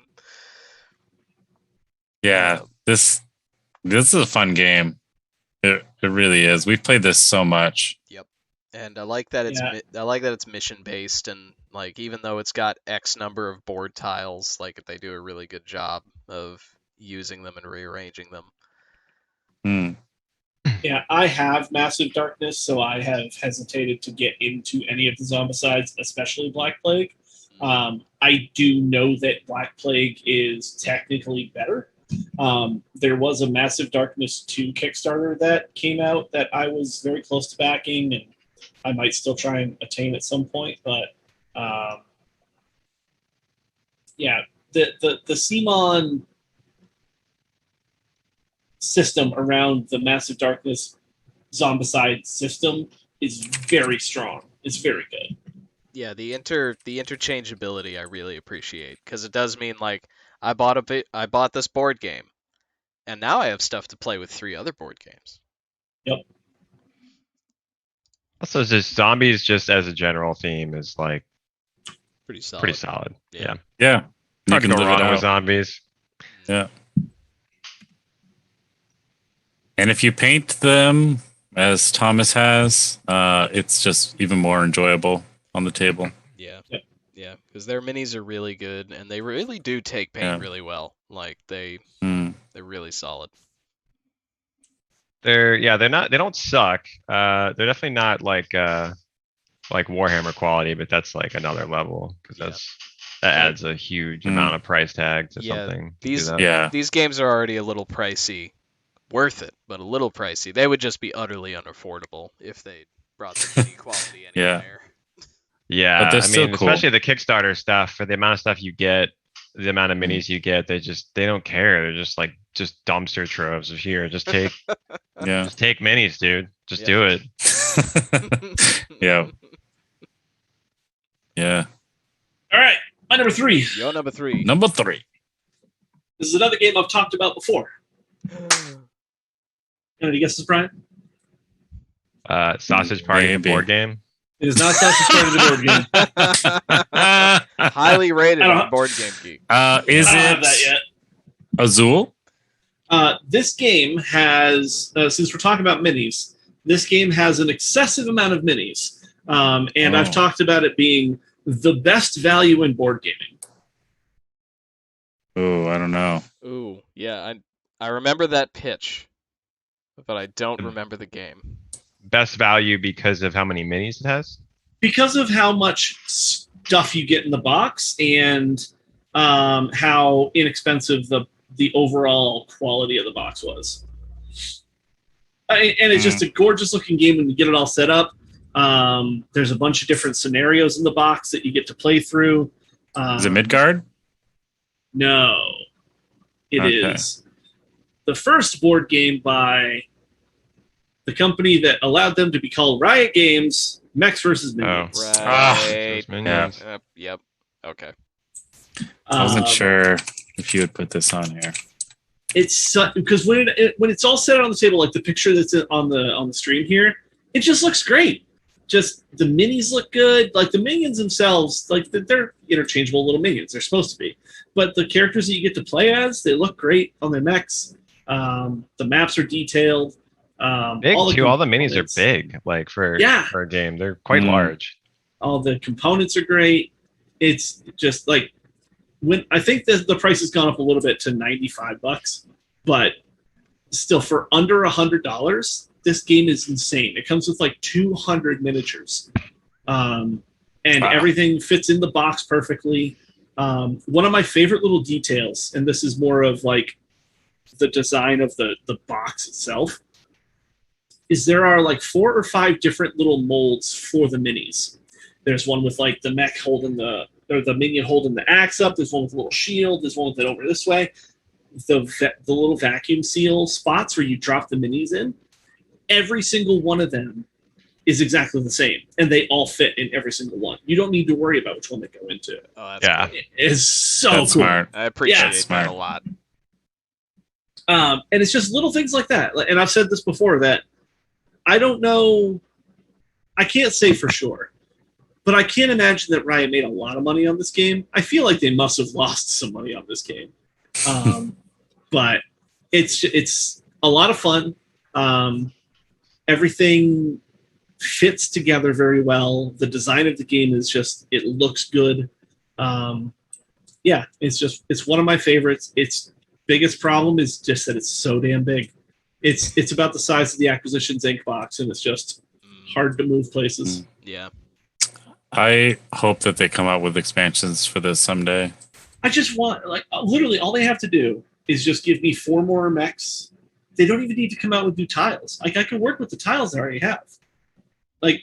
Yeah, this is a fun game. It really is. We've played this so much. Yep. And I like that it's mission based, and like even though it's got X number of board tiles, like they do a really good job of using them and rearranging them. Yeah, I have Massive Darkness, so I have hesitated to get into any of the Zombicides, especially Black Plague. I do know that Black Plague is technically better. There was a Massive Darkness 2 Kickstarter that came out that I was very close to backing, and I might still try and attain at some point, but yeah, the CMON system around the Massive Darkness Zombicide system is very strong. It's very good. Yeah, the interchangeability I really appreciate, because it does mean like I bought this board game, and now I have stuff to play with 3 other board games. Yep. Also, just zombies, just as a general theme, is like pretty solid. Pretty solid. Yeah. Yeah. You can go wrong with zombies. Yeah. And if you paint them, as Thomas has, it's just even more enjoyable on the table. Yeah. Yeah, because their minis are really good, and they really do take paint really well. Like they're really solid. They don't suck. They're definitely not like Warhammer quality, but that's like another level because that adds a huge amount of price tag to something. These games are already a little pricey. Worth it, but a little pricey. They would just be utterly unaffordable if they brought the mini quality anywhere. Yeah, but I mean, cool. Especially the Kickstarter stuff, for the amount of stuff you get, the amount of minis you get, they don't care. They're just like dumpster troves of here. Just take just take minis, dude. Just do it. Yeah. All right, my number 3. Your number 3. Number 3. This is another game I've talked about before. Any guesses, Brian? Sausage Party, the board game. It is not Sausage Party, the board game. Highly rated on Board Game Geek. Is I don't have that yet. Azul? This game has, since we're talking about minis, this game has an excessive amount of minis. And I've talked about it being the best value in board gaming. Oh, I don't know. Ooh, yeah, I remember that pitch, but I don't remember the game. Best value because of how many minis it has? Because of how much stuff you get in the box and how inexpensive the overall quality of the box was. And it's just a gorgeous looking game when you get it all set up. There's a bunch of different scenarios in the box that you get to play through. Is it Midgard? No, it Okay. is the first board game by the company that allowed them to be called Riot Games, Mechs vs. Minions. Right. Those minions. Yep. Okay. I wasn't Um, sure if you would put this on here. It's because when it's all set on the table, like the picture that's on the stream here, it just looks great. Just the minis look good. Like the minions themselves, like they're interchangeable little minions. They're supposed to be, but the characters that you get to play as, they look great on their mechs. The maps are detailed. Big too. All the minis are components- big, like for Yeah. for a game. They're quite Mm. large. All the components are great. It's just like when I think that the price has gone up a little bit to $95, but still for under $100, this game is insane. It comes with like 200 miniatures, and Wow. everything fits in the box perfectly. One of my favorite little details, and this is more of like the design of the box itself, is there are like 4 or 5 different little molds for the minis. There's one with like the mech holding the minion holding the axe up. There's one with a little shield. There's one with it over this way. The little vacuum seal spots where you drop the minis in. Every single one of them is exactly the same, and they all fit in every single one. You don't need to worry about which one they go into. Oh, that's Yeah. great. It is so That's cool. smart. I appreciate Yeah. that Smart. a lot. And it's just little things like that. And I've said this before that I don't know. I can't say for sure, but I can't imagine that Riot made a lot of money on this game. I feel like they must have lost some money on this game. But it's a lot of fun. Everything fits together very well. The design of the game is just, it looks good. Yeah, it's one of my favorites. Its biggest problem is just that it's so damn big. It's about the size of the Acquisitions Inc. box, and it's just hard to move places. Yeah. I hope that they come out with expansions for this someday. I just want, like, literally all they have to do is just give me 4 more mechs. They don't even need to come out with new tiles. Like, I can work with the tiles I already have. Like,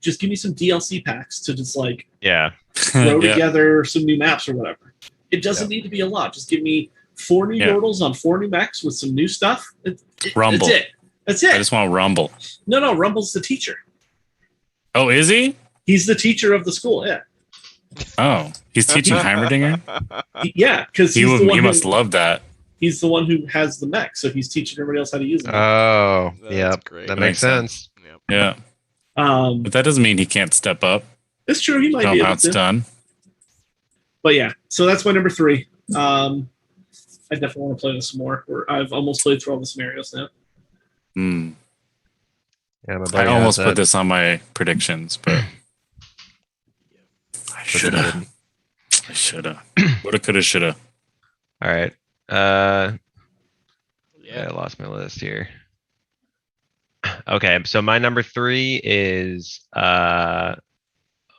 just give me some DLC packs to just, like, Yeah. throw Yeah. together some new maps or whatever. It doesn't need to be a lot. Just give me 4 new Yeah. yordles on 4 new mechs with some new stuff. Rumble. That's it. That's I it. just want Rumble. No, Rumble's the teacher. Oh, is he? He's the teacher of the school. Yeah, Oh, he's teaching Heimerdinger. Yeah, because He he's the would, one. he must love that. He's the one who has the mech, so he's teaching everybody else how to use them. Oh, That's yeah. great. That Makes makes sense. Yep. Yeah, Um, but that doesn't mean he can't step up. it's true. He might Tell be him how able it's to. done. But yeah, so that's my number 3. I definitely want to play this some more. I've almost played through all the scenarios now. Hmm. Yeah, my I buddy almost has put that, this on my predictions, but I but should I have. didn't. I should have. Woulda, coulda, shoulda. All right. Yeah. I lost my list here. Okay, so my number 3 is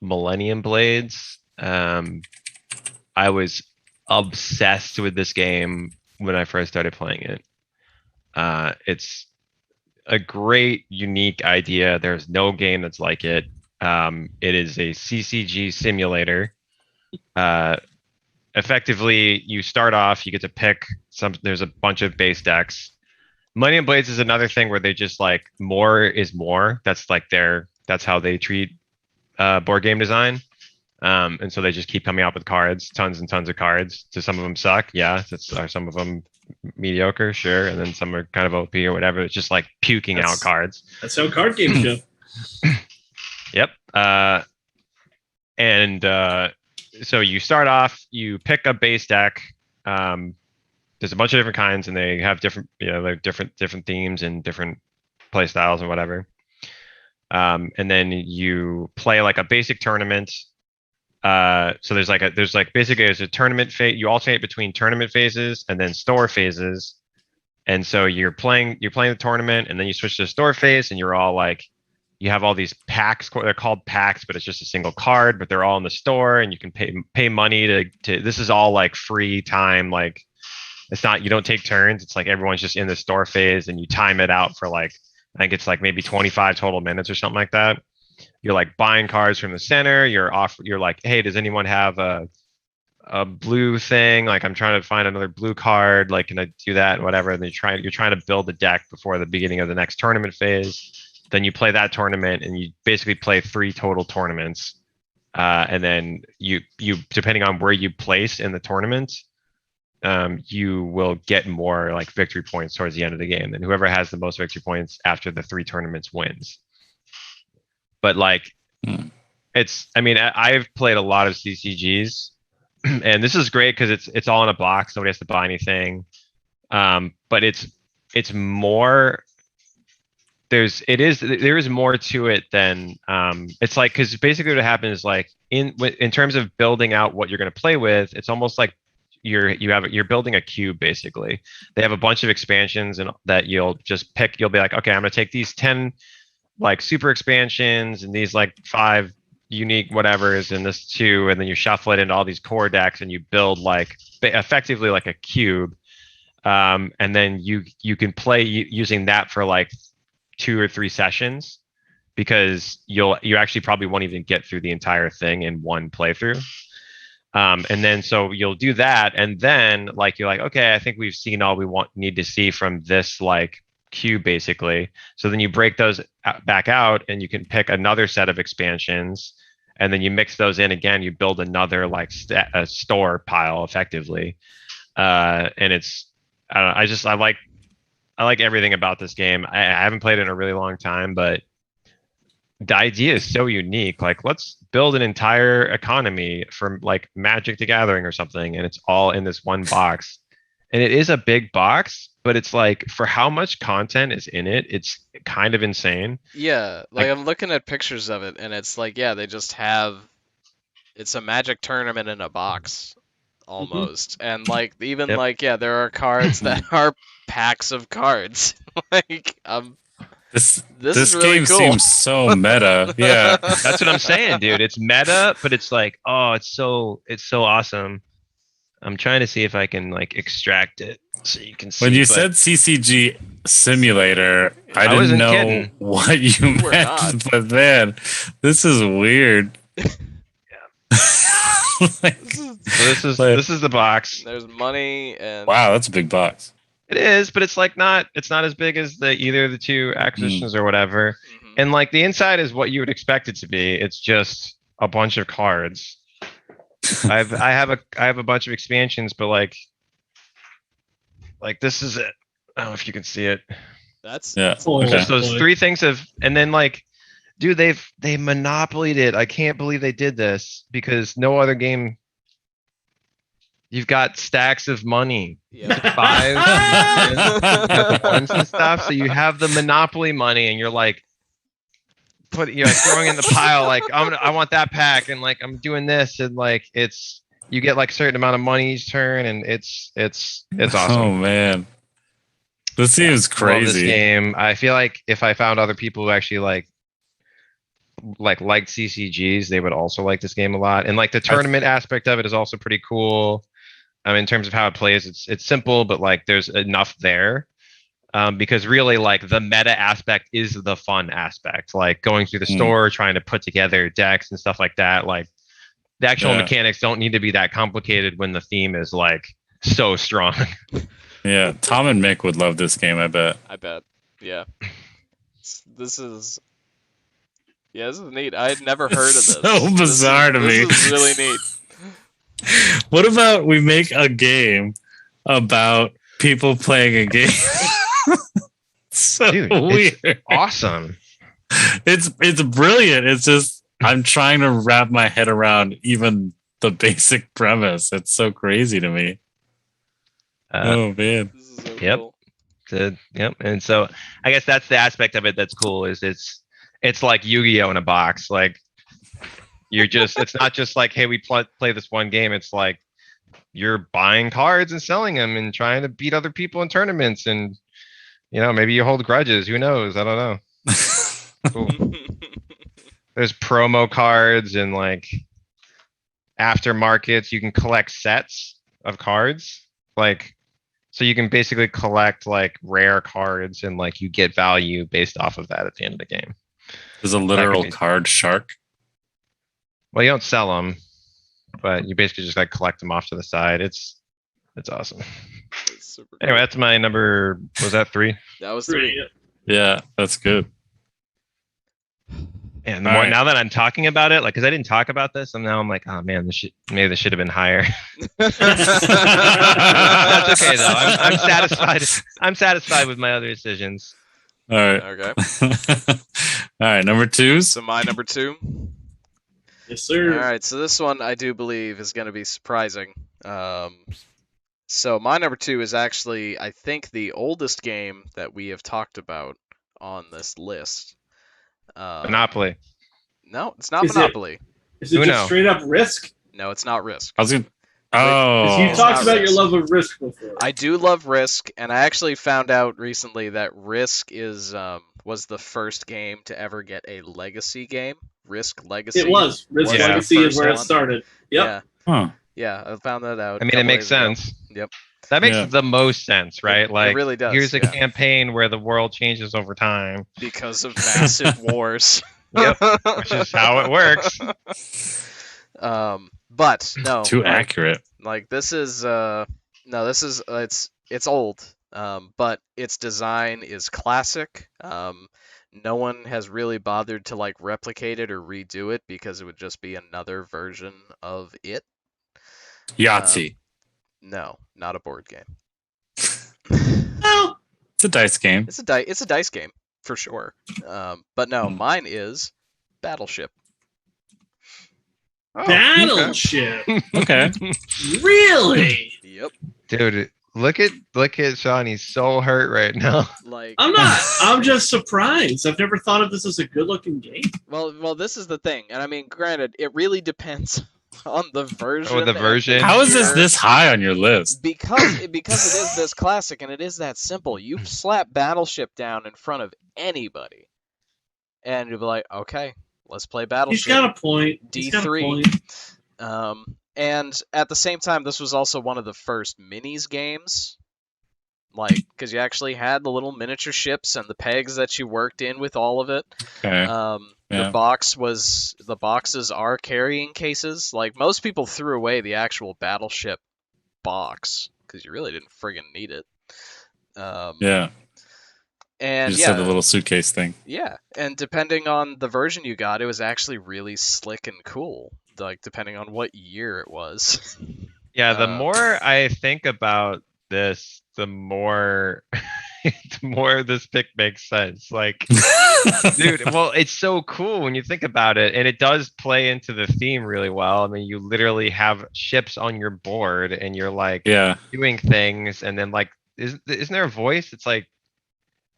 Millennium Blades. I was obsessed with this game when I first started playing it. It's a great, unique idea. There's no game that's like it. It is a CCG simulator. Effectively, you start off, you get to pick there's a bunch of base decks. Millennium Blades is another thing where they just like more is more. That's like that's how they treat board game design. And so they just keep coming out with cards, tons and tons of cards. Do some of them suck? Yeah. Are some of them mediocre? Sure. And then some are kind of OP or whatever. It's just like puking out cards. That's how card games go. Yep. So you start off, you pick a base deck. There's a bunch of different kinds, and they have different, like different themes and different play styles and whatever. And then you play like a basic tournament. So there's a tournament phase. You alternate between tournament phases and then store phases. And so you're playing the tournament, and then you switch to the store phase, and you're all like, you have all these packs. They're called packs, but it's just a single card. But they're all in the store, and you can pay money to. This is all like free time. Like, it's not, you don't take turns. It's like everyone's just in the store phase, and you time it out for like, I think it's like maybe 25 total minutes or something like that. you're like buying cards from the center. You're like, hey, does anyone have a blue thing? Like, I'm trying to find another blue card. Like, can I do that and whatever? And you're trying to build a deck before the beginning of the next tournament phase. Then you play that tournament, and you basically play 3 total tournaments. And then you depending on where you place in the tournament, you will get more like victory points towards the end of the game. And whoever has the most victory points after the 3 tournaments wins. But like, I've played a lot of CCGs, and this is great because it's all in a box. Nobody has to buy anything. But it's more. There is more to it than it's like, because basically what happens is like in terms of building out what you're going to play with, it's almost like you're building a cube. Basically, they have a bunch of expansions and that you'll just pick. You'll be like, okay, I'm going to take these 10 like super expansions and these like 5 unique whatevers and this 2, and then you shuffle it into all these core decks and you build like effectively like a cube. And then you can play using that for like 2 or 3 sessions, because you actually probably won't even get through the entire thing in one playthrough. And then so you'll do that, and then like you're like, okay, I think we've seen all we need to see from this like cube basically. So then you break those back out, and you can pick another set of expansions, and then you mix those in again. You build another like a store pile effectively, and it's I like everything about this game. I haven't played it in a really long time, but the idea is so unique. Like, let's build an entire economy from like Magic the Gathering or something, and it's all in this one box. And it is a big box, but it's like, for how much content is in it, it's kind of insane. Yeah, like I'm looking at pictures of it, and it's like, yeah, they just have, it's a Magic tournament in a box, almost. And like, even Yep. like, yeah, there are cards that are packs of cards. Like, This is really game cool. seems so meta. Yeah. That's what I'm saying, dude. It's meta, but it's like, oh, it's so awesome. I'm trying to see if I can like extract it so you can see. When you but said CCG simulator, I didn't wasn't know kidding. what you We're meant. not. But man, this is weird. Like, so this is the box. There's money and wow, that's a big box. It is, but it's like it's not as big as either of the 2 acquisitions or whatever. Mhm. And like the inside is what you would expect it to be. It's just a bunch of cards. I have a bunch of expansions, but like this is it. I don't know if you can see it. that's Yeah. Oh, Okay. Just those boy. 3 things and then like, dude, they monopolied it. I can't believe they did this, because no other game. You've got stacks of money. yeah. 5 and ones and stuff. So you have the monopoly money, and you're like, you're like throwing in the pile. Like, I want that pack, and like I'm doing this, and like you get like a certain amount of money each turn, and it's awesome. Oh man, this seems Love this crazy. game. I feel like if I found other people who actually liked CCGs, they would also like this game a lot. And like the tournament aspect of it is also pretty cool. In terms of how it plays, it's simple, but like there's enough there. Because really, like, the meta aspect is the fun aspect. Like going through the store, trying to put together decks and stuff like that. Like the actual mechanics don't need to be that complicated when the theme is like so strong. Yeah, Tom and Mick would love this game, I bet. I bet. Yeah. This is neat. I had never heard of this. So bizarre to me. This is really neat. What about we make a game about people playing a game? So Dude, weird. Awesome. It's brilliant. It's just I'm trying to wrap my head around even the basic premise. It's so crazy to me. Oh man. This is so Yep. cool. Yep. And so I guess that's the aspect of it that's cool, is it's like Yu-Gi-Oh in a box. Like it's not just like, hey, we play this one game. It's like you're buying cards and selling them and trying to beat other people in tournaments, and maybe you hold grudges. Who knows? I don't know. Cool. There's promo cards and like aftermarkets. You can collect sets of cards, like, so you can basically collect like rare cards, and like you get value based off of that at the end of the game. There's a literal be- card shark. Well, you don't sell them, but you basically just like collect them off to the side. It's awesome. It's super Anyway, cool. that's my number. Was that 3? That was 3. Yeah, that's good. And the All more right. now that I'm talking about it, like, because I didn't talk about this, and now I'm like, oh man, maybe this should have been higher. That's okay though. I'm satisfied. I'm satisfied with my other decisions. All right. Okay. All right. Number 2s. So my number 2. Yes, sir. All right, so this one I do believe is going to be surprising. So my number 2 is actually, I think, the oldest game that we have talked about on this list. Monopoly. No, it's not Is it- Monopoly. Is it Uno. just straight up Risk? No, it's not Risk. I was gonna. 'Cause Oh. you It's talked not about Risk. your love of Risk before. I do love Risk, and I actually found out recently that Risk was the first game to ever get a legacy game. Risk Legacy. It was. Risk Yeah. Legacy is where it First one. started. Yep. Yeah, Huh. yeah, I found that out. I a mean, it couple makes days ago. sense. Yep. That makes Yeah. the most sense, right? It Like, really does, here's a yeah. campaign where the world changes over time, Because of massive wars. Yep, which is how it works. But no, Too like, accurate. Like this is it's old. But its design is classic. No one has really bothered to like replicate it or redo it because it would just be another version of it. Yahtzee. No, not a board game. Well, It's a dice game. It's a dice game for sure. But no, mine is Battleship. Oh, Battleship. Okay. Really? Yep. Dude, look at Sean. He's so hurt right now. Like I'm not. I'm just surprised. I've never thought of this as a good-looking game. well, this is the thing, and I mean, granted, it really depends on the version. Oh, the and version. How is this year. this high on your list? Because it is this classic and it is that simple. You slap Battleship down in front of anybody, and you'll be like, okay, let's play He's Battleship. got a point. He's got a D3. point. And at the same time, this was also one of the first minis games. Like, because you actually had the little miniature ships and the pegs that you worked in with all of it. Okay. The boxes are carrying cases. Like, most people threw away the actual Battleship box because you really didn't friggin' need it. Yeah. And You just had the little suitcase thing. yeah, and depending on the version you got, it was actually really slick and cool. Like, depending on what year it was. Yeah, the Uh, more I think about this, the more this pick makes sense. Like, dude, well, it's so cool when you think about it, and it does play into the theme really well. I mean, you literally have ships on your board, and you're like Yeah. doing things, and then like, isn't there a voice? It's like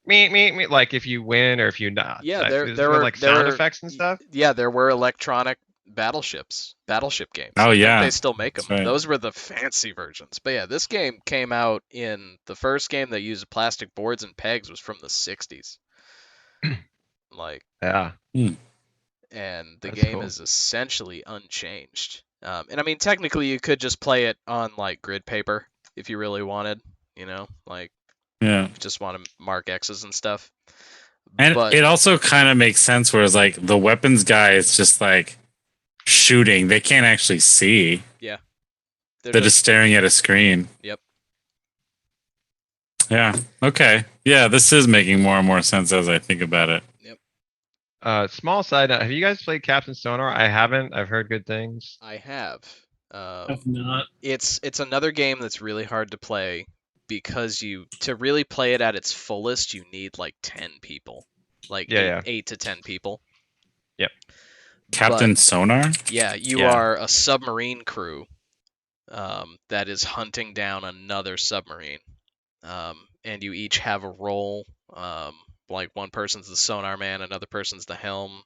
me, like if you win or if you not. Yeah, there there were like there sound were- effects and stuff. Yeah, there were electronic battleship games. Oh, yeah. They still make them. That's right. Those were the fancy versions. But yeah, this game came out in the first game that used plastic boards and pegs was from the 60s. Like, Yeah, and the That's game cool. is essentially unchanged. And I mean, technically, you could just play it on like grid paper if you really wanted. You know, like Yeah. if you just want to mark X's and stuff. And but it also kind of makes sense whereas like the weapons guy is just like shooting. They can't actually see. They're just staring at a screen. Yep. Yeah. Okay. Yeah, this is making more and more sense as I think about it. small side note, have you guys played Captain Sonar? I haven't. I've heard good things. I have. I've not. It's another game that's really hard to play because to really play it at its fullest, you need like 10 people, like Yeah, 8 to 10 people. Captain Sonar? Yeah, you Yeah. are a submarine crew that is hunting down another submarine, and you each have a role. Like one person's the sonar man, another person's the helm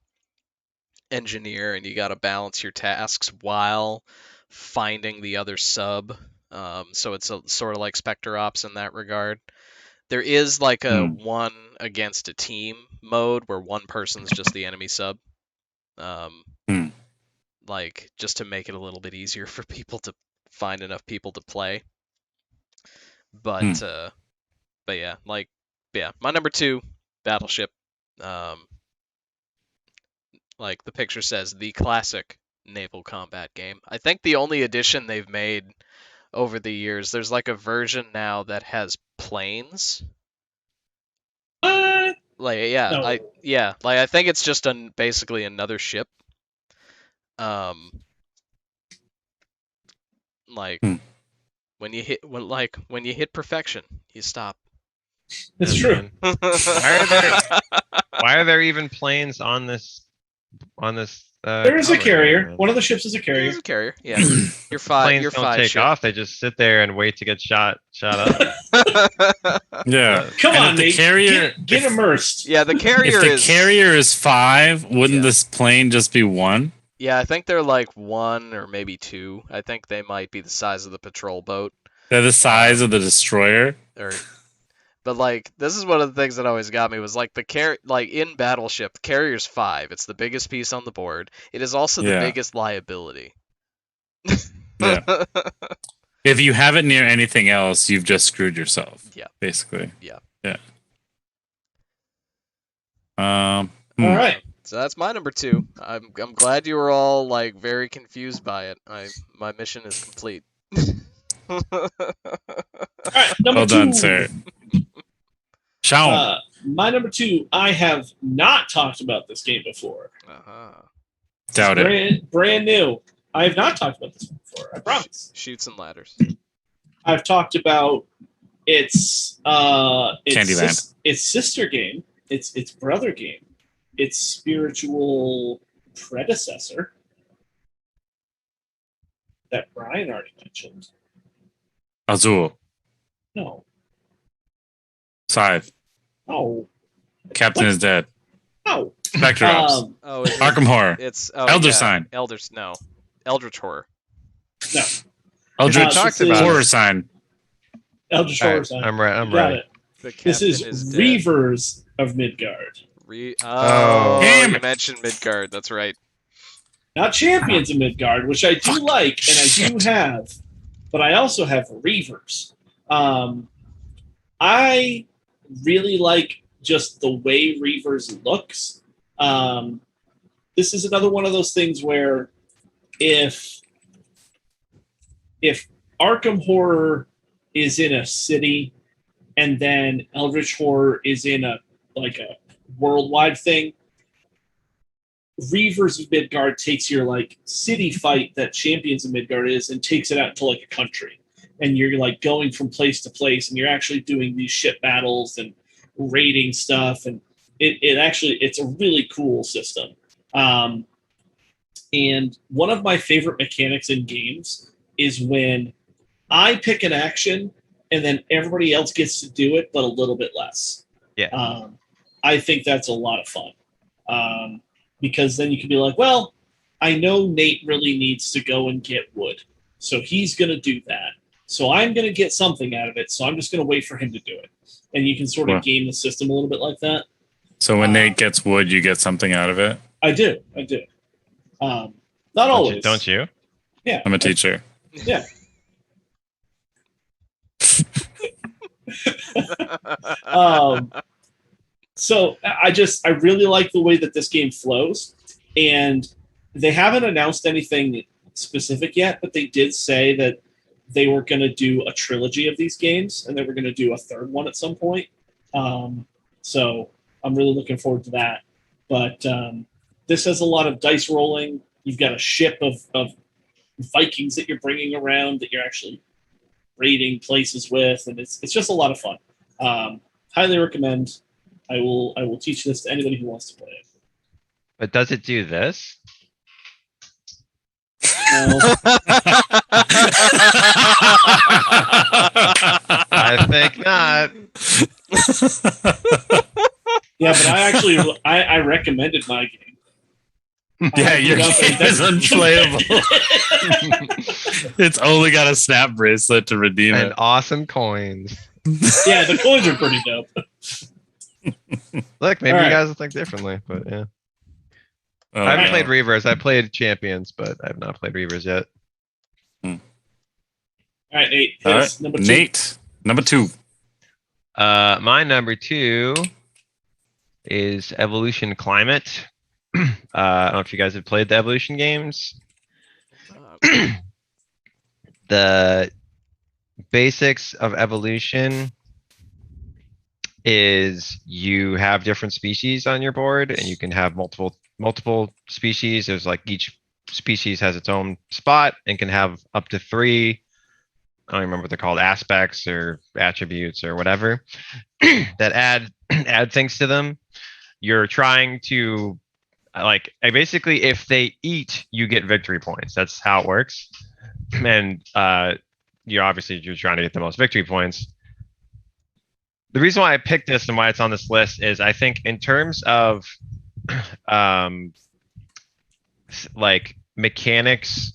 engineer, and you got to balance your tasks while finding the other sub. So it's sort of like Spectre Ops in that regard. There is like a one against a team mode where one person's just the enemy sub. Like just to make it a little bit easier for people to find enough people to play. But yeah, my number 2, Battleship. Like the picture says, the classic naval combat game. I think the only addition they've made over the years, there's like a version now that has planes. What? Like No. like I think it's just basically another ship. Like Hmm. when you hit perfection, you stop. It's And true. then- Why are there even planes on this? There is a cover carrier. here? One of the ships is a It carrier. is a carrier. Yeah, you're five. Planes You're don't five take ship. off. They just sit there and wait to get shot up. Yeah. Come And on, if the Nate. carrier- Get immersed. Yeah, the carrier If the is. carrier is 5, wouldn't Yeah. this plane just be 1? Yeah, I think they're like 1 or maybe 2. I think they might be the size of the patrol boat. They're the size of the destroyer. But like this is one of the things that always got me was like like in Battleship, the carrier's 5. It's the biggest piece on the board. It is also the Yeah. biggest liability. Yeah. If you have it near anything else, you've just screwed yourself. Yeah. Basically. Yeah. Yeah. All right. So that's my number 2. I'm glad you were all like very confused by it. My mission is complete. All right. Number Well 2. done, sir. Shawn. My number 2. I have not talked about this game before. Uh-huh. Doubt it. Brand new. I have not talked about this one before. I promise. Shoots and ladders. I've talked about its Candyland. its sister game, its brother game, its spiritual predecessor that Brian already mentioned. Azul. No, Scythe. no, Captain What? is dead. no. Spectre Ops. Oh, is it- Arkham Horror. it's Elder Sign. Eldritch Horror. Eldritch talked this about is Horror Sign. Eldritch All Horror right, Sign. I'm right. I'm You got right. it. The This is captain dead. Reavers of Midgard, Oh. Damn you it. mentioned Midgard. That's right. not Champions of Midgard, which I do like and I do have, but I also have Reavers. I really like just the way Reavers looks. This is another one of those things where if Arkham Horror is in a city and then Eldritch Horror is in a worldwide thing, Reavers of Midgard takes your like city fight that Champions of Midgard is and takes it out to like a country. And you're like going from place to place and you're actually doing these ship battles and raiding stuff. And it's a really cool system. And one of my favorite mechanics in games is when I pick an action and then everybody else gets to do it, but a little bit less. Yeah. I think that's a lot of fun. Because then you can be like, well, I know Nate really needs to go and get wood. So he's going to do that. So I'm going to get something out of it. So I'm just going to wait for him to do it. And you can sort of Wow. game the system a little bit like that. So when Nate gets wood, you get something out of it. I do. Not always. Don't you? Yeah. I'm a teacher. Yeah. So I really like the way that this game flows, and they haven't announced anything specific yet, but they did say that they were going to do a trilogy of these games, and they were going to do a third one at some point. So I'm really looking forward to that. But this has a lot of dice rolling. You've got a ship of Vikings that you're bringing around that you're actually raiding places with, and it's just a lot of fun. Highly recommend. I will teach this to anybody who wants to play it. But does it do this? No, I think not. yeah, but I recommended my game. Yeah, your Nope, game is unplayable. It's only got a snap bracelet to redeem And it. awesome coins. Yeah, the coins are pretty dope. Look, maybe All you right. guys will think differently, but yeah. Oh, I haven't no. played Reavers. I played Champions, but I've not played Reavers yet. All right, Nate. Hit All us. right. Number 2. Nate, number 2. My number 2 is Evolution Climate. I don't know if you guys have played the Evolution games. Uh, The basics of Evolution is you have different species on your board, and you can have multiple species. There's like each species has its own spot and can have up to 3. I don't remember what they're called, aspects or attributes or whatever that add things to them. You're trying to basically, if they eat, you get victory points. That's how it works. And you're trying to get the most victory points. The reason why I picked this and why it's on this list is I think in terms of like mechanics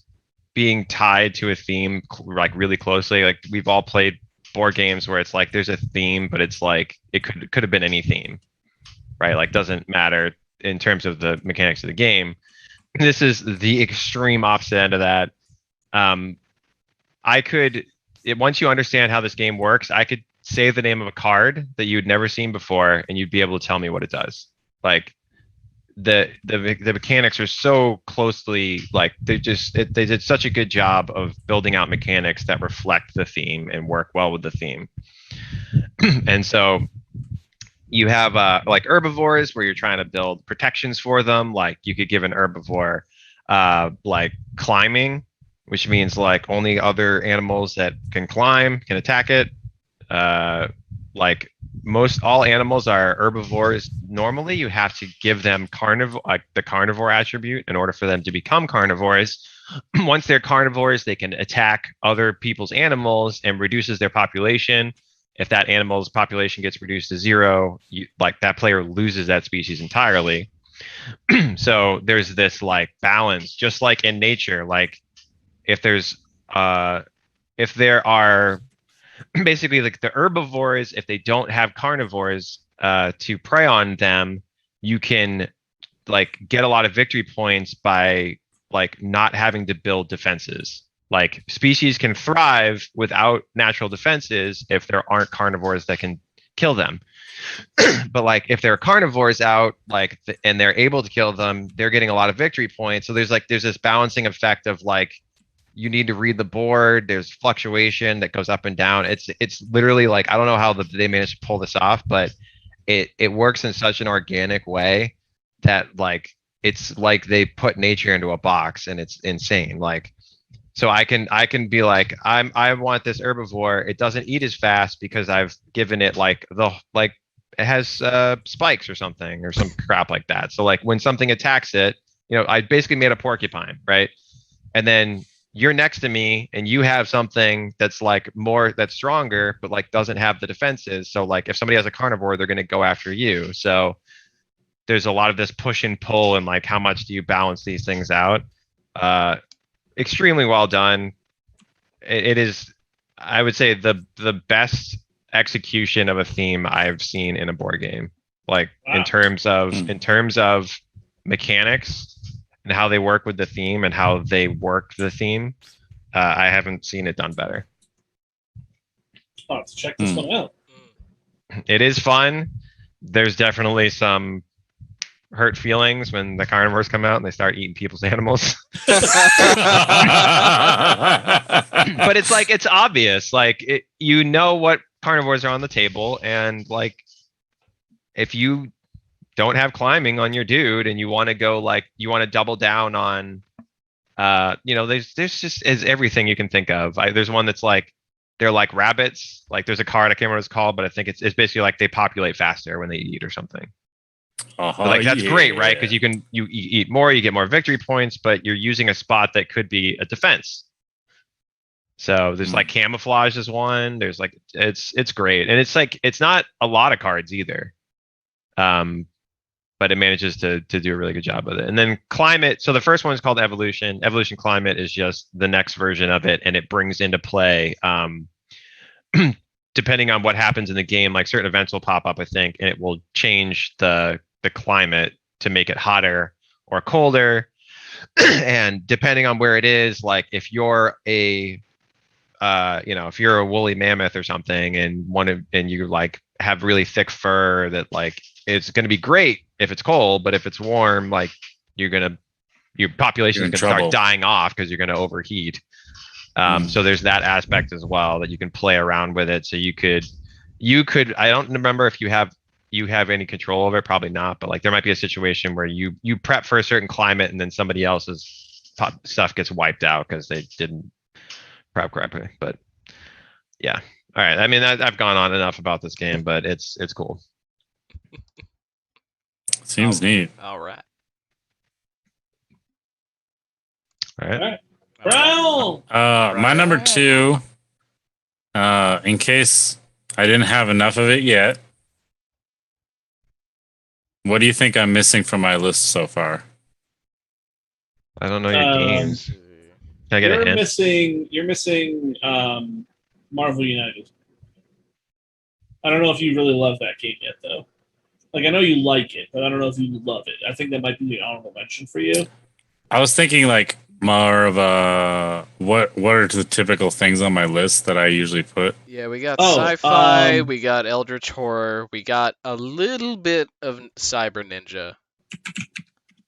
being tied to a theme like really closely, like we've all played board games where it's like there's a theme, but it's like it could have been any theme, right? Like doesn't matter in terms of the mechanics of the game. This is the extreme opposite end of that. Once you understand how this game works, I could say the name of a card that you'd never seen before, and you'd be able to tell me what it does. Like the mechanics are so closely like they did such a good job of building out mechanics that reflect the theme and work well with the theme. And so you have like herbivores where you're trying to build protections for them. Like you could give an herbivore like climbing, which means like only other animals that can climb can attack it. Like most all animals are herbivores. Normally, you have to give them the carnivore attribute in order for them to become carnivores. Once they're carnivores, they can attack other people's animals and reduces their population. If that animal's population gets reduced to 0, that player loses that species entirely. So there's this like balance, just like in nature. Like if there are basically like the herbivores, if they don't have carnivores to prey on them, you can like get a lot of victory points by like not having to build defenses. Like species can thrive without natural defenses if there aren't carnivores that can kill them. But like if there are carnivores out, like and they're able to kill them, they're getting a lot of victory points. So there's this balancing effect of like you need to read the board. There's fluctuation that goes up and down. It's literally like I don't know how they managed to pull this off, but it works in such an organic way that like it's like they put nature into a box, and it's insane. Like so I can be like I want this herbivore. It doesn't eat as fast because I've given it like it has spikes or something or some crap like that. So like when something attacks it, I basically made a porcupine, right? And then you're next to me and you have something that's like that's stronger, but like doesn't have the defenses. So like if somebody has a carnivore, they're going to go after you. So there's a lot of this push and pull, and like how much do you balance these things out? Extremely well done. It is, I would say, the best execution of a theme I've seen in a board game. Like Wow. in terms of mechanics and how they work with the theme and how they work the theme, I haven't seen it done better. I'll have to check this one out. It is fun. There's definitely some hurt feelings when the carnivores come out and they start eating people's animals. But it's like it's obvious. Like what carnivores are on the table, and like if you don't have climbing on your dude and you want to go you want to double down on there's just is everything you can think of. There's one that's like they're like rabbits. Like there's a card, I can't remember what it's called, but I think it's basically like they populate faster when they eat or something. Like that's great, right? Because you eat more, you get more victory points, but you're using a spot that could be a defense. So there's like camouflage is one. There's like it's great, and it's like it's not a lot of cards either, but it manages to do a really good job with it. And then climate. So the first one is called Evolution. Evolution Climate is just the next version of it, and it brings into play. Depending on what happens in the game, like certain events will pop up, I think, and it will change the climate to make it hotter or colder. And depending on where it is, like if you're if you're a woolly mammoth or something and you like have really thick fur, that like it's going to be great if it's cold, but if it's warm, like your population You're is in gonna trouble. start dying off because you're gonna overheat. So there's that aspect as well that you can play around with it. So you could, I don't remember if you have any control over it, probably not, but like there might be a situation where you prep for a certain climate and then somebody else's stuff gets wiped out because they didn't prep correctly. But yeah. All right. I mean, I've gone on enough about this game, but it's cool. Seems neat. All right. All right. Brown. My number 2, in case I didn't have enough of it yet, what do you think I'm missing from my list so far? I don't know your games. Can I get a hint? You're missing Marvel United. I don't know if you really love that game yet, though. Like, I know you like it, but I don't know if you love it. I think that might be the honorable mention for you. I was thinking like more of what are the typical things on my list that I usually put? Yeah, we got sci-fi, we got Eldritch Horror, we got a little bit of Cyber Ninja.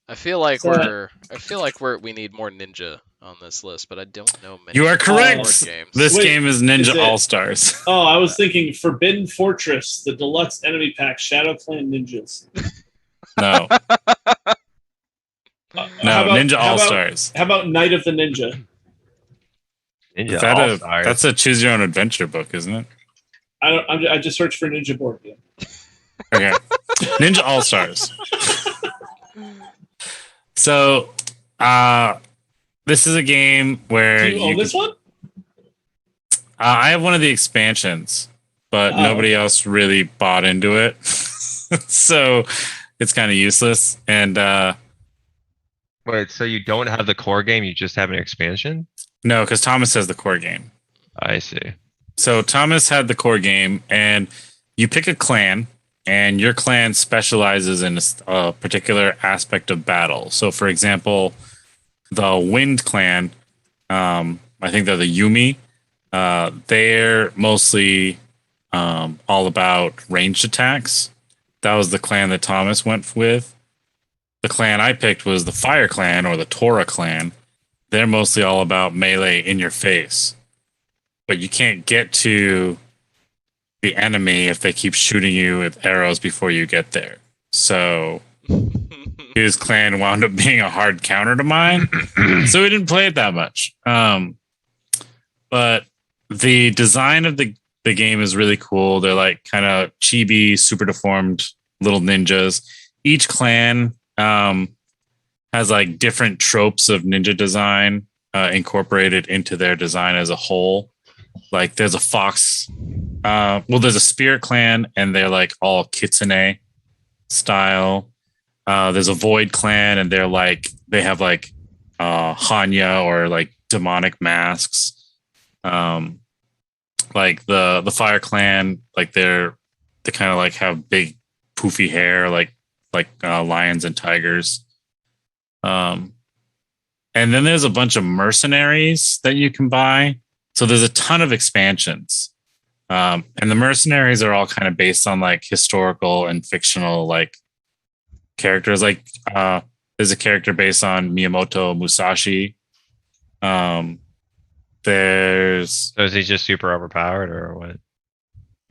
I feel like we need more ninja on this list, but I don't know many. You are correct. board games. This game is Ninja is it- All-Stars. Oh, I was thinking Forbidden Fortress, the deluxe enemy pack, Shadow Clan Ninjas. No, How about- Ninja how about- All-Stars. How about Night of the Ninja? Ninja Is that All-Stars. that's a choose your own adventure book, isn't it? I just searched for Ninja board game. Okay. Ninja All-Stars. So, this is a game where Do you own this one? I have one of the expansions, but Oh. nobody else really bought into it. So, it's kind of useless. And Wait, so you don't have the core game, you just have an expansion? no, because Thomas has the core game. I see. So Thomas had the core game, and you pick a clan, and your clan specializes in a particular aspect of battle. So, for example, the Wind Clan, I think they're the Yumi. They're mostly all about ranged attacks. That was the clan that Thomas went with. The clan I picked was the Fire Clan or the Tora Clan. They're mostly all about melee in your face. But you can't get to the enemy if they keep shooting you with arrows before you get there. So his clan wound up being a hard counter to mine. So we didn't play it that much. But the design of the game is really cool. They're like kind of chibi, super deformed little ninjas. Each clan has like different tropes of ninja design incorporated into their design as a whole. Like there's a fox, there's a spirit clan, and they're like all kitsune style. There's a void clan, and they have like Hanya or like demonic masks. Like the fire clan, like they kind of like have big poofy hair, like lions and tigers. And then there's a bunch of mercenaries that you can buy. So there's a ton of expansions. And the mercenaries are all kind of based on like historical and fictional like characters. Like there's a character based on Miyamoto Musashi. There's So is he just super overpowered or what?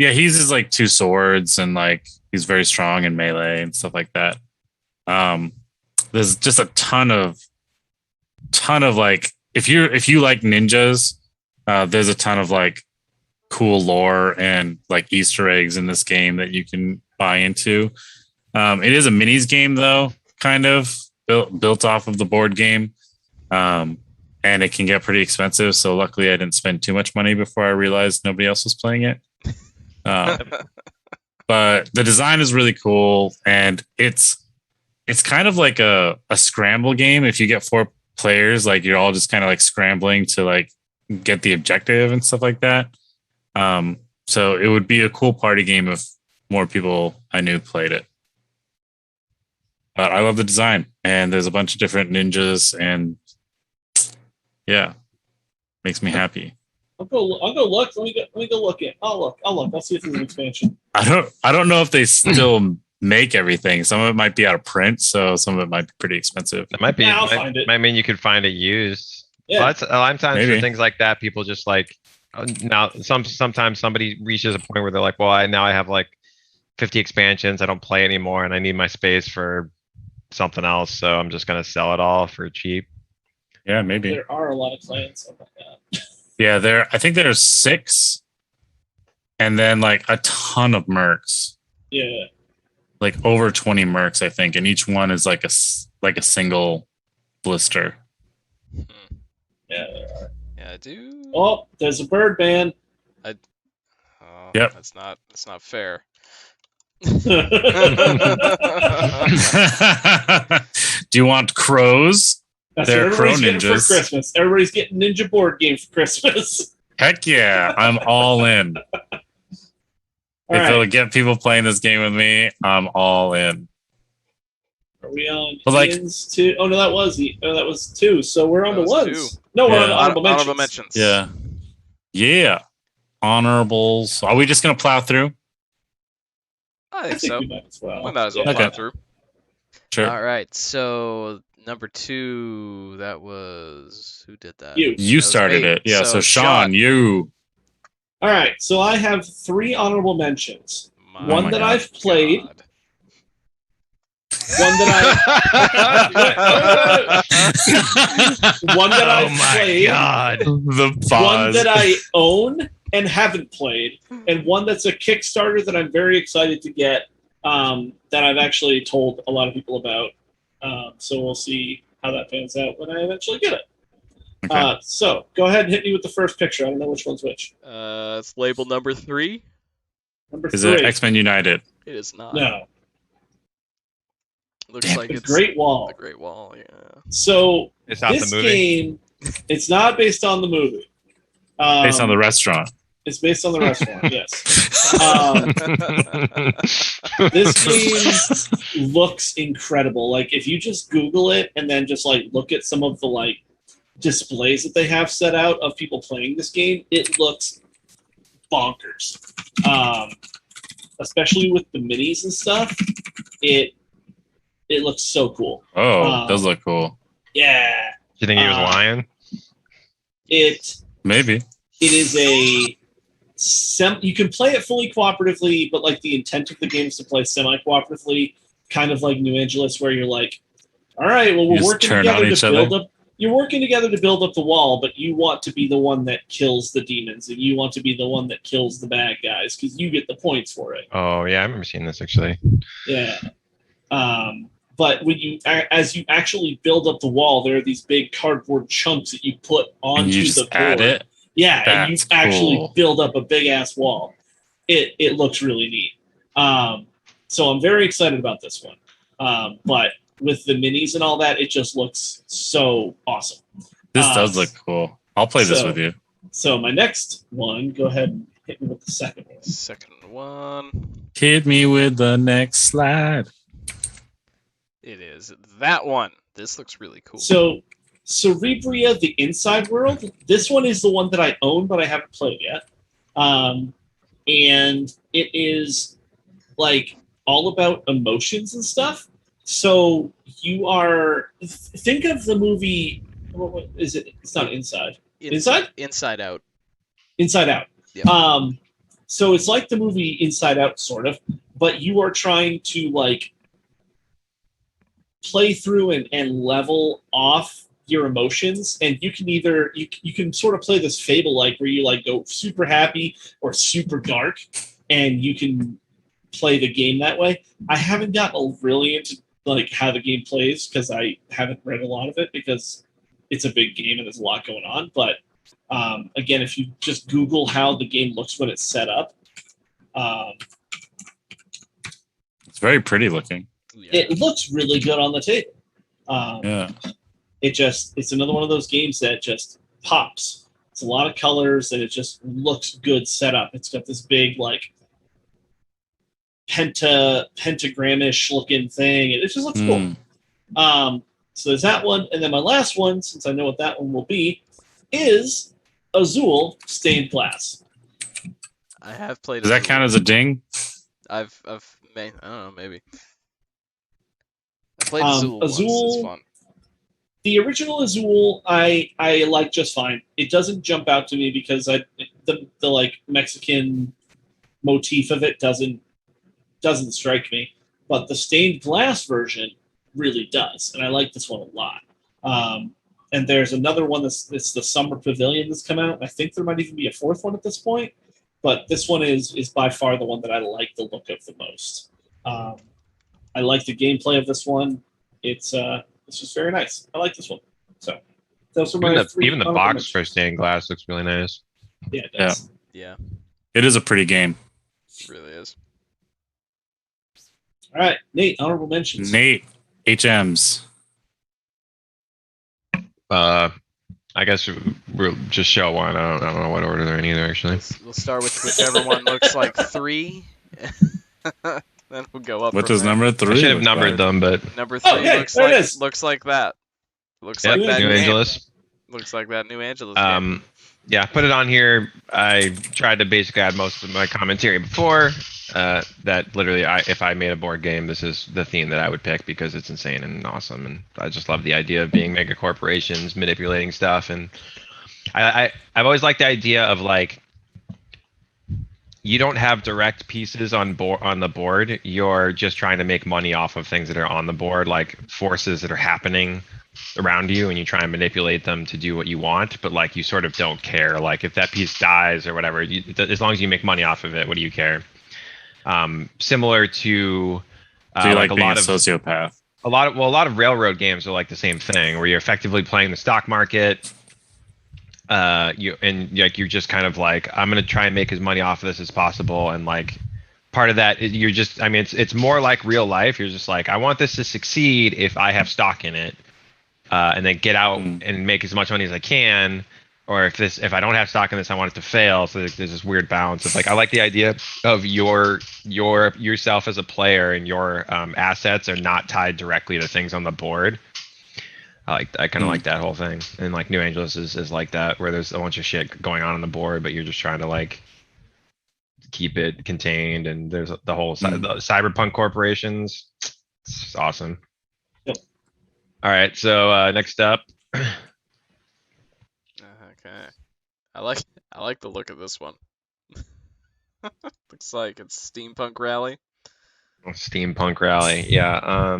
yeah, he uses like 2 swords and like he's very strong in melee and stuff like that. There's just a ton of like if you like ninjas, there's a ton of like cool lore and like Easter eggs in this game that you can buy into. It is a minis game though, kind of built off of the board game. And it can get pretty expensive. So luckily I didn't spend too much money before I realized nobody else was playing it. But the design is really cool, and it's kind of like a scramble game. If you get 4 players, like you're all just kind of like scrambling to like get the objective and stuff like that. So it would be a cool party game if more people I knew played it. But I love the design, and there's a bunch of different ninjas, and yeah, makes me happy. I'll go look. Let me go look in. I'll look. I'll see if there's an expansion. I don't know if they still make everything. Some of it might be out of print, so some of it might be pretty expensive. It might be. Yeah, I'll might, find it. might mean you could find it used. Yeah. A lot of times for Maybe. things like that, people just like now. Sometimes somebody reaches a point where they're like, "Well, I have like 50 expansions. I don't play anymore, and I need my space for something else. So I'm just gonna sell it all for cheap." Yeah, maybe. There are a lot of clients like that. Yeah, I think there's 6, and then like a ton of mercs, Yeah. like over 20 mercs, I think, and each one is like a single blister. Yeah, there are. Yeah, I do. Oh, there's a bird man. Oh, Yep. That's not fair. Do you want crows? That's They're what everybody's crow getting for ninjas. Christmas. Everybody's getting Ninja board game for Christmas. Heck yeah, I'm all in. All If right. it'll get people playing this game with me, I'm all in. Are we on But, like- Ian's two? Oh no, that was 2. So we're on That to was ones. 2. No, we're Yeah. on to honorable mentions. Honorable mentions. Yeah. Yeah. Honorables. Are we just going to plow through? I I think think so. we might as well. We might as well Yeah. plow Okay. through. Sure. All right. So number 2, that was who did that? You. You That was started me. it. Yeah. So, Sean, Sean. you. All right. So I have 3 honorable mentions. My One my that God. I've played. God. One One that Oh I've my played. god! The One pause. that I own and haven't played, and one that's a Kickstarter that I'm very excited to get. That I've actually told a lot of people about. So we'll see how that pans out when I eventually get it. Okay. So go ahead and hit me with the first picture. I don't know which one's which. It's label number 3. Number Is 3. it X-Men United? It is not. No, Looks Damn, like the it's Great Wall. the Great Wall. Yeah. So It's not the this movie. game, it's not based on the movie. Based on the restaurant. It's based on the restaurant. Yes. This game looks incredible. Like if you just Google it and then just like look at some of the like displays that they have set out of people playing this game, it looks bonkers. Especially with the minis and stuff, it looks so cool. Oh, does look cool. Yeah, Do you think he was lying? it Maybe. is a you can play it fully cooperatively, but like the intent of the game is to play semi-cooperatively, kind of like New Angeles, where you're like, all right, well, You we're just working turn on together each to build other? up. You're working together to build up the wall, but you want to be the one that kills the demons, and you want to be the one that kills the bad guys because you get the points for it. Oh yeah, I remember seeing this actually. Yeah. But when as you actually build up the wall, there are these big cardboard chunks that you put onto And you the just board. add it. Yeah, and you That's actually cool. build up a big ass wall. It looks really neat. So I'm very excited about this one. But with the minis and all that, it just looks so awesome. This does look cool. I'll play this so- with you. So my next one, go ahead and hit me with the second one. Second one. Hit me with the next slide. It is that one. This looks really cool. So Cerebria, the Inside World. This one is the one that I own, but I haven't played yet. And it is like all about emotions and stuff. So you are think of the movie. What is it? It's not Inside. Inside? Inside Out. Inside Out. Yeah. So it's like the movie Inside Out, sort of, but you are trying to like play through and level off your emotions, and you can either you can sort of play this Fable like where you like go super happy or super dark, and you can play the game that way. I haven't gotten really into like how the game plays because I haven't read a lot of it because it's a big game and there's a lot going on. But again, if you just Google how the game looks when it's set up, It's very pretty looking. Yeah. it looks really good on the table. Yeah. It's another one of those games that just pops. It's a lot of colors and it just looks good set up. It's got this big like pentagramish looking thing, and it just looks cool. Mm. So there's that one, and then my last one, since I know what that one will be, is Azul Stained Glass. I have played. Does that count as a ding? I've I don't know, maybe. I played Azul once. It's Azul- fun. The original Azul, I like just fine. It doesn't jump out to me because the like Mexican motif of it doesn't strike me. But the stained glass version really does, and I like this one a lot. And there's another one it's the Summer Pavilion that's come out. I think there might even be a fourth one at this point, but this one is by far the one that I like the look of the most. I like the gameplay of this one. It's just very nice. I like this one. So those are my Even the honorable box mentions. for stained glass looks really nice. Yeah, it does. Yeah, It is a pretty game. it really is. All right, Nate, honorable mentions. Nate, HMs. I guess we'll just show one. I don't know what order they're in either, actually. We'll start with whichever one looks like 3. Then we'll go up. What from does there. number I 3? should have look numbered like? them, but Number 3 Okay, looks there it like is. that. Looks yep, like that New game. Angeles. Looks like that New Angeles game. Yeah, put it on here. I tried to basically add most of my commentary before. That literally, if I made a board game, this is the theme that I would pick because it's insane and awesome, and I just love the idea of being mega corporations manipulating stuff, and I've always liked the idea of like you don't have direct pieces on the board. You're just trying to make money off of things that are on the board, like forces that are happening around you, and you try and manipulate them to do what you want, but like you sort of don't care. Like if that piece dies or whatever, as long as you make money off of it, what do you care? Similar to So you like a being lot a of sociopath. a lot of railroad games are like the same thing, where you're effectively playing the stock market. You're just kind of like, I'm gonna try and make as money off of this as possible, and like part of that you're just, I mean, it's more like real life. You're just like, I want this to succeed if I have stock in it, and then get out and make as much money as I can. Or if I don't have stock in this, I want it to fail. So there's this weird balance of like, I like the idea of yourself as a player and your assets are not tied directly to things on the board. I kind of like that whole thing. And like New Angeles is like that, where there's a bunch of shit going on the board, but you're just trying to like keep it contained. And there's the whole the cyberpunk corporations. It's awesome. Yep. All right, so next up. Okay. I like the look of this one. Looks like it's Steampunk Rally. Steampunk Rally, yeah.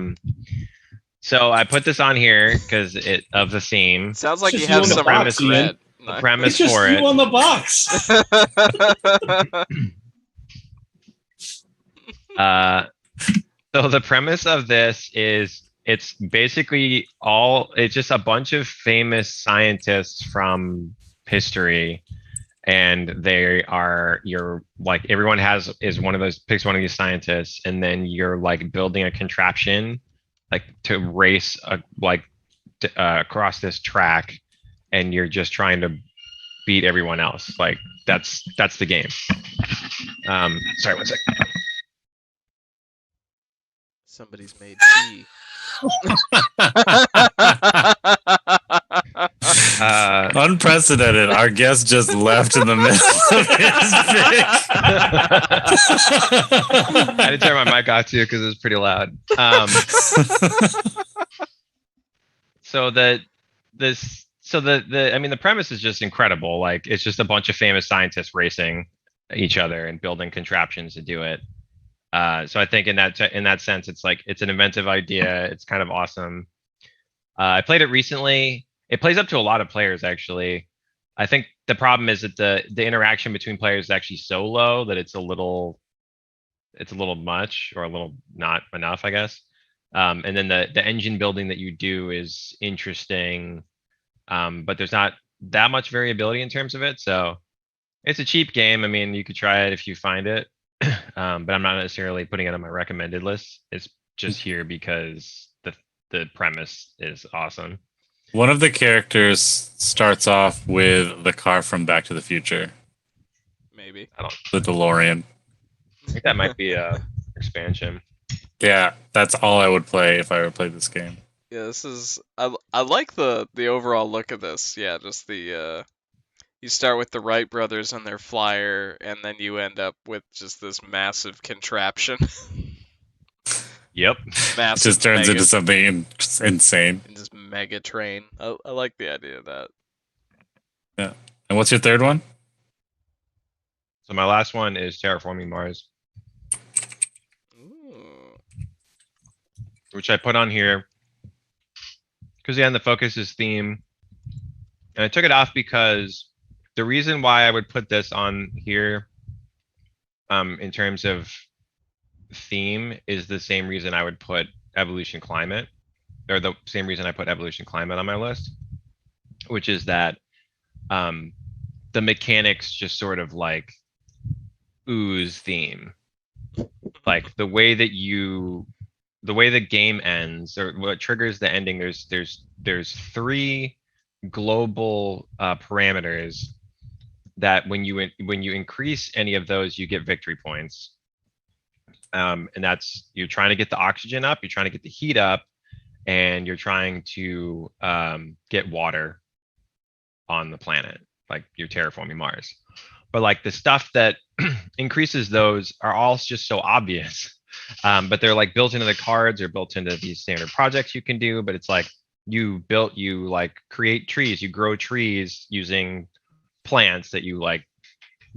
So I put this on here because it of the theme. Sounds like It's you just have you on some the box, Ian. red. The It's premise just for you it. on the box. So the premise of this is it's basically it's just a bunch of famous scientists from history, and you're like, everyone is one of those, picks one of these scientists, and then you're like building a contraption like to race across this track, and you're just trying to beat everyone else. Like that's the game. Sorry, one sec. Somebody's made tea. Unprecedented. Our guest just left in the middle of his I had to turn my mic off too because it was pretty loud. The premise is just incredible. Like it's just a bunch of famous scientists racing each other and building contraptions to do it. So I think in that sense, it's like it's an inventive idea. It's kind of awesome. I played it recently. It plays up to a lot of players actually. I think the problem is that the interaction between players is actually so low that it's a little much, or a little not enough, I guess. And then the engine building that you do is interesting, but there's not that much variability in terms of it. So it's a cheap game. I mean, you could try it if you find it, but I'm not necessarily putting it on my recommended list. It's just here because the premise is awesome. One of the characters starts off with the car from Back to the Future, Maybe. the DeLorean. I think that might be a expansion. Yeah, that's all I would play if I ever played this game. Yeah, this is. I like the overall look of this. Yeah, just the. You start with the Wright brothers and their flyer, and then you end up with just this massive contraption. Yep. Massive Just turns mega, into something insane. just mega train. I like the idea of that. And what's your third one? So my last one is Terraforming Mars, Ooh. which I put on here because the focus is theme. And I took it off because the reason why I would put this on here in terms of theme is the same reason I would put Evolution Climate, or the same reason I put Evolution Climate on my list, which is that the mechanics just sort of like ooze theme. Like the way that the way the game ends, or what triggers the ending, there's 3 global parameters that when you increase any of those, you get victory points. And that's, you're trying to get the oxygen up, you're trying to get the heat up, and you're trying to get water on the planet, like you're terraforming Mars. But like the stuff that increases those are all just so obvious. But they're like built into the cards or built into these standard projects you can do. But it's like you like create trees, you grow trees using plants that you like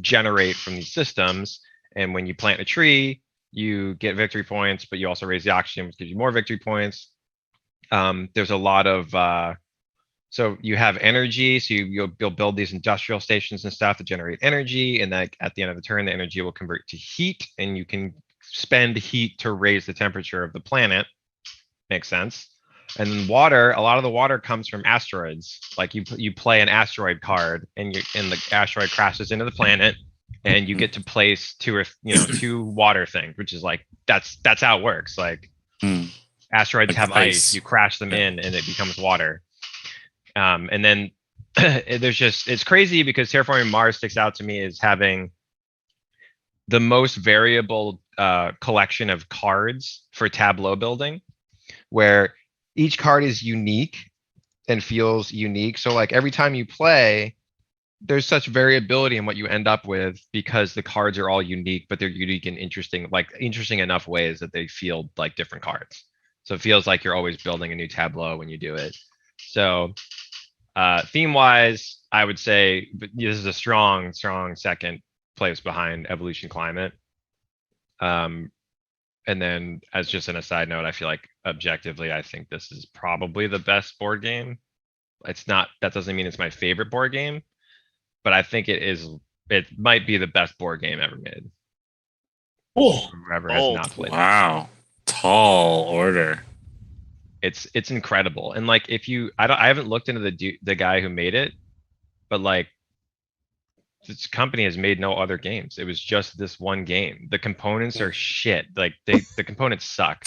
generate from these systems. And when you plant a tree, you get victory points, but you also raise the oxygen, which gives you more victory points. There's a lot of so you have energy, so you'll build these industrial stations and stuff to generate energy, and like at the end of the turn, the energy will convert to heat, and you can spend heat to raise the temperature of the planet. Makes sense. And then water, a lot of the water comes from asteroids. Like you play an asteroid card, and the asteroid crashes into the planet, and you get to place 2 water things, which is like that's how it works. Like asteroids Like have ice, you crash them Yeah. in, and it becomes water. And then it's crazy because Terraforming Mars sticks out to me as having the most variable collection of cards for tableau building, where each card is unique and feels unique. So like every time you play, there's such variability in what you end up with because the cards are all unique, but they're unique in interesting enough ways that they feel like different cards. So it feels like you're always building a new tableau when you do it. So theme wise, I would say this is a strong second place behind Evolution Climate. And then as just an aside note, I feel like objectively, I think this is probably the best board game. It's not, that doesn't mean it's my favorite board game, but I think it might be the best board game ever made. Oh, Whoever has bold. not played it. Wow. Tall order. It's incredible. And like if you I haven't looked into the guy who made it, but like this company has made no other games. It was just this one game. The components are shit. Like the components suck.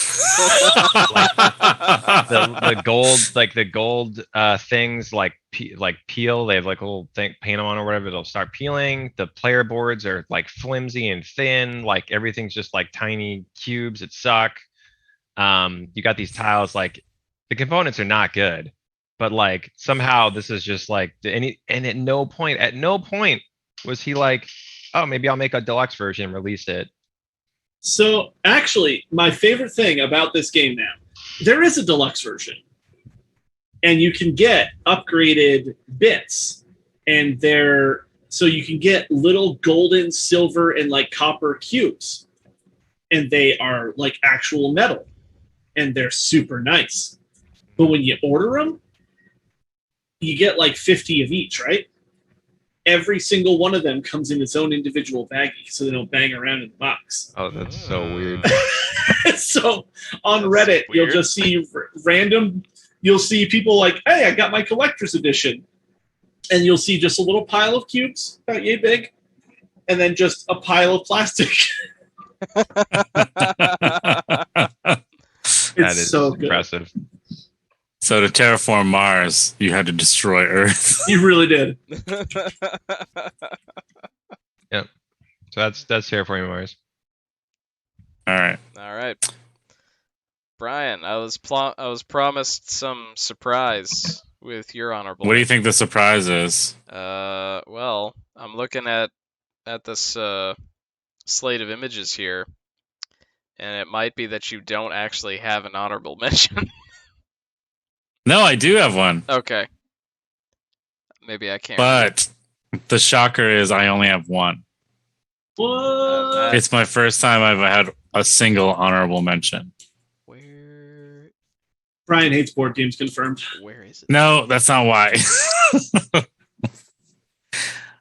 The gold things like peel. They have like a little thing, paint them on or whatever. They'll start peeling. The player boards are like flimsy and thin. Like everything's just like tiny cubes that suck. You got these tiles, like the components are not good, but like somehow this is just like and at no point was he like, oh, maybe I'll make a deluxe version and release it. so actually, my favorite thing about this game now, there is a deluxe version, and you can get upgraded bits, and so you can get little golden, silver, and like copper cubes, and they are like actual metal, and they're super nice. But when you order them, you get like 50 of each, right? Every single one of them comes in its own individual baggie, so they don't bang around in the box. Oh, that's so weird. So on That's Reddit, you'll weird. just see you'll see people like, hey, I got my collector's edition. And you'll see just a little pile of cubes, about yay big, and then just a pile of plastic. That It's is so good. impressive. So to terraform Mars, you had to destroy Earth. You really did. So that's Terraforming Mars. All right. All right, Brian. I was promised some surprise with your honorable. What do you think the surprise is? Well, I'm looking at this slate of images here, and it might be that you don't actually have an honorable mention. No, I do have one, Okay. Maybe I can't read. but the shocker is I only have one. What? It's my first time I've had a single honorable mention. Where Brian hates board games, confirmed. is it? No, that's not why.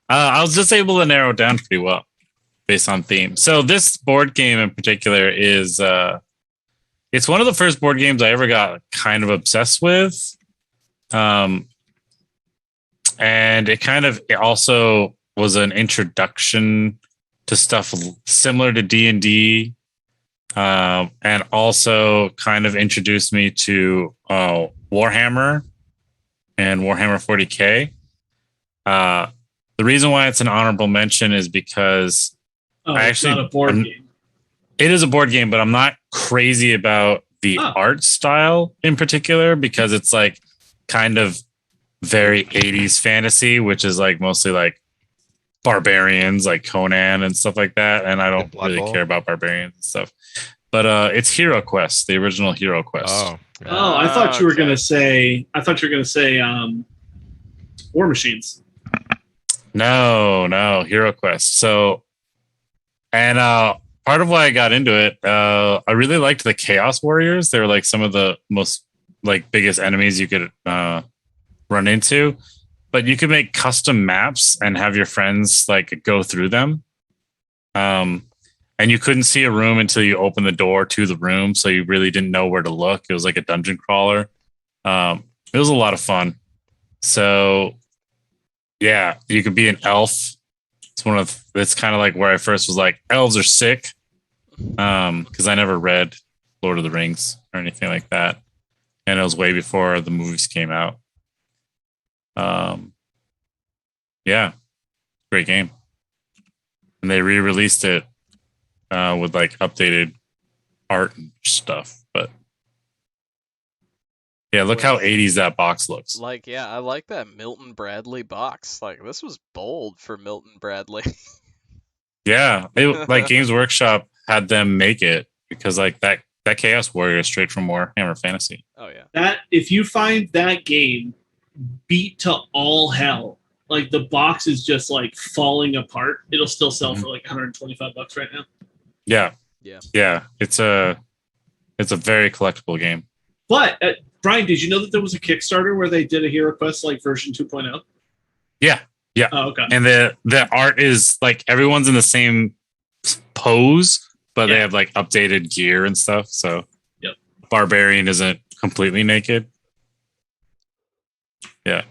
I was just able to narrow it down pretty well based on theme. So this board game in particular is it's one of the first board games I ever got kind of obsessed with. And it also was an introduction to stuff similar to D&D, and also kind of introduced me to Warhammer and Warhammer 40K. The reason why it's an honorable mention is because Oh, I it's not actually- a board I'm- game. it is a board game, but I'm not crazy about the Oh. art style in particular because it's like kind of very 80s fantasy, which is like mostly like barbarians like Conan and stuff like that. And I don't Blood really Bowl. care about barbarians and stuff. But it's Hero Quest, the original Hero Quest. Oh, Oh, I thought you were Okay. gonna say. I thought you were gonna say War Machines. No, Hero Quest. So, and part of why I got into it, I really liked the Chaos Warriors. They were like some of the most like biggest enemies you could run into. But you could make custom maps and have your friends like go through them. And you couldn't see a room until you opened the door to the room, so you really didn't know where to look. It was like a dungeon crawler. It was a lot of fun. So yeah, you could be an elf. It's kind of like where I first was like, elves are sick. Because I never read Lord of the Rings or anything like that. And it was way before the movies came out. Yeah, great game. And they re-released it with like updated art and stuff. But yeah, look how 80s that box looks. Like, yeah, I like that Milton Bradley box. Like, this was bold for Milton Bradley. Yeah, like Games Workshop had them make it because like that Chaos Warrior is straight from Warhammer Fantasy. Oh yeah. That if you find that game beat to all hell, like the box is just like falling apart, it'll still sell for like $125 right now. Yeah. Yeah. It's a very collectible game. But Brian, did you know that there was a Kickstarter where they did a Hero Quest like version 2.0? Yeah. Oh, okay. And the art is like everyone's in the same pose, but they Yeah. have like updated gear and stuff. So Yep. Barbarian isn't completely naked. Yeah.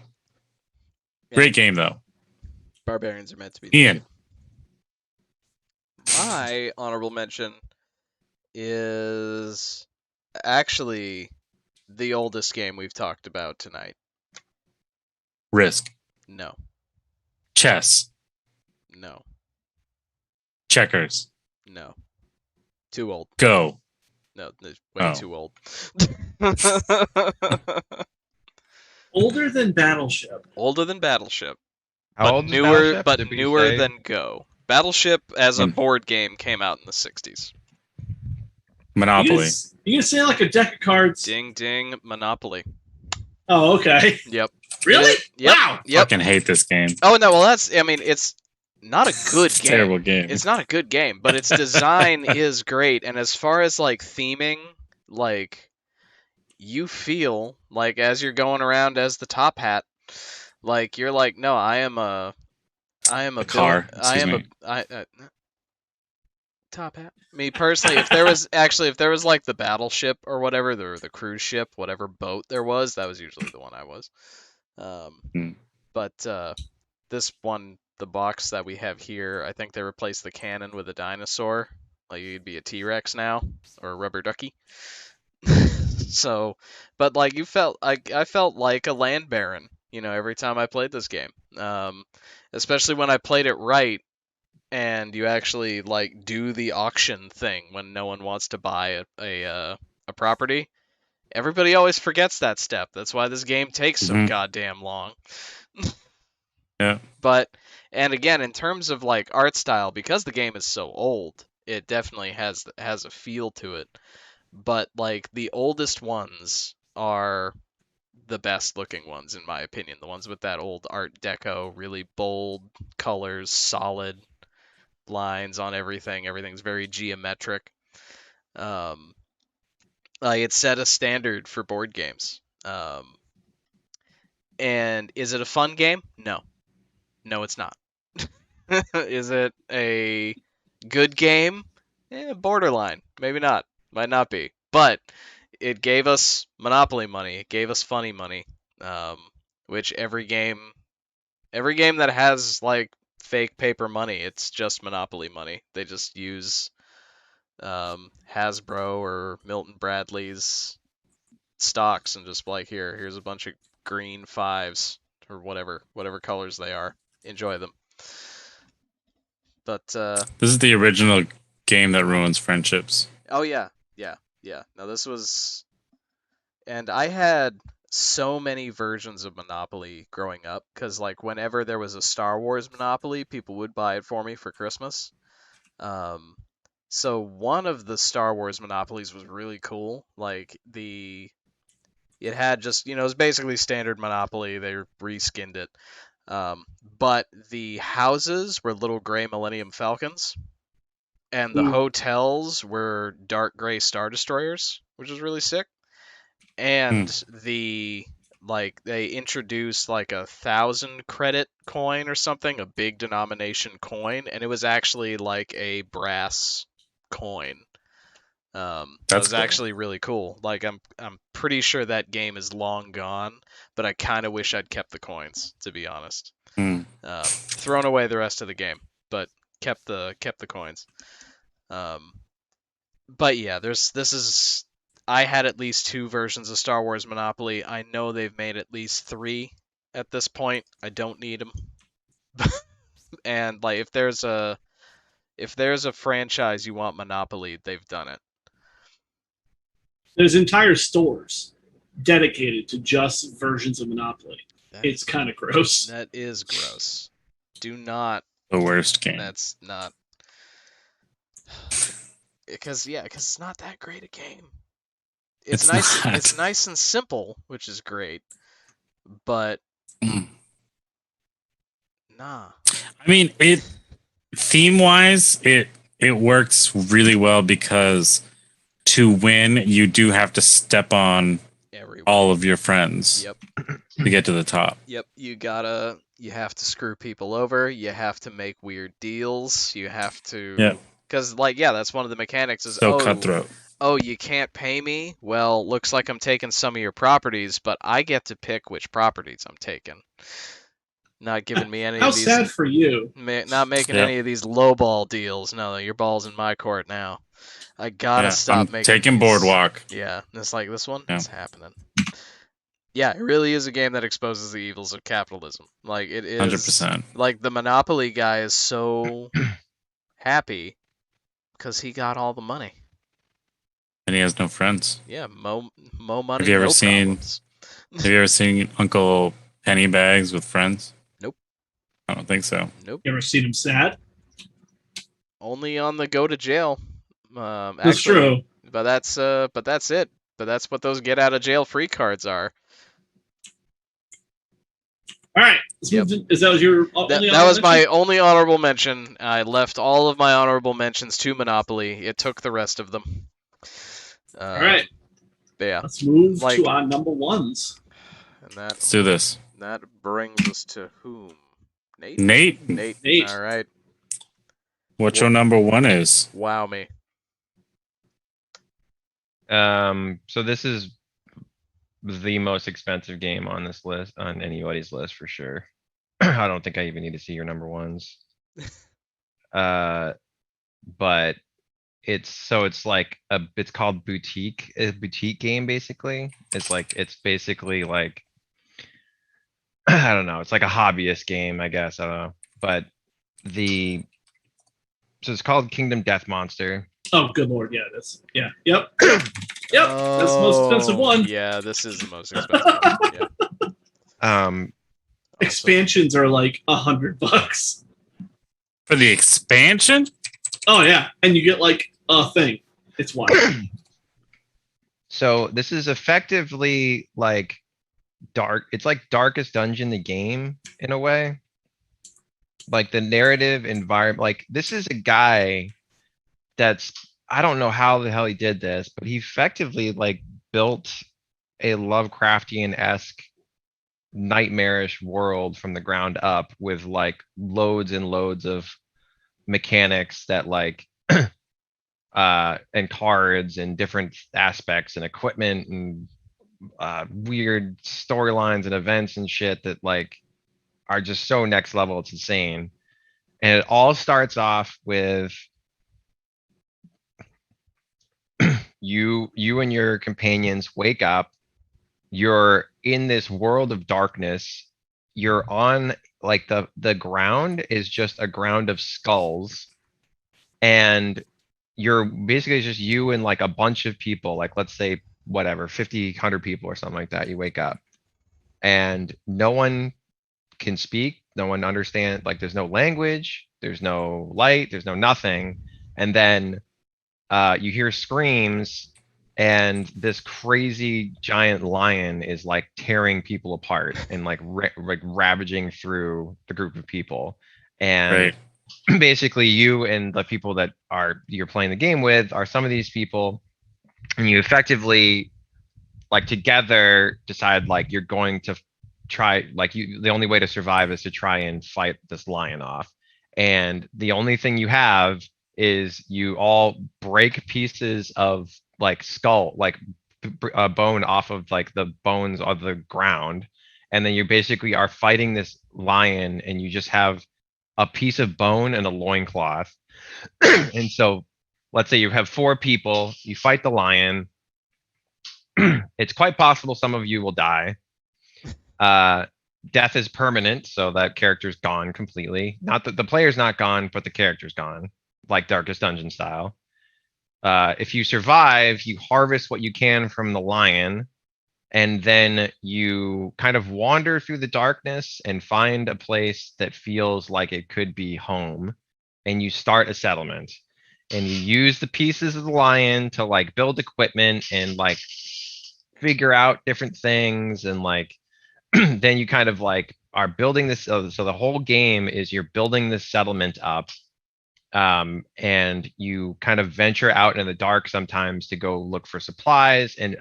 Great game though. Barbarians are meant to be. Ian. My honorable mention is actually the oldest game we've talked about tonight. Risk. No. Chess. No. Checkers. No. Too old. Go. No, it's way Oh. too old. Older than Battleship. Older than Battleship, how but old is newer, Battleship? but Did we newer say? than Go. Battleship as a Hmm. board game came out in the 60s. Monopoly. You gonna say like a deck of cards? Ding ding, Monopoly. Oh, okay. Yep. Really? Yep. Wow. Yep. Fucking hate this game. Oh no, well I mean it's not a good It's a game. terrible game. It's not a good game, but its design is great. And as far as like theming, like you feel like as you're going around as the top hat, like you're like, no, I am a car, I am excuse top hat. Me personally, if there was like the battleship or whatever, the cruise ship, whatever boat there was, that was usually the one I was. Hmm. But this one, the box that we have here, I think they replaced the cannon with a dinosaur. Like you'd be a T-Rex now or a rubber ducky. So, but like I felt like a land baron, every time I played this game. Especially when I played it right, and you actually like do the auction thing when no one wants to buy a property. Everybody always forgets that step. That's why this game takes so Mhm. goddamn long. Yeah. But and again, in terms of like art style, because the game is so old, It definitely has a feel to it. But like the oldest ones are the best looking ones in my opinion. The ones with that old Art Deco, really bold colors, solid lines on everything. Everything's very geometric. Um, like it set a standard for board games. And is it a fun game? No. No, it's not. Is it a good game? Borderline. Maybe not. Might not be. But it gave us Monopoly money. It gave us funny money. Which every game that has like fake paper money, it's just Monopoly money. They just use Hasbro or Milton Bradley's stocks and just like here's a bunch of green fives or whatever colors they are. Enjoy them. But This is the original game that ruins friendships. oh yeah. No, this was, and I had so many versions of Monopoly growing up because like whenever there was a Star Wars Monopoly, people would buy it for me for Christmas. So one of the Star Wars Monopolies was really cool. Like it had just, it was basically standard Monopoly. They reskinned it. But the houses were little gray Millennium Falcons, and the hotels were dark gray Star Destroyers, which was really sick. And they introduced like 1,000 credit coin or something, a big denomination coin, and it was actually like a brass coin. That was cool. actually really cool. Like I'm pretty sure that game is long gone, but I kind of wish I'd kept the coins, to be honest. Thrown away the rest of the game, but kept the coins. But yeah, I had at least 2 versions of Star Wars Monopoly. I know they've made at least 3 at this point. I don't need them. And like if there's a franchise you want Monopoly, they've done it. There's entire stores dedicated to just versions of Monopoly. It's kind of gross. That is gross. Do not. The worst game. That's not. Because it's not that great a game. It's nice. Not. It's nice and simple, which is great. But nah. I mean, theme-wise, it works really well because to win, you do have to step on all of your friends. Yep. To get to the top. Yep. You have to screw people over. You have to make weird deals. You have to. Yeah. Because that's one of the mechanics is So cutthroat. Oh, you can't pay me? Well, looks like I'm taking some of your properties, but I get to pick which properties I'm taking. Not giving me any How of these. sad for you. Not making any of these lowball deals. No, your ball's in my court now. I gotta stop making. Taking these. Boardwalk. Yeah, it's like this one. It's happening. Yeah, it really is a game that exposes the evils of capitalism. Like it is. 100%. Like the Monopoly guy is so happy because he got all the money. And he has no friends. Yeah, mo money. Have you ever no seen? problems. Have you ever seen Uncle Pennybags with friends? Nope. I don't think so. Nope. You ever seen him sad? Only on the go to jail. That's true. But that's it. But that's what those get out of jail free cards are. All right. Is that your only that was mention? my only honorable mention. I left all of my honorable mentions to Monopoly. It took the rest of them. All right. Yeah. Let's move to our number ones. And Let's do this. That brings us to whom? Nate? Nate. All right. What your number one is? Wow me. So this is the most expensive game on this list, on anybody's list for sure. I don't think I even need to see your number ones. But it's like it's called Boutique, a boutique game basically. It's basically like I don't know, it's like a hobbyist game, I guess. I don't know. But so it's called Kingdom Death Monster. Oh, good lord, yeah, yep. Yep, that's the most expensive one. Yeah, this is the most expensive one. Yeah. Expansions are like $100 For the expansion? Oh yeah, and you get like a thing. It's wild. So this is effectively like dark. It's like Darkest Dungeon, the game, in a way. Like the narrative environment. Like this is a guy that's, I don't know how the hell he did this, but he effectively like built a Lovecraftian-esque nightmarish world from the ground up with like loads and loads of mechanics that like and cards and different aspects and equipment and weird storylines and events and shit that like are just so next level. It's insane. And it all starts off with you and your companions wake up. You're in this world of darkness. You're on like the ground is just a ground of skulls. And you're basically just you and like a bunch of people, like let's say whatever, 50, 100 people or something like that. You wake up and no one can speak. No one understands. Like there's no language, there's no light, there's no nothing. And then you hear screams and this crazy giant lion is like tearing people apart and like ravaging through the group of people. And basically you and the people that you're playing the game with are some of these people, and you effectively like together decide like you're going to try, like the only way to survive is to try and fight this lion off. And the only thing you have is you all break pieces of like skull, like bone off of like the bones of the ground. And then you basically are fighting this lion and you just have a piece of bone and a loincloth. And so let's say you have 4 people, you fight the lion. It's quite possible some of you will die. Death is permanent, so that character's gone completely. Not that the player's not gone, but the character's gone, like Darkest Dungeon style. If you survive, you harvest what you can from the lion, and then you kind of wander through the darkness and find a place that feels like it could be home, and you start a settlement. And you use the pieces of the lion to like build equipment and like figure out different things, and like then you kind of like are building this. So the whole game is you're building this settlement up. And you kind of venture out in the dark sometimes to go look for supplies, and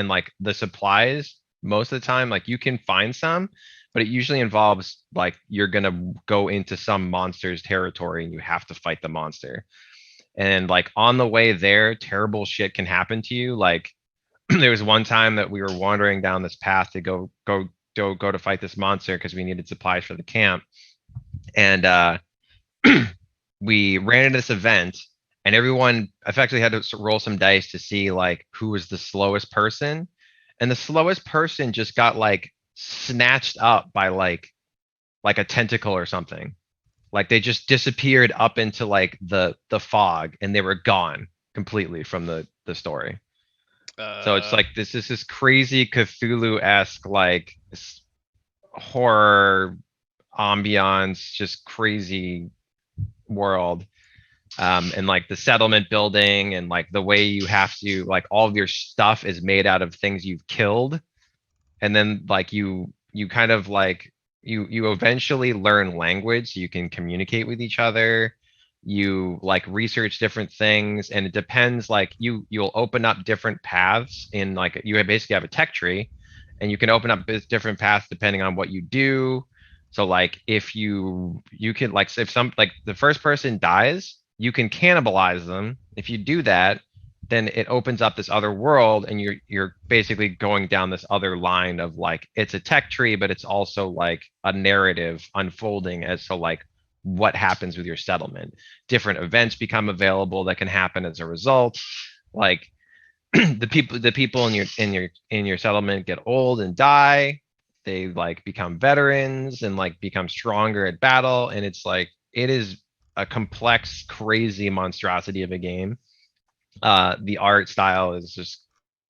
like the supplies most of the time, like you can find some, but it usually involves like you're gonna go into some monster's territory and you have to fight the monster. And like on the way there, terrible shit can happen to you. Like there was one time that we were wandering down this path to go to fight this monster because we needed supplies for the camp. And we ran into this event and everyone effectively had to roll some dice to see like who was the slowest person. And the slowest person just got like snatched up by like a tentacle or something. Like they just disappeared up into like the fog and they were gone completely from the story. So it's like this is this crazy Cthulhu-esque like horror ambiance, just crazy world. And like the settlement building and like the way you have to like all of your stuff is made out of things you've killed. And then like you kind of like you eventually learn language so you can communicate with each other. You like research different things, and it depends, like you'll open up different paths in like you basically have a tech tree, and you can open up different paths depending on what you do. So like if you can like if some like the first person dies, you can cannibalize them. If you do that, then it opens up this other world, and you're basically going down this other line of like it's a tech tree, but it's also like a narrative unfolding as to like what happens with your settlement. Different events become available that can happen as a result. Like the people in your settlement get old and die. They like become veterans and like become stronger at battle. And it's like it is a complex, crazy monstrosity of a game. The art style is just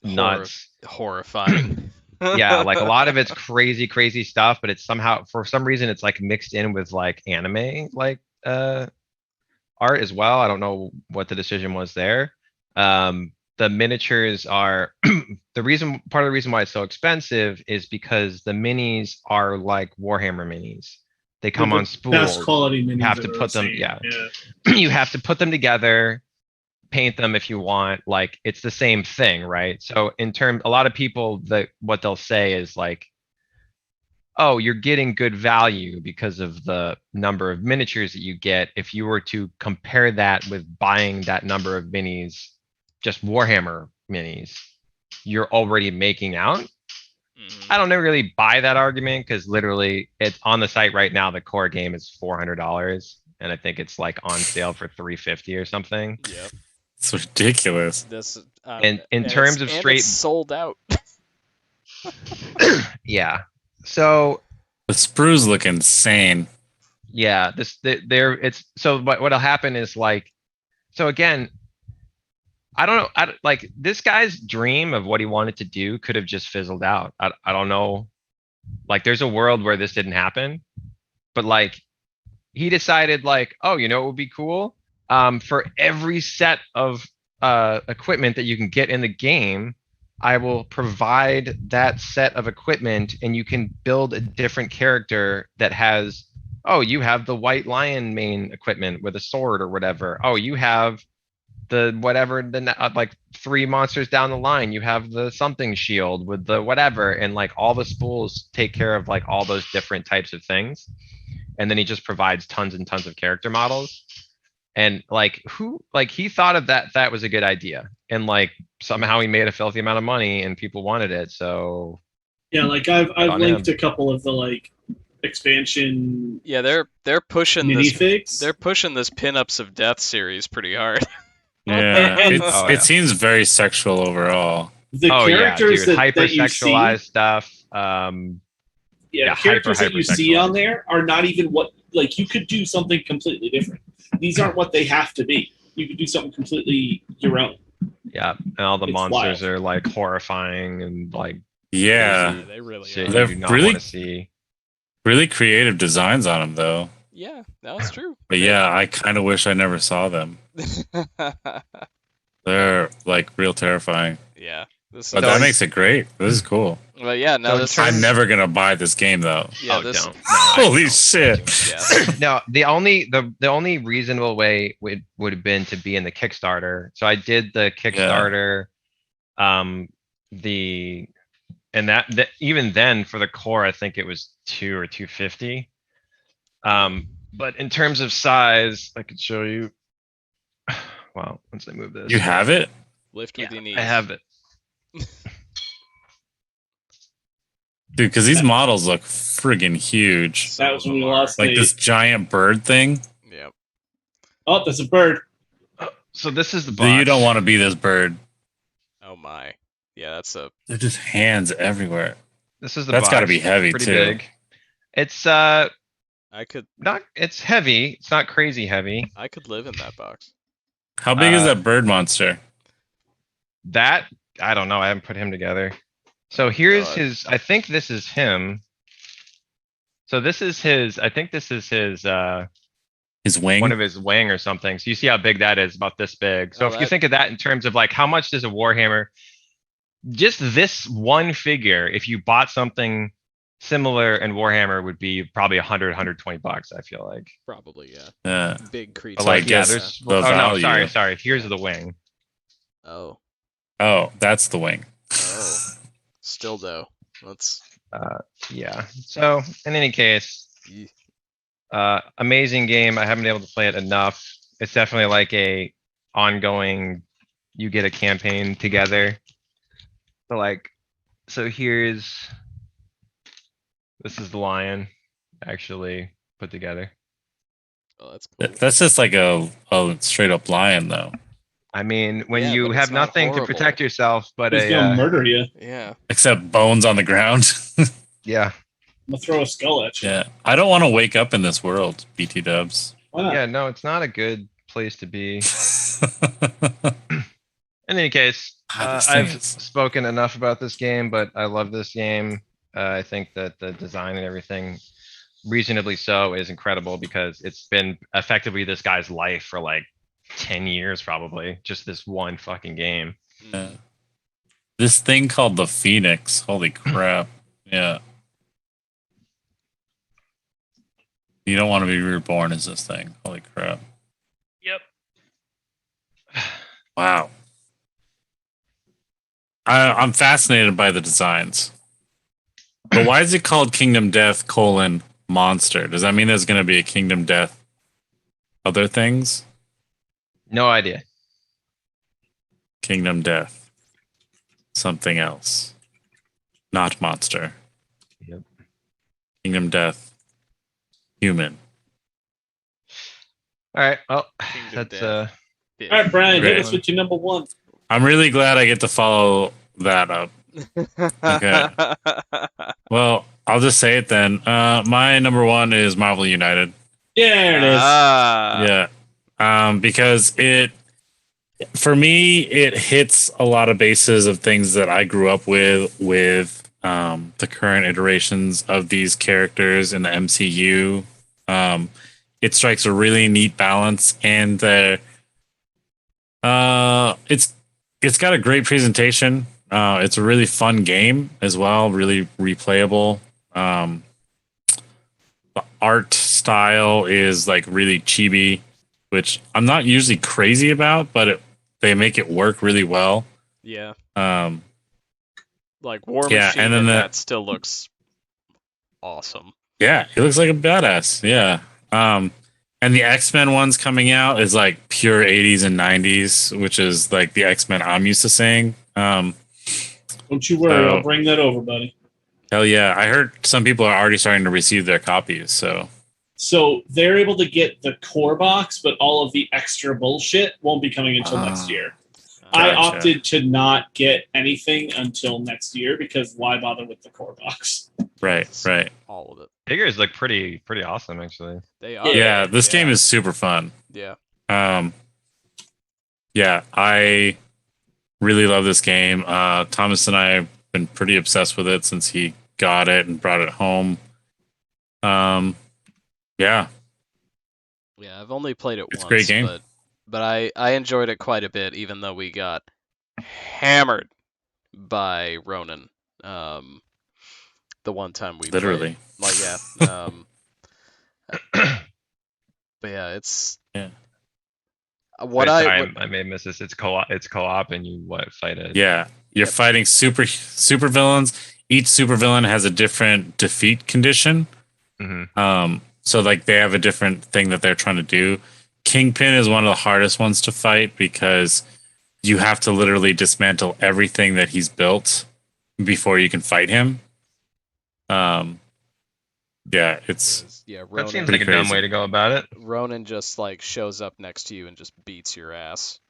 nuts, horrifying. Yeah, like a lot of it's crazy stuff, but it's somehow for some reason it's like mixed in with like anime like art as well. I don't know what the decision was there. The miniatures are part of the reason why it's so expensive is because the minis are like Warhammer minis. They come on spools. Best quality minis You have to I've put ever them, seen. yeah. You have to put them together, paint them if you want. Like it's the same thing, right? So a lot of people what they'll say is like, oh, you're getting good value because of the number of miniatures that you get. If you were to compare that with buying that number of minis, just Warhammer minis, you're already making out. Mhm. I don't really buy that argument because literally it's on the site right now. The core game is $400 and I think it's like on sale for $350 or something. Yep. It's ridiculous. This And in terms of straight, it's sold out. yeah. So The sprues look insane. yeah, what'll happen is like, so again, I don't know. Like this guy's dream of what he wanted to do could have just fizzled out. I don't know. Like there's a world where this didn't happen, but like he decided like, oh, you know, it would be cool. For every set of equipment that you can get in the game, I will provide that set of equipment and you can build a different character that has, oh, you have the white lion main equipment with a sword or whatever. Oh, you have the whatever, like 3 monsters down the line, you have the something shield with the whatever. And like all the spools take care of like all those different types of things. And then he just provides tons and tons of character models. And like he thought of that was a good idea. And like somehow he made a filthy amount of money and people wanted it. So Yeah, like I've on linked him. a couple of the like expansion Yeah, they're pushing this. minifigs. They're pushing this Pinups of Death series pretty hard. Yeah, And- Oh, yeah. it seems very sexual overall. The Oh yeah, characters dude, that you see, hypersexualized stuff. yeah, Yeah, characters that you see hypersexualized. on there are not even what, like, you could do something completely different. These aren't what they have to be. You could do something completely your own. Yeah, and all the It's monsters wild. are like horrifying and like Yeah, they really shit are. They're you do not really- want to see. really creative designs on them though. Yeah, that's true. But yeah, I kind of wish I never saw them. They're like real terrifying. Yeah, this But is. that makes it great. This is cool. Well, yeah, no, So this. I'm never gonna buy this game though. Yeah, Oh, this. don't. No, I Holy don't. shit! Yeah. No, the only reasonable way would have been to be in the Kickstarter. So I did the Kickstarter, and that even then for the core, I think it was 2 or 250. But in terms of size, I could show you. Well, once I move this, You have it? Lift with your knees. I have it. Dude, because these models look friggin' huge. That was when we lost Like the. this giant bird thing. Yep. Oh, that's a bird. So this is the That box. you don't want to be this bird. Oh my. Yeah, that's a. They're just hands everywhere. This is the That's box. got to be heavy Pretty too. big. It's I could. it's heavy. It's not crazy heavy. I could live in that box. How big is Uh, that bird monster? That I don't know. I haven't put him together. So here's God. his. I think this is him. So this is his. I think this is his. His wing? One of his wing or something. So you see how big that is, about this big. So Oh, if you that- think of that in terms of like how much does a Warhammer, just this one figure, if you bought something similar in Warhammer would be probably 100, 120 bucks, I feel like. Probably, yeah. Yeah. Big creature. But So I like, yeah, guess there's, the oh no, value- sorry. Here's the wing. Oh. Oh, that's the wing. Oh. Still though. Let's. Yeah. So in any case, Ye- amazing game. I haven't been able to play it enough. It's definitely like a ongoing, you get a campaign together. So like, so this is the lion actually put together. Oh, that's cool. That's just like a straight up lion though. I mean, when Yeah, you but it's have not nothing to horrible. protect yourself, but He's gonna murder you. I'm Yeah. Except bones on the ground. yeah, gonna throw a skull at you. Yeah. I don't want to wake up in this world, BT dubs. Why not? yeah, no, it's not a good place to be. In any case, God, this thing I've is- spoken enough about this game, but I love this game. I think that the design and everything reasonably so, is incredible because it's been effectively this guy's life for like 10 years, probably. Just this one fucking game. Yeah. This thing called the Phoenix. Holy crap. Yeah. You don't want to be reborn as this thing. Holy crap. Yep. Wow. I'm fascinated by the designs. But why is it called Kingdom Death: Monster? Does that mean there's going to be a Kingdom Death other things? No idea. Kingdom Death. Something else. Not monster. Yep. Kingdom Death. Human. All right. Well, Kingdom that's Death. All right, Brian, hit Okay. us with your number one. I'm really glad I get to follow that up. Okay. Well, I'll just say it then. My number one is Marvel United. Yeah, there it is. Yeah. Because for me, it hits a lot of bases of things that I grew up with the current iterations of these characters in the MCU. It strikes a really neat balance, and it's got a great presentation. It's a really fun game as well, really replayable. The art style is like really chibi, which I'm not usually crazy about, but they make it work really well. Yeah. Um, Like War Yeah, Machine and then and the- that still looks awesome. yeah, he looks like a badass. Yeah. And the X-Men ones coming out is like pure 80s and 90s, which is like the X-Men I'm used to seeing. Don't you worry, so- I'll bring that over, buddy. Hell yeah. I heard some people are already starting to receive their copies. So So they're able to get the core box, but all of the extra bullshit won't be coming until next year. I Gotcha. opted to not get anything until next year because why bother with the core box? right. All of it. figures look pretty awesome, actually. They are. Yeah, this game Yeah. is super fun. Yeah. Yeah, I really love this game. Thomas and I have been pretty obsessed with it since he got it and brought it home. Yeah, Yeah, I've only played it It's a once, great game. but I enjoyed it quite a bit, even though we got hammered by Ronan. The one time we literally. played. Like but yeah, it's Yeah. what First I time I may miss this. It's co-op, and you fight it. Yeah, you're Yep. fighting super villains. Each super villain has a different defeat condition. Mhm. So like they have a different thing that they're trying to do. Kingpin is one of the hardest ones to fight because you have to literally dismantle everything that he's built before you can fight him. Yeah, it's yeah, That Ronan, seems like a dumb crazy. way to go about it. Ronan just like shows up next to you and just beats your ass.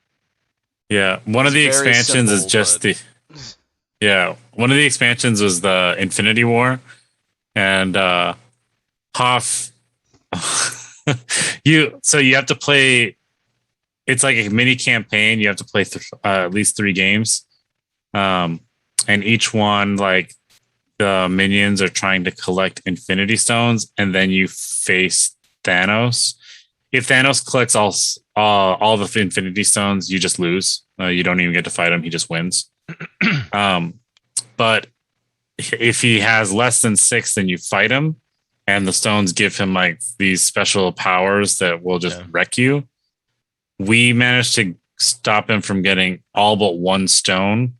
yeah. One of the It's very expansions is simple, just but- yeah. One of the expansions was the Infinity War, and Hoff. you have to play. It's like a mini campaign. You have to play at least 3 games, and each one like the minions are trying to collect Infinity Stones, and then you face Thanos. If Thanos collects all the Infinity Stones, you just lose. You don't even get to fight him; he just wins. But if he has less than 6, then you fight him, and the stones give him like these special powers that will just Yeah. wreck you. We managed to stop him from getting all but 1 stone,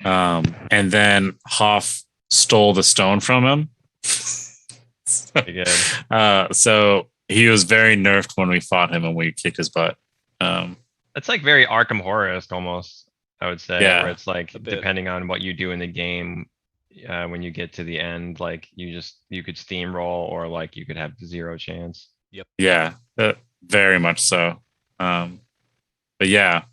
and then Hoff stole the stone from him. Pretty good. So he was very nerfed when we fought him and we kicked his butt. It's like very Arkham Horror-esque almost, I would say. Yeah. Where it's like A bit. depending on what you do in the game, when you get to the end, like you could steamroll or like you could have 0 chance. Yeah, very much so. But yeah,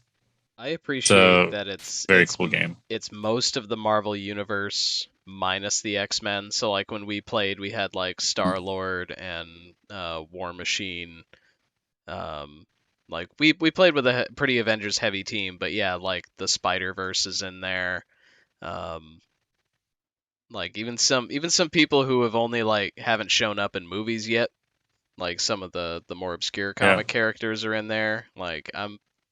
I appreciate So, that it's very it's cool game. It's most of the Marvel universe minus the X-Men. So like when we played, we had like Star-Lord and War Machine. Like we played with a pretty Avengers heavy team, but yeah, like the Spider-Verse is in there. Like even some people who have only like haven't shown up in movies yet, like some of the more obscure comic characters are in there. Like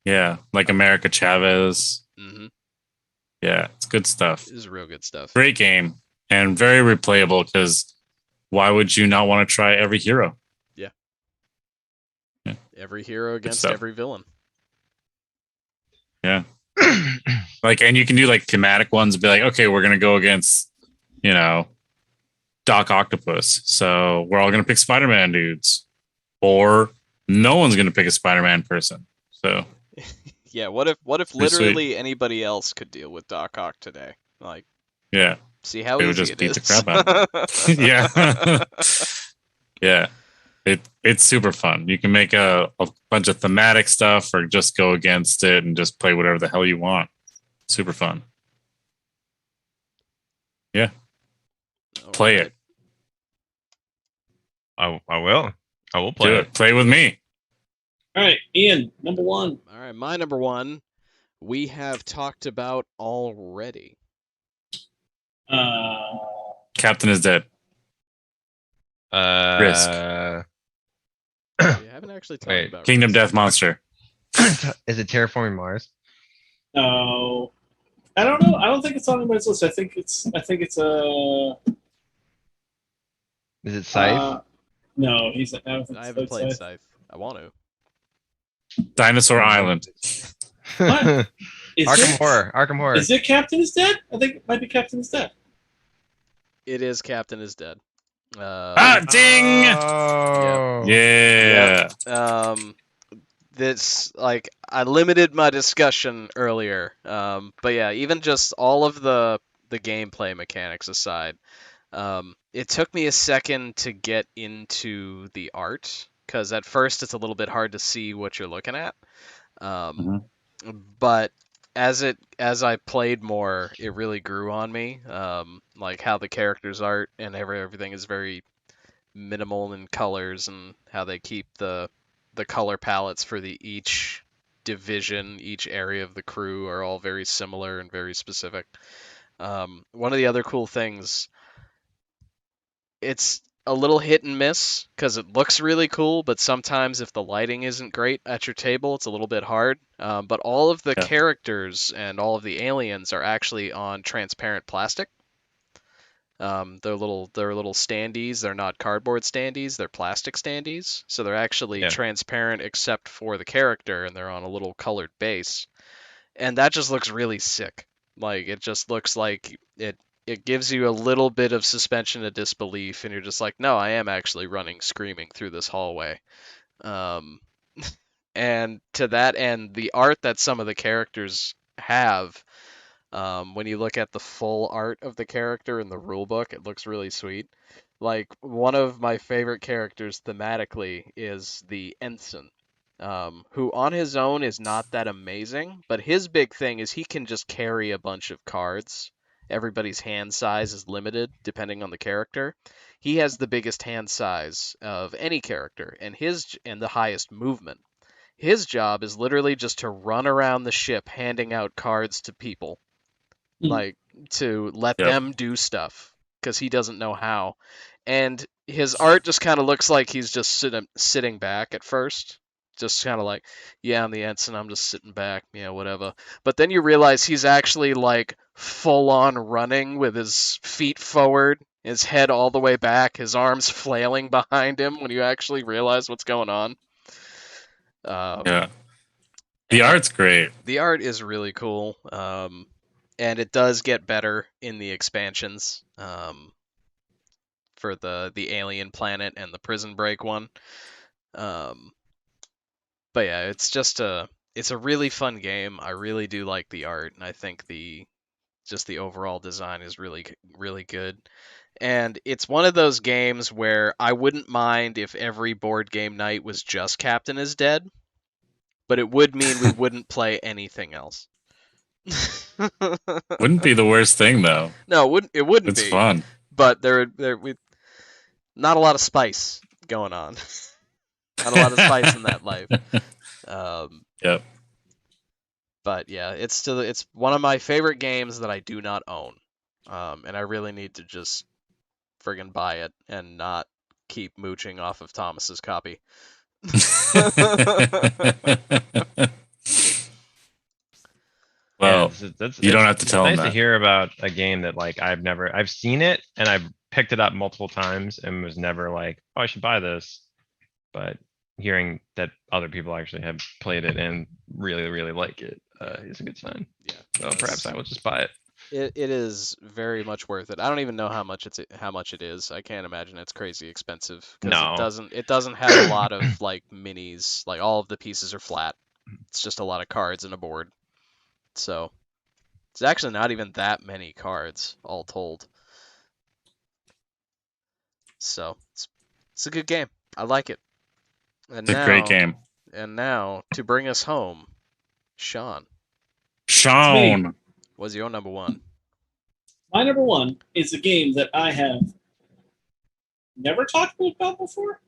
like America Chavez. mm-hmm, Yeah, it's good stuff. this is real good stuff. Great game and very replayable because why would you not want to try every hero? Every hero against stuff. every villain. Yeah. Like, and you can do like thematic ones and be like, okay, we're going to go against, Doc Octopus. So we're all going to pick Spider-Man dudes. Or no one's going to pick a Spider-Man person. So Yeah, what if Pretty literally anybody else could deal with Doc Ock today? Like, yeah. see how They would easy just it beat is. the crap out of Yeah. It's super fun. You can make a bunch of thematic stuff or just go against it and just play whatever the hell you want. Super fun. Yeah. Play it. I will. I will play Do it. Play with me. All right, Ian, number 1. All right, my number 1, we have talked about already. Captain is dead. Risk. We haven't actually talked Wait, about Kingdom Risk. Death Monster. Is it Terraforming Mars? No, I don't know. I don't think it's on anybody's list. I think it's a. Is it Scythe? No, he's. I don't think I it's haven't played Scythe. Scythe. I want to. Dinosaur Island. What? Is Arkham it, Horror. Arkham Horror. Is it Captain is Dead? I think it might be Captain is Dead. It is Captain is Dead. Ding! Oh. Yeah. This like I limited my discussion earlier, but yeah, even just all of the gameplay mechanics aside, it took me a second to get into the art because at first it's a little bit hard to see what you're looking at, but as I played more, it really grew on me. Like how the characters' art and everything is very minimal in colors and how they keep the color palettes for each division, each area of the crew are all very similar and very specific. One of the other cool things, it's a little hit and miss because it looks really cool, but sometimes if the lighting isn't great at your table, it's a little bit hard. But all of the characters and all of the aliens are actually on transparent plastic. They're little standees. They're not cardboard standees. They're plastic standees. So they're actually transparent except for the character, and they're on a little colored base. And that just looks really sick. Like it just looks like it gives you a little bit of suspension of disbelief, and you're just like, no, I am actually running screaming through this hallway. And to that end, the art that some of the characters have. When you look at the full art of the character in the rulebook, it looks really sweet. Like, one of my favorite characters thematically is the Ensign, who on his own is not that amazing, but his big thing is he can just carry a bunch of cards. Everybody's hand size is limited depending on the character. He has the biggest hand size of any character, and the highest movement. His job is literally just to run around the ship handing out cards to people. Like to let them do stuff because he doesn't know how, and his art just kind of looks like he's just sitting back at first, just kind of like, yeah, I'm the ensign, I'm just sitting back, yeah, whatever. But then you realize he's actually like full on running with his feet forward, his head all the way back, his arms flailing behind him when you actually realize what's going on. The art's great. The art is really cool. And it does get better in the expansions for the alien planet and the prison break one. But yeah, it's a really fun game. I really do like the art, and I think the overall design is really, really good. And it's one of those games where I wouldn't mind if every board game night was just Captain is Dead, but it would mean we wouldn't play anything else. Wouldn't be the worst thing though. No, it wouldn't It's be. fun. But there not a lot of spice going on. Not a lot of spice in that life. Yep. But yeah, it's one of my favorite games that I do not own. And I really need to just friggin' buy it and not keep mooching off of Thomas's copy. Well, you don't have to it's tell him nice to that. hear about a game that like I've seen it and I've picked it up multiple times and was never like, oh, I should buy this. But hearing that other people actually have played it and really, really like it is a good sign. Yeah. So perhaps I will just buy it. It is very much worth it. I don't even know how much it is. I can't imagine it's crazy expensive because No. it doesn't have a lot of like minis. Like all of the pieces are flat. It's just a lot of cards and a board. So it's actually not even that many cards all told. So it's a good game. I like it. And It's a great game. And now to bring us home, Sean, Sean. was your number one? My number one is a game that I have never talked about before.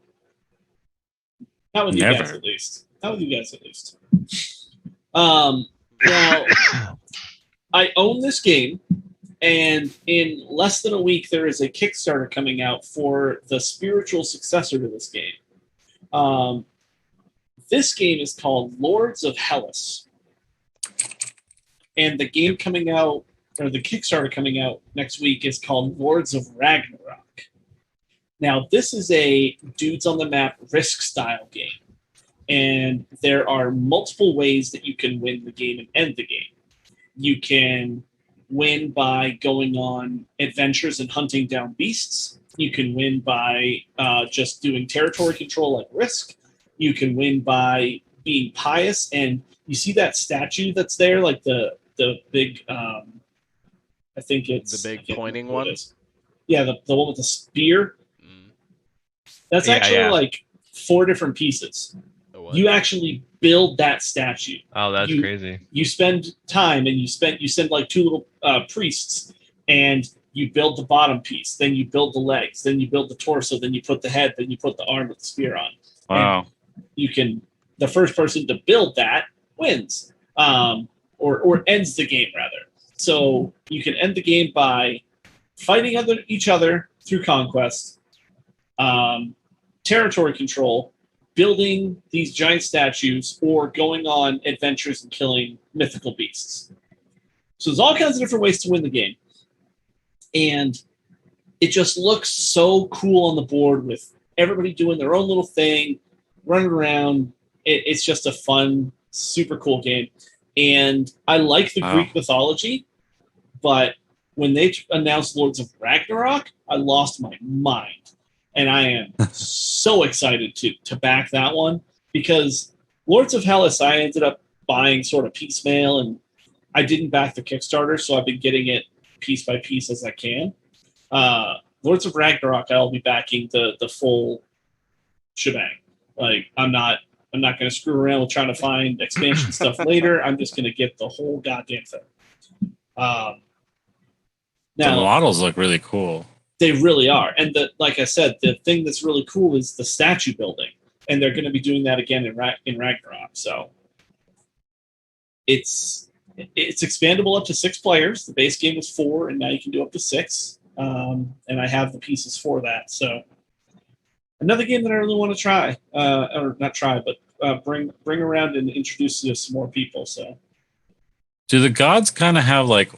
Not with you guys, at least. Now, I own this game, and in less than a week, there is a Kickstarter coming out for the spiritual successor to this game. This game is called Lords of Hellas. And the game coming out, or the Kickstarter coming out next week, is called Lords of Ragnarok. Now, this is a dudes on the map risk style game. And there are multiple ways that you can win the game and end the game. You can win by going on adventures and hunting down beasts. You can win by just doing territory control like Risk. You can win by being pious. And you see that statue that's there, like the big, I think it's... The big pointing one? Yeah, the one with the spear. That's actually like 4 different pieces. You actually build that statue. Oh, that's crazy. You spend time and you send like 2 little priests, and you build the bottom piece. Then you build the legs. Then you build the torso. Then you put the head. Then you put the arm with the spear on. Wow. And the first person to build that wins, or ends the game rather. So you can end the game by fighting each other through conquest, territory control, building these giant statues, or going on adventures and killing mythical beasts. So there's all kinds of different ways to win the game. And it just looks so cool on the board with everybody doing their own little thing, running around. It's just a fun, super cool game. And I like the Greek mythology, but when they announced Lords of Ragnarok, I lost my mind. And I am so excited to back that one, because Lords of Hellas I ended up buying sort of piecemeal, and I didn't back the Kickstarter, so I've been getting it piece by piece as I can. Lords of Ragnarok, I'll be backing the full shebang. Like I'm not going to screw around with trying to find expansion stuff later. I'm just going to get the whole goddamn thing. Now, the models look really cool. They really are. And like I said, the thing that's really cool is the statue building. And they're going to be doing that again in Ragnarok. So it's expandable up to 6 players. The base game was 4, and now you can do up to 6. And I have the pieces for that. So another game that I really want to try, or not try, but bring around and introduce to some more people. So, do the gods kind of have like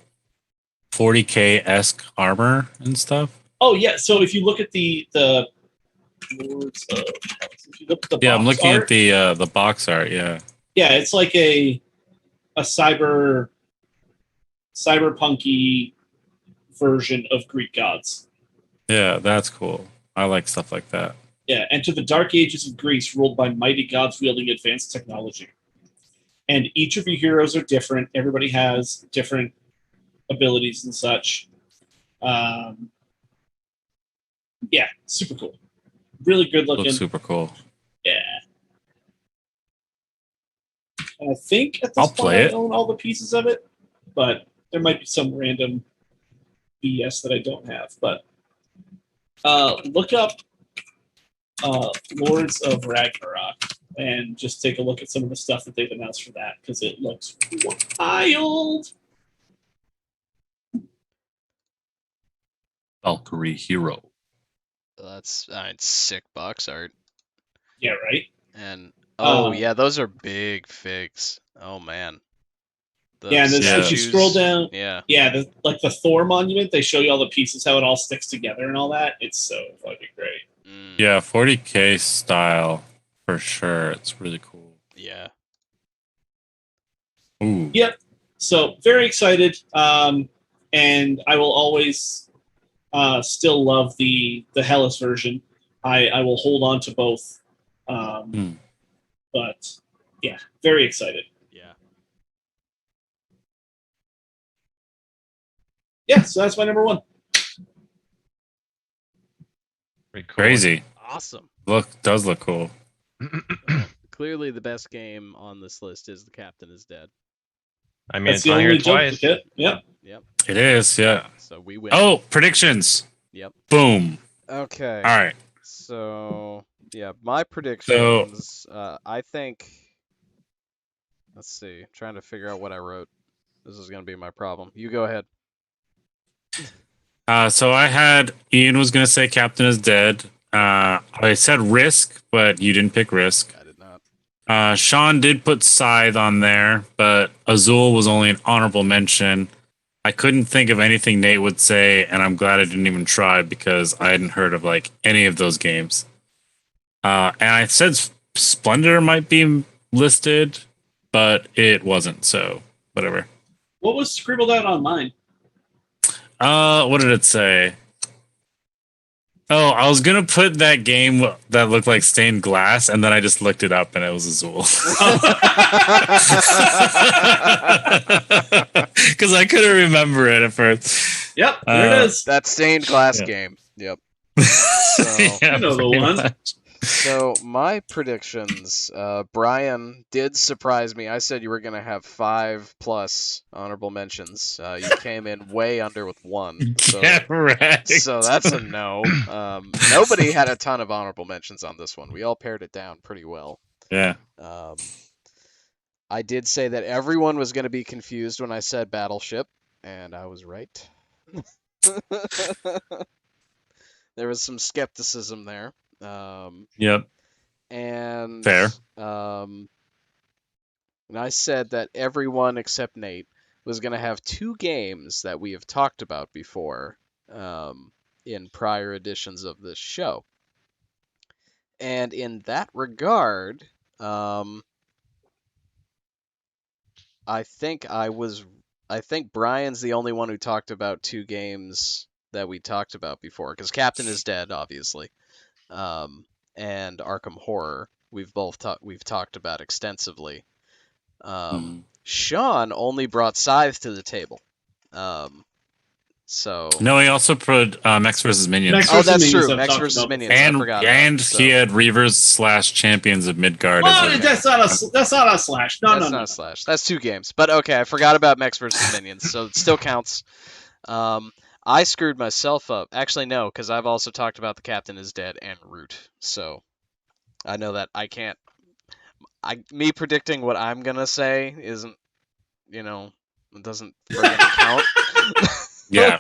40K-esque armor and stuff? Oh yeah. So if you look at the Lords of, if you look at the I'm looking art, at the box art. Yeah. Yeah, it's like a cyberpunky version of Greek gods. Yeah, that's cool. I like stuff like that. Yeah, enter the dark ages of Greece, ruled by mighty gods wielding advanced technology. And each of your heroes are different. Everybody has different abilities and such. Yeah, super cool. Really good looking. Looks super cool. Yeah. And I think at this point I own all the pieces of it, but there might be some random BS that I don't have. But look up Lords of Ragnarok and just take a look at some of the stuff that they've announced for that, because it looks wild. Valkyrie Hero. That's sick box art. Yeah, right. And Uh, yeah, those are big figs. Oh man. The Yeah, and then if you statues, scroll down, yeah. yeah, like the Thor monument, they show you all the pieces, how it all sticks together and all that. It's so fucking great. Mm, Yeah, 40K style for sure. It's really cool. yeah. Ooh. Yep. So very excited, and I will always still love the Hellas version. I will hold on to both, but yeah, very excited. Yeah. Yeah, so that's my number one. Pretty cool. Crazy. Awesome. Does look cool. Clearly, the best game on this list is The Captain is Dead. I mean, That's it's the on here only twice. duplicate. Yep. Yep. It is, yeah. So we win. Oh, predictions. Yep. Boom. Okay. All right. So yeah, my predictions. I think. Let's see. Trying to figure out what I wrote. This is gonna be my problem. You go ahead. So I had Ian was gonna say Captain is Dead. I said Risk, but you didn't pick Risk. I did not. Sean did put Scythe on there, but Azul was only an honorable mention. I couldn't think of anything Nate would say, and I'm glad I didn't even try because I hadn't heard of like any of those games. And I said Splendor might be listed, but it wasn't, so whatever. What was scribbled out on mine? What did it say? Oh, I was gonna put that game that looked like stained glass, and then I just looked it up, and it was Azul. Because I couldn't remember it at first. Yep, there it is. That stained glass Yeah. game. Yep. Yeah, You know the pretty one. much. So my predictions, Brian did surprise me. I said you were gonna have 5+ honorable mentions. You came in way under with 1. So, Correct. so that's a no. Nobody had a ton of honorable mentions on this one. We all pared it down pretty well. Yeah. I did say that everyone was gonna be confused when I said Battleship, and I was right. There was some skepticism there. Yep. And Fair. And I said that everyone except Nate was going to have 2 games that we have talked about before in prior editions of this show. And in that regard, I think Brian's the only one who talked about 2 games that we talked about before, because Captain is Dead, obviously. And Arkham Horror, we've talked about extensively. Sean only brought Scythe to the table. So No, he also put Mechs vs. Minions. Mechs oh, vs. that's Minions true. I've Mechs talked vs. about Minions. and I forgot. and about, he had Reavers / Champions of Midgard. Oh, as a- that's not a slash. No, that's no, not no. a slash. That's 2 games. But okay, I forgot about Mechs vs. Minions, so it still counts. I screwed myself up. Actually, no, because I've also talked about The Captain is Dead and Root. So I know that I can't. Me predicting what I'm gonna say isn't, it doesn't friggin' count. Yeah.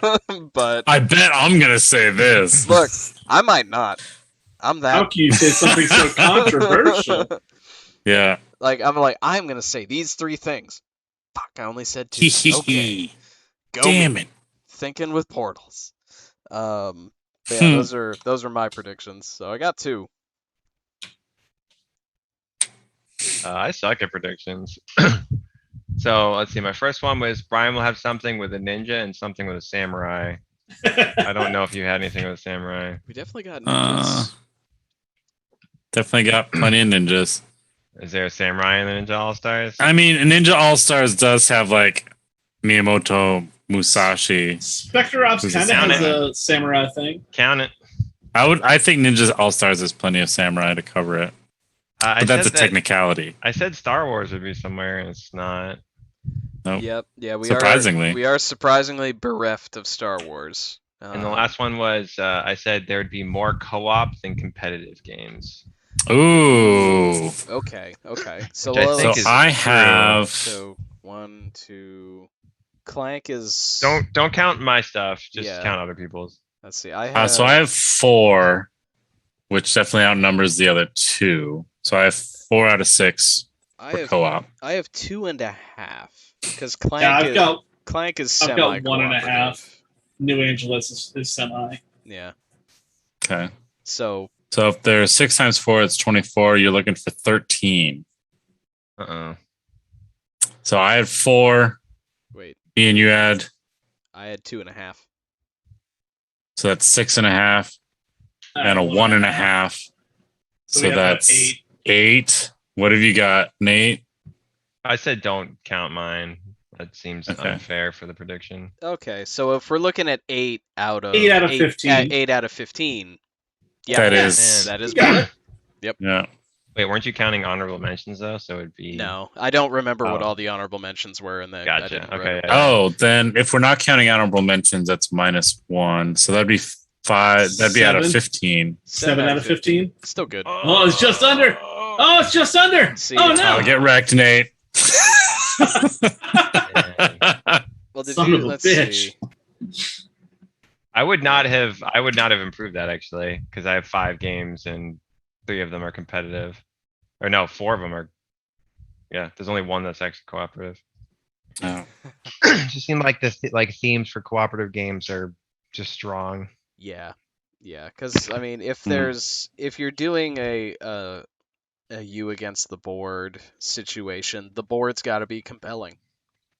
But I bet I'm gonna say this. look, I might not. I'm that. How can you say something so controversial? Yeah. I'm gonna say these 3 things. Fuck, I only said 2. Okay, go Damn me. it. Thinking with portals. But yeah, those are my predictions. So I got 2. I suck at predictions. So let's see. My first one was Brian will have something with a ninja and something with a samurai. I don't know if you had anything with a samurai. We definitely got Uh, ninjas. Definitely got plenty of ninjas. Is there a samurai in the Ninja All Stars? I mean, Ninja All Stars does have like Miyamoto Musashi. Spectre Ops Who's kind a of has samurai? a samurai thing. Count it. I think Ninja All Stars has plenty of samurai to cover it, I but that's a said that- technicality. I said Star Wars would be somewhere, and it's not. Nope. Yep. Yeah, we Surprisingly. we are surprisingly bereft of Star Wars. And the last one was I said there would be more co-op than competitive games. Ooh. Okay. So Which I think So is I true. have. So 1, 2. Clank is. Don't count my stuff. Just Yeah. count other people's. Let's see. I have So I have 4, which definitely outnumbers the other 2. So I have 4 out of 6 I for have co-op. I have 2.5 because Yeah, Clank is I've semi got 1.5. New Angeles is semi. Yeah. Okay. So So if there's 6 times 4, it's 24. You're looking for 13. So I had 4. wait, Me and you had. I had 2.5. So that's 6.5 and a 1.5. So So we have about that's 8. What have you got, Nate? I said don't count mine. That seems Okay. unfair for the prediction. Okay, so if we're looking at 8 out of 8 out of 15. 8 out of 15. Yeah, That Yeah, is. that is You got better. it. Yeah. Wait, weren't you counting honorable mentions though? So it'd be No, I don't remember what Oh. all the honorable mentions were in that. I Gotcha. didn't write Okay, them yeah. down. Oh, then if we're not counting honorable mentions, that's -1. So that'd be 5. That'd be out of 7. 15. 7 out of 15. Still good. Oh, it's just under. Oh, it's just under. See, oh Oh, no! get wrecked, Nate. Well, did Son you? of a Let's bitch. see. I would not have improved that actually, because I have 5 games and 3 of them are competitive. Or no, 4 of them are. Yeah, there's only 1 that's actually cooperative. Oh. Just seem like themes for cooperative games are just strong. Yeah, because I mean, if you're doing a you against the board situation, the board's got to be compelling.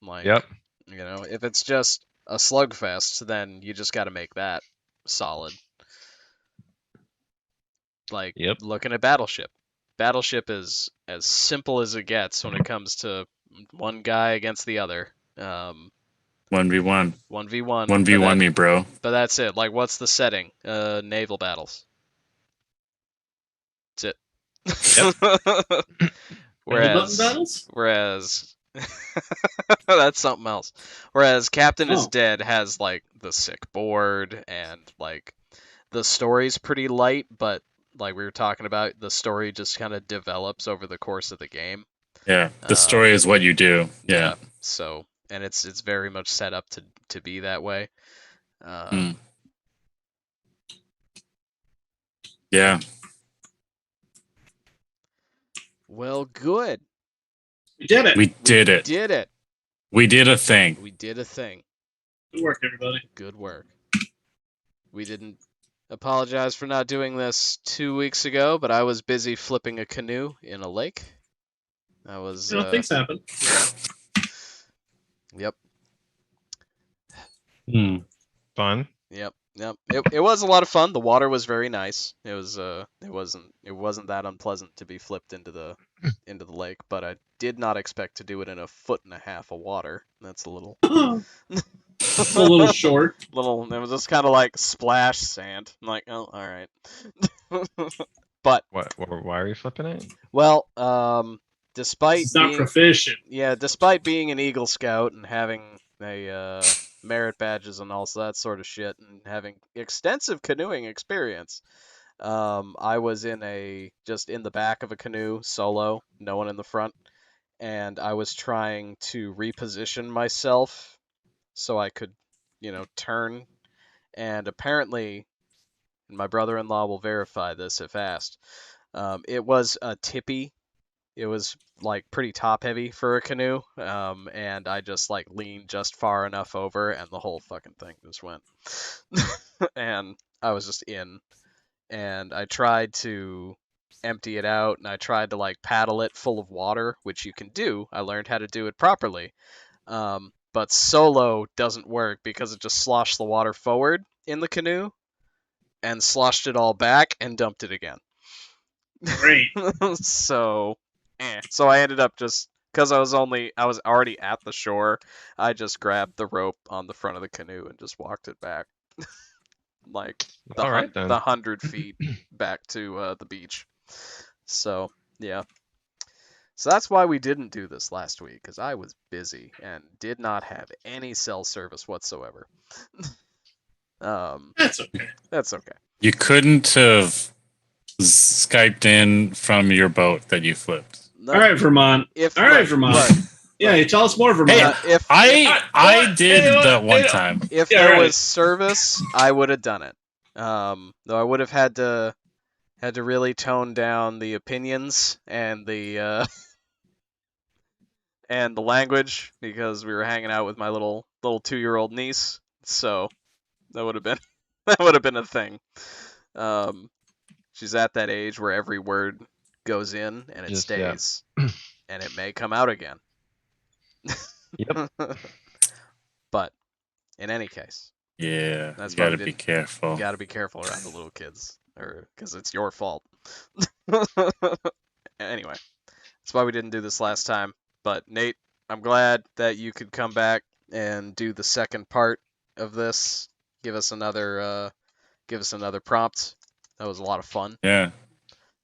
Like, Yep. you know, if it's just a slugfest, then you just got to make that solid. Like, Yep. looking at Battleship. Battleship is as simple as it gets when it comes to one guy against the other. 1v1. 1v1. 1v1 me, bro. But that's it. Like, what's the setting? Naval battles. That's it. Belly button whereas, battles? whereas that's something else. Whereas Captain is Oh. Dead has like the sick board and like the story's pretty light, but like we were talking about, the story just kind of develops over the course of the game. Yeah. The story is what you do. Yeah. So, and it's very much set up to be that way. Yeah. Well, good. We did it. We did it. Did it. We did a thing. We did a thing. Good work, everybody. Good work. We didn't apologize for not doing this 2 weeks ago, but I was busy flipping a canoe in a lake. I was. You know, things happen. Yep. Fun. Yep. It was a lot of fun. The water was very nice. It was it wasn't that unpleasant to be flipped into the lake, but I did not expect to do it in 1.5 feet of water. That's a little A little short. it was just kind of like splash sand. I'm like, oh, all right. But Why are you flipping it? well, despite He's not being, proficient. despite being an Eagle Scout and having a merit badges and all that sort of shit, and having extensive canoeing experience, I was just in the back of a canoe solo, no one in the front, and I was trying to reposition myself so I could, turn, and apparently, and my brother-in-law will verify this if asked, it was a tippy. It was like pretty top heavy for a canoe, and I just like leaned just far enough over, and the whole fucking thing just went. And I was just in, and I tried to empty it out, and I tried to like paddle it full of water, which you can do. I learned how to do it properly, but solo doesn't work because it just sloshed the water forward in the canoe, and sloshed it all back and dumped it again. Great. So I ended up just, because I was already at the shore, I just grabbed the rope on the front of the canoe and just walked it back, like the All right, then. 100 feet back to the beach. So yeah, so that's why we didn't do this last week, because I was busy and did not have any cell service whatsoever. That's okay. That's okay. You couldn't have Skyped in from your boat that you flipped. No, All right, Vermont. if All right, look, Vermont. look, Yeah, tell us more, Hey, Vermont. I did Hey, that one hey, time. If Yeah, there right. was service, I would have done it. Though I would have had to really tone down the opinions and the and the language because we were hanging out with my little 2-year-old niece. So that would have been that would have been a thing. She's at that age where every word goes in and it Just, yeah. stays, and it may come out again. Yep. But in any case, Yeah, that's you why we gotta be didn't. careful. You got to be careful around the little kids, or because it's your fault. Anyway, that's why we didn't do this last time. But Nate, I'm glad that you could come back and do the second part of this. Give us another prompt. That was a lot of fun. Yeah,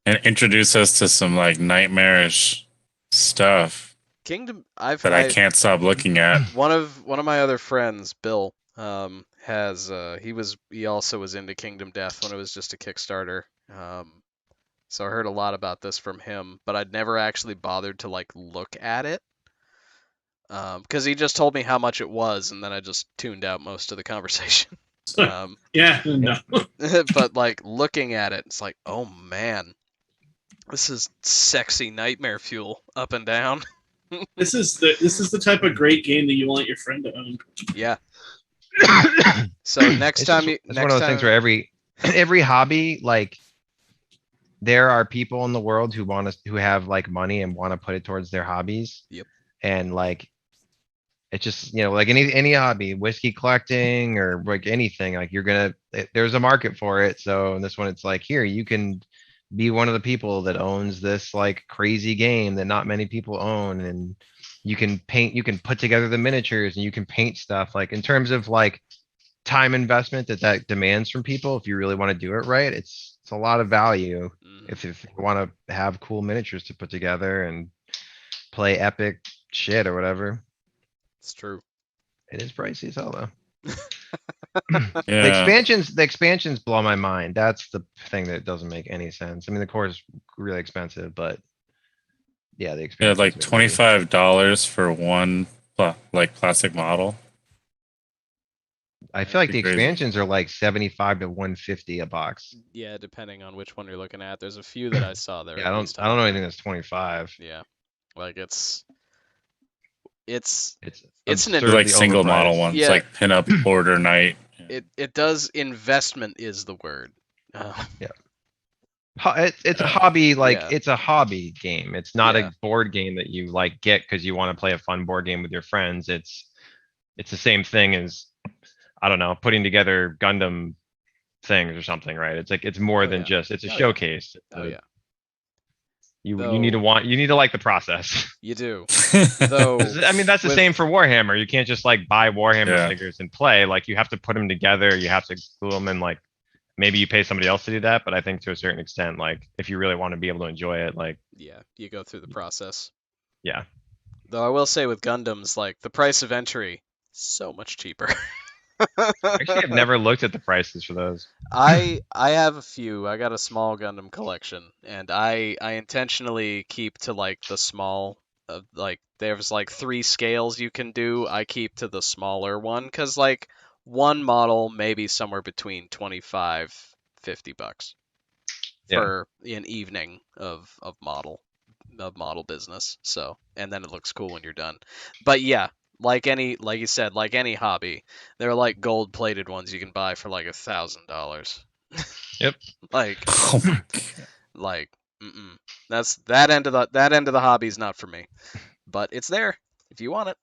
and introduce us to some like nightmarish stuff Kingdom. that I can't stop looking at. One of my other friends, Bill, has he also was into Kingdom Death when it was just a Kickstarter. So I heard a lot about this from him, but I'd never actually bothered to like look at it. Because he just told me how much it was, and then I just tuned out most of the conversation. Yeah, no. But like looking at it, it's like, oh man, this is sexy nightmare fuel up and down. This is the type of great game that you want your friend to own. Yeah. So next It's time just- you it's next one of those time, things where every hobby, like, there are people in the world who have like money and want to put it towards their hobbies. Yep. And like, it's just, like any hobby, whiskey collecting or like anything, like there's a market for it. So in this one, it's like, here, you can be one of the people that owns this like crazy game that not many people own. And you can put together the miniatures and you can paint stuff. Like in terms of like time investment that demands from people, if you really want to do it right, it's a lot of value. If you want to have cool miniatures to put together and play epic shit or whatever. it's true. It is pricey as hell though. The Yeah, expansions blow my mind. That's the thing that doesn't make any sense. I mean, the core is really expensive, but yeah, the yeah, expansions like make money. $25 for one like plastic model. I feel like the Pretty crazy. expansions are like 75 to 150 a box. Yeah, depending on which one you're looking at. There's a few that I saw there. Yeah, I don't know anything that's 25. Yeah, like it's It's an absurdly They're like single model overpriced. ones, Yeah. like pinup order night. it does investment is the word. It's a hobby, like Yeah. it's a hobby game. It's not Yeah. a board game that you like get because you want to play a fun board game with your friends. It's the same thing as, I don't know, putting together Gundam things or something, right? It's like, it's more Oh, than yeah. just, it's a Oh, yeah. showcase. Oh yeah, You Though- need to like the process. you do. Though I mean, that's the with- same for Warhammer. You can't just like buy Warhammer Yeah. figures and play. Like you have to put them together. You have to glue them, and like maybe you pay somebody else to do that. But I think to a certain extent, like if you really want to be able to enjoy it, like yeah, you go through the process. yeah, Though I will say with Gundams, like the price of entry, so much cheaper. actually, I've never looked at the prices for those. I have a few. I got a small Gundam collection, and I intentionally keep to like the small. Like there's like 3 scales you can do. I keep to the smaller one because like one model maybe somewhere between 25, $50 Yeah. for an evening of model business. So and then it looks cool when you're done. But yeah, like you said, like any hobby, they're like gold plated ones you can buy for like $1,000. Yep. Like Oh my God. mm-mm. That's that end of the hobby's not for me. But it's there if you want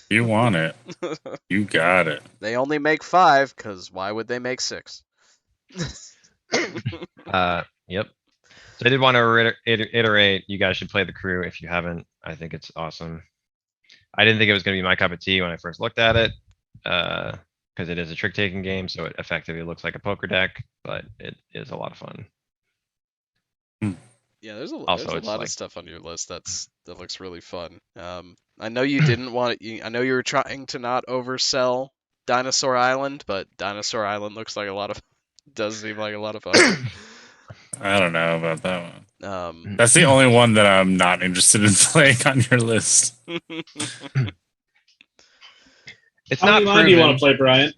You want it. it. You got it. They only make 5 because why would they make 6? Yep. So I did want to iterate. You guys should play the crew if you haven't. I think it's awesome. I didn't think it was going to be my cup of tea when I first looked at it, because it is a trick taking game, so it effectively looks like a poker deck, but it is a lot of fun. Yeah, there's a Also, lot it's of like- stuff on your list that looks really fun. I know you didn't want it. I know you were trying to not oversell Dinosaur Island, but Dinosaur Island looks like does seem like a lot of fun. I don't know about that one. That's the only one that I'm not interested in playing on your list. It's How not many mine do you want proven. to play, Brian?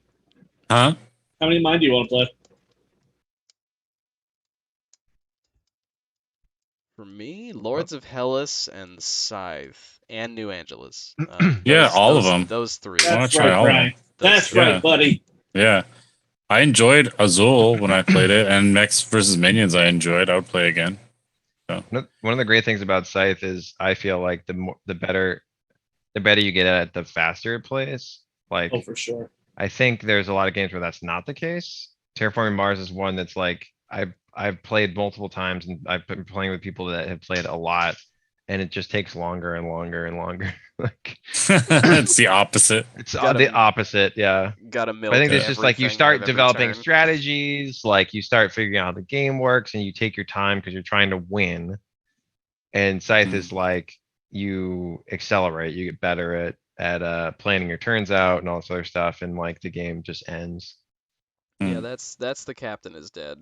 Huh? How many mine do you want to play? For me, Lords of Hellas and Scythe and New Angeles. Yeah, all of them. Those three. I wanna That's try right, all of Brian. them. That's Yeah. right, buddy. Yeah. I enjoyed Azul when I played it, and Mechs versus Minions I enjoyed. I would play again. One of the great things about Scythe is I feel like the better you get at it, the faster it plays. Like, Oh, for sure. I think there's a lot of games where that's not the case. Terraforming Mars is one that's like, I've played multiple times and I've been playing with people that have played a lot, and it just takes longer and longer and longer. Like, It's the opposite. it's Gotta- the opposite, yeah. Gotta milk But I think it's just like you everything start at every developing turn. strategies, like you start figuring out how the game works, and you take your time because you're trying to win. And Scythe is like, you accelerate, you get better at planning your turns out and all this other stuff, and like the game just ends. Yeah, Hmm. that's the captain is dead.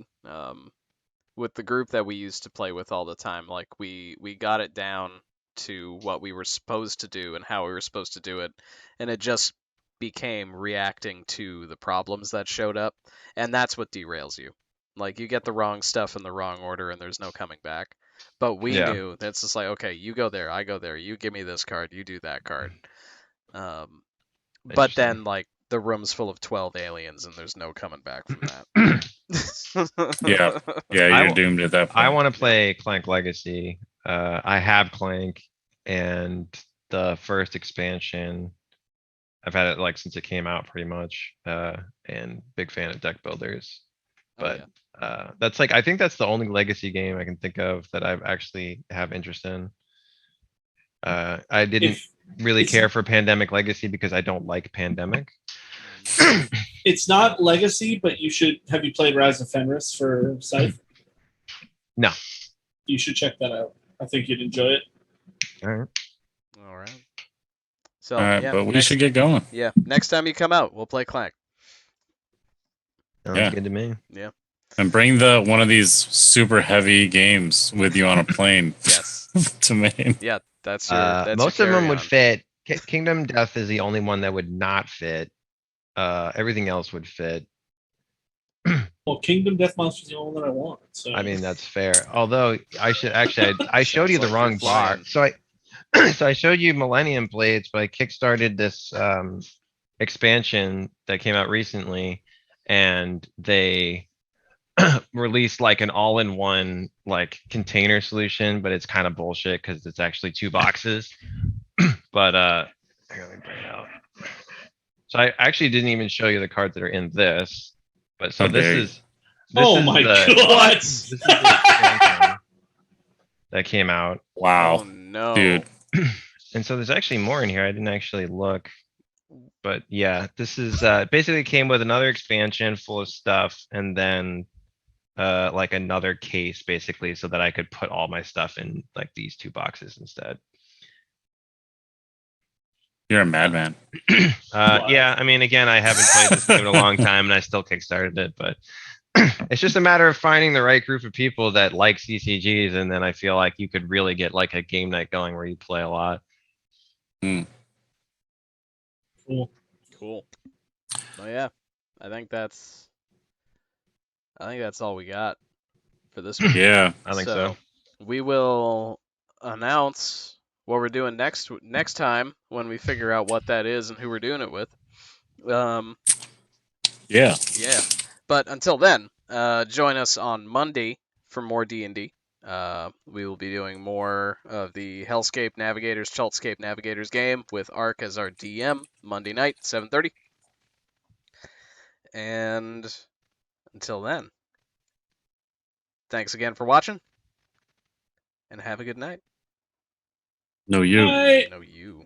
With the group that we used to play with all the time, like we got it down to what we were supposed to do and how we were supposed to do it, and it just became reacting to the problems that showed up, and that's what derails you. Like you get the wrong stuff in the wrong order, and there's no coming back. But we Yeah. knew that's just like, okay, you go there, I go there, you give me this card, you do that card. But Interesting. then like the room's full of 12 aliens, and there's no coming back from that. Yeah. Yeah, I you're w- doomed at that point. I want to play Clank Legacy. I have Clank and the first expansion. I've had it like since it came out pretty much, and big fan of deck builders. Oh, But yeah. that's like, I think that's the only legacy game I can think of that I've actually have interest in. I didn't If really it's- care for Pandemic Legacy because I don't like Pandemic. it's not Legacy, but you should. Have you played Rise of Fenris for Scythe? No. You should check that out. I think you'd enjoy it. Alright. All right. So All right, yeah, but we next, should get going. yeah, next time you come out, we'll play Clank. Sounds Yeah. good to me. And bring one of these super heavy games with you on a plane Yes. to Maine. Yeah, that's your. Most of them would carry-on. fit. Kingdom Death is the only one that would not fit. Everything else would fit. Well, Kingdom Death Monster is the only one I want. So I mean, that's fair. Although I should actually, I showed you Sounds the like wrong you're bar. flying. So so I showed you Millennium Blades, but I kickstarted this expansion that came out recently, and they released like an all-in-one like container solution, but it's kind of bullshit because it's actually 2 boxes. But here, let me bring it out. So I actually didn't even show you the cards that are in this. But so this Okay. is. oh my god! This is the expansion that came out. Oh Wow. no, Dude. And so there's actually more in here. I didn't actually look. But yeah, this is basically came with another expansion full of stuff, and then like another case basically, so that I could put all my stuff in like these 2 boxes instead. You're a madman. Yeah, I mean, again, I haven't played this game in a long time, and I still kickstarted it, but it's just a matter of finding the right group of people that like CCGs, and then I feel like you could really get like a game night going where you play a lot. Cool. cool. Oh yeah, I think that's all we got for this week. Yeah. I think so. We will announce what we're doing next time when we figure out what that is and who we're doing it with. Yeah. Yeah. But until then, join us on Monday for more D&D. We will be doing more of the Hellscape Navigators, Chaltscape Navigators game with Ark as our DM Monday night, 7:30. And until then, thanks again for watching, and have a good night. No, you. Bye. No, you.